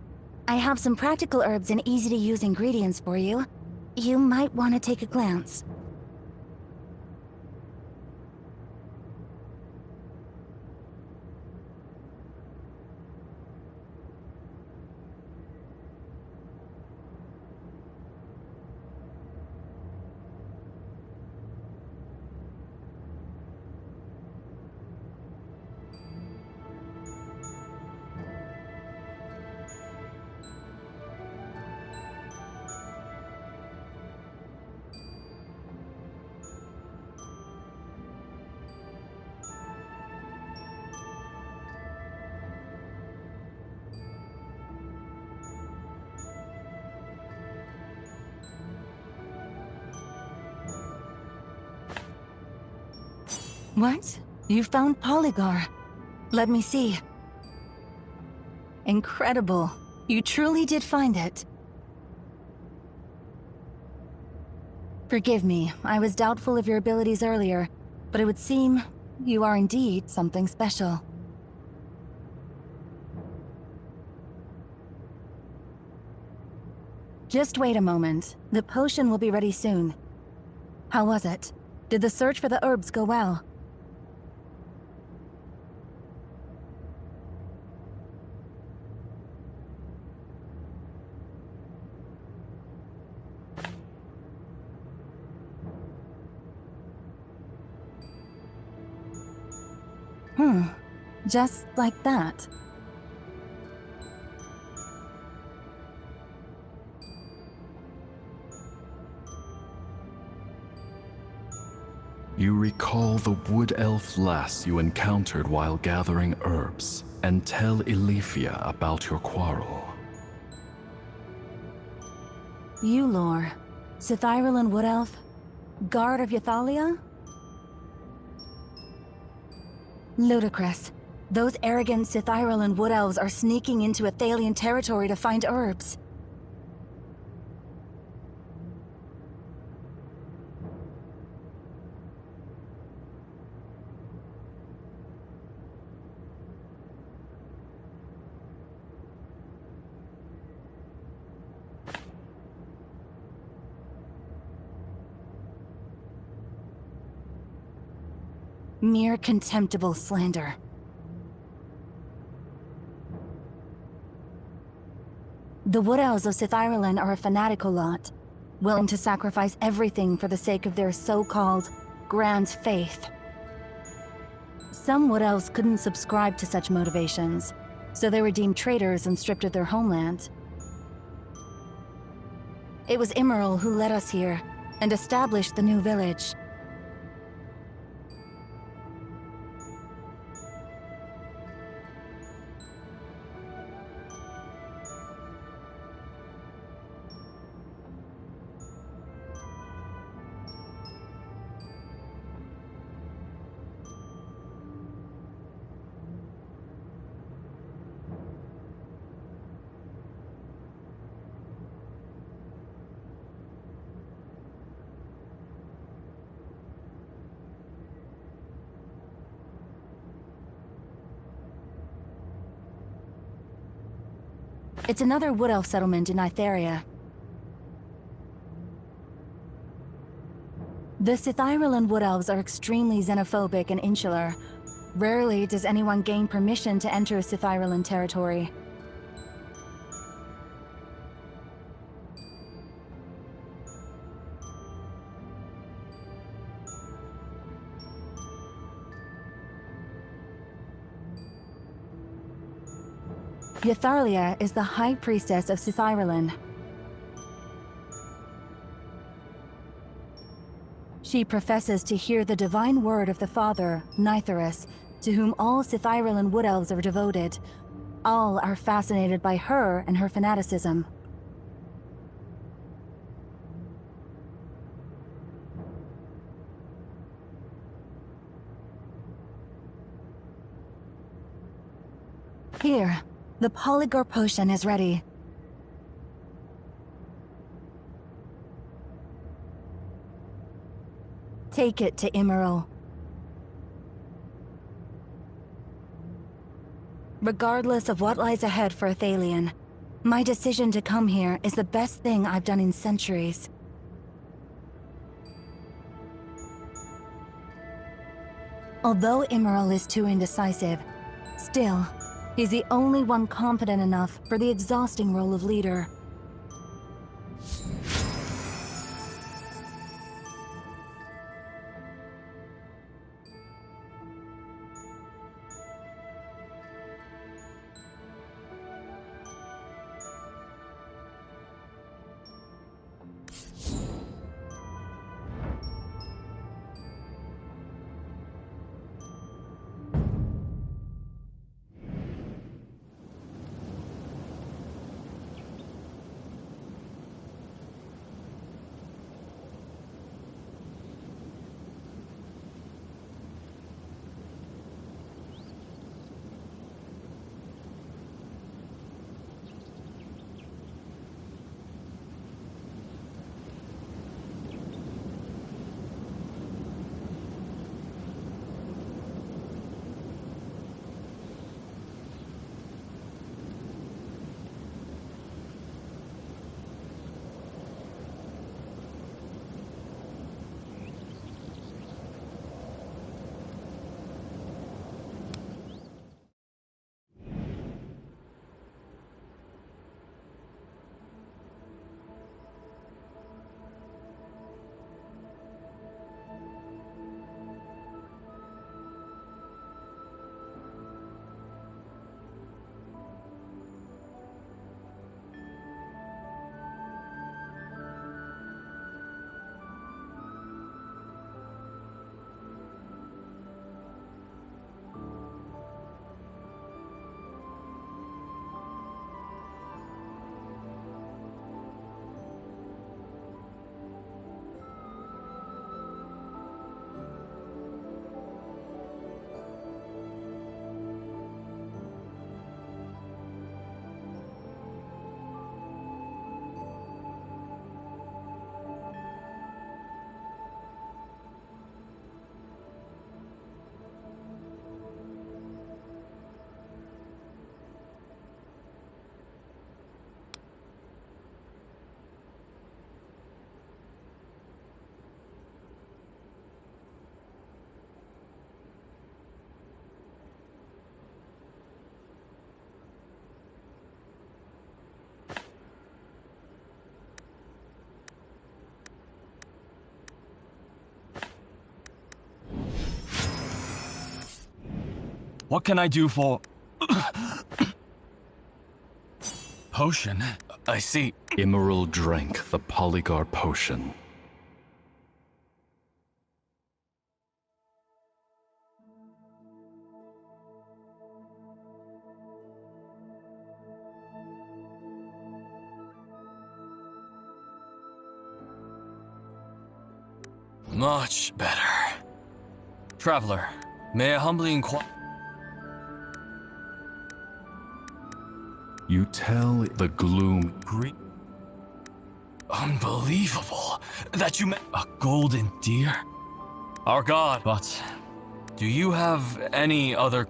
I have some practical herbs and easy-to-use ingredients for you. You might want to take a glance. What? You found Polygar. Let me see. Incredible. You truly did find it. Forgive me, I was doubtful of your abilities earlier, but it would seem you are indeed something special. Just wait a moment. The potion will be ready soon. How was it? Did the search for the herbs go well? Just like that. You recall the wood elf lass you encountered while gathering herbs, and tell Elifia about your quarrel. Eulor, Sithyralan wood elf, guard of Ythalia? Ludicrous. Those arrogant Sithyralan wood elves are sneaking into Athalian territory to find herbs. Mere contemptible slander. The Wood Elves of Sithyralan are a fanatical lot, willing to sacrifice everything for the sake of their so-called grand faith. Some Wood Elves couldn't subscribe to such motivations, so they were deemed traitors and stripped of their homeland. It was Emerald who led us here and established the new village. It's another Wood Elf settlement in Ithera. The Sithyralan Wood Elves are extremely xenophobic and insular. Rarely does anyone gain permission to enter Sithyralan territory. Ythalia is the High Priestess of Sithyralan. She professes to hear the divine word of the Father, Nitherus, to whom all Sithyralan Wood Elves are devoted. All are fascinated by her and her fanaticism. Here. The Polygar potion is ready. Take it to Emerald. Regardless of what lies ahead for Athalion, my decision to come here is the best thing I've done in centuries. Although Emerald is too indecisive, still, he's the only one competent enough for the exhausting role of leader. What can I do for... Potion? I see. Emerald drank the Polygar potion. Much better. Traveler, may I humbly inquire... You tell the gloom... Unbelievable that you met a golden deer? Our god, but do you have any other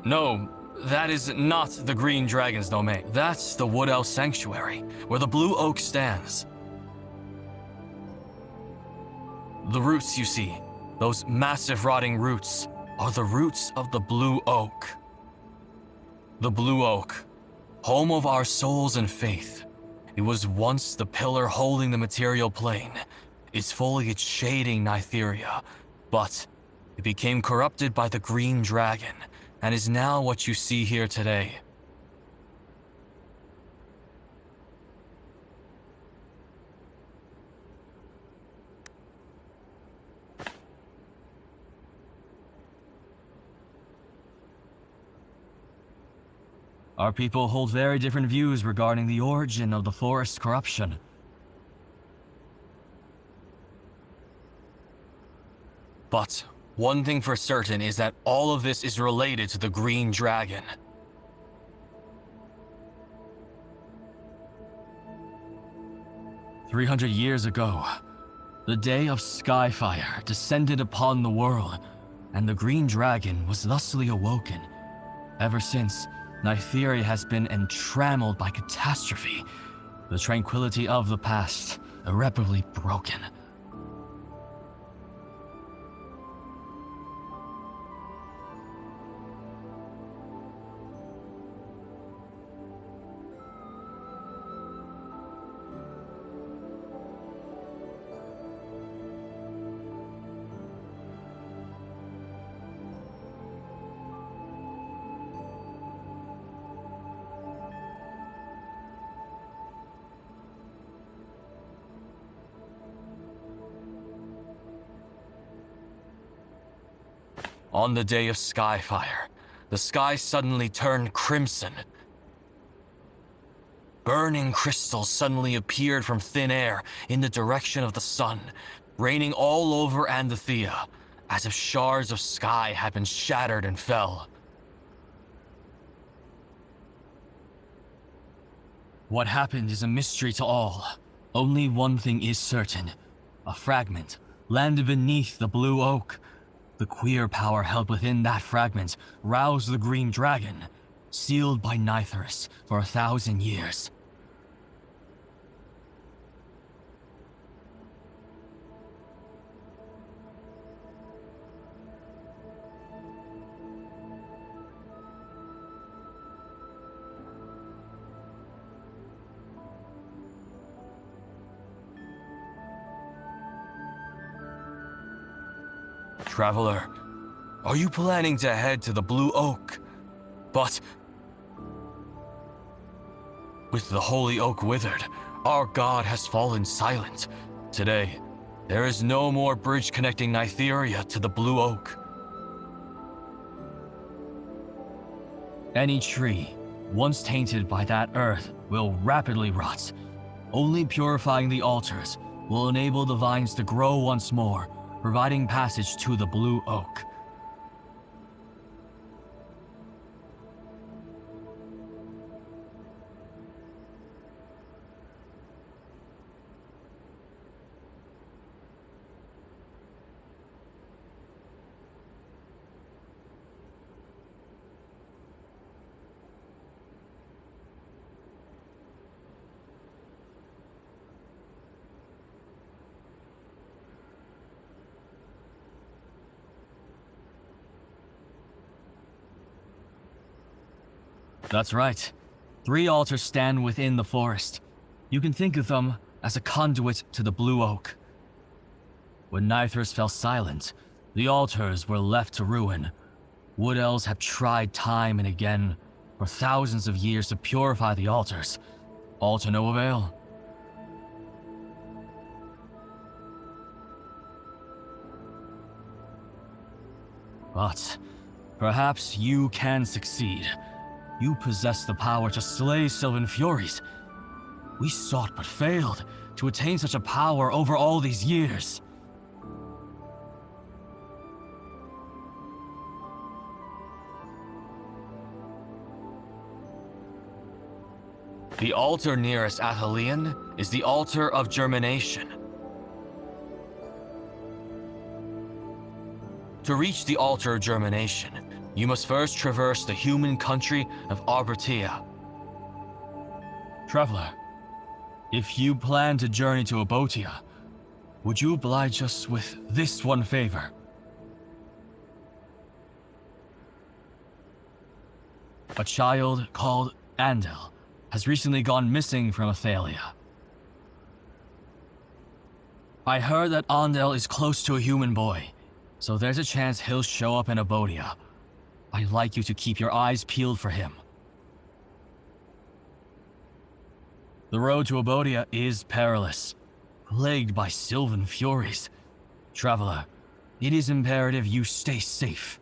No, that is not the Green Dragon's domain. That's the Wood Elf Sanctuary, where the Blue Oak stands. The roots you see, those massive rotting roots, are the roots of the Blue Oak. The Blue Oak, home of our souls and faith. It was once the pillar holding the material plane, its foliage shading Nytheria, but it became corrupted by the Green Dragon, and is now what you see here today. Our people hold very different views regarding the origin of the forest's corruption. But one thing for certain is that all of this is related to the Green Dragon. "300 years ago, the day of Skyfire descended upon the world, and the green dragon was thusly awoken. Ever since, Nytheria has been entrammeled by catastrophe, the tranquility of the past irreparably broken. On the day of Skyfire, the sky suddenly turned crimson. Burning crystals suddenly appeared from thin air in the direction of the sun, raining all over Andathea, as if shards of sky had been shattered and fell. What happened is a mystery to all. Only one thing is certain. A fragment landed beneath the blue oak. The queer power held within that fragment roused the green dragon, sealed by Nytheris for 1,000 years. Traveler, are you planning to head to the Blue Oak? But with the Holy Oak withered, our god has fallen silent. Today, there is no more bridge connecting Nytheria to the Blue Oak. Any tree, once tainted by that earth, will rapidly rot. Only purifying the altars will enable the vines to grow once more, providing passage to the Blue Oak. That's right. 3 altars stand within the forest. You can think of them as a conduit to the Blue Oak. When Nytheris fell silent, the altars were left to ruin. Wood elves have tried time and again for thousands of years to purify the altars, all to no avail. But perhaps you can succeed. You possess the power to slay Sylvan Furies. We sought but failed to attain such a power over all these years. The altar nearest Athelion is the altar of germination. To reach the altar of germination, you must first traverse the human country of Arbertia. Traveler, if you plan to journey to Abotia, would you oblige us with this one favor? A child called Andel has recently gone missing from Athalia. I heard that Andel is close to a human boy, so there's a chance he'll show up in Abotia. I'd like you to keep your eyes peeled for him. The road to Abotia is perilous, plagued by Sylvan Furies. Traveler, it is imperative you stay safe.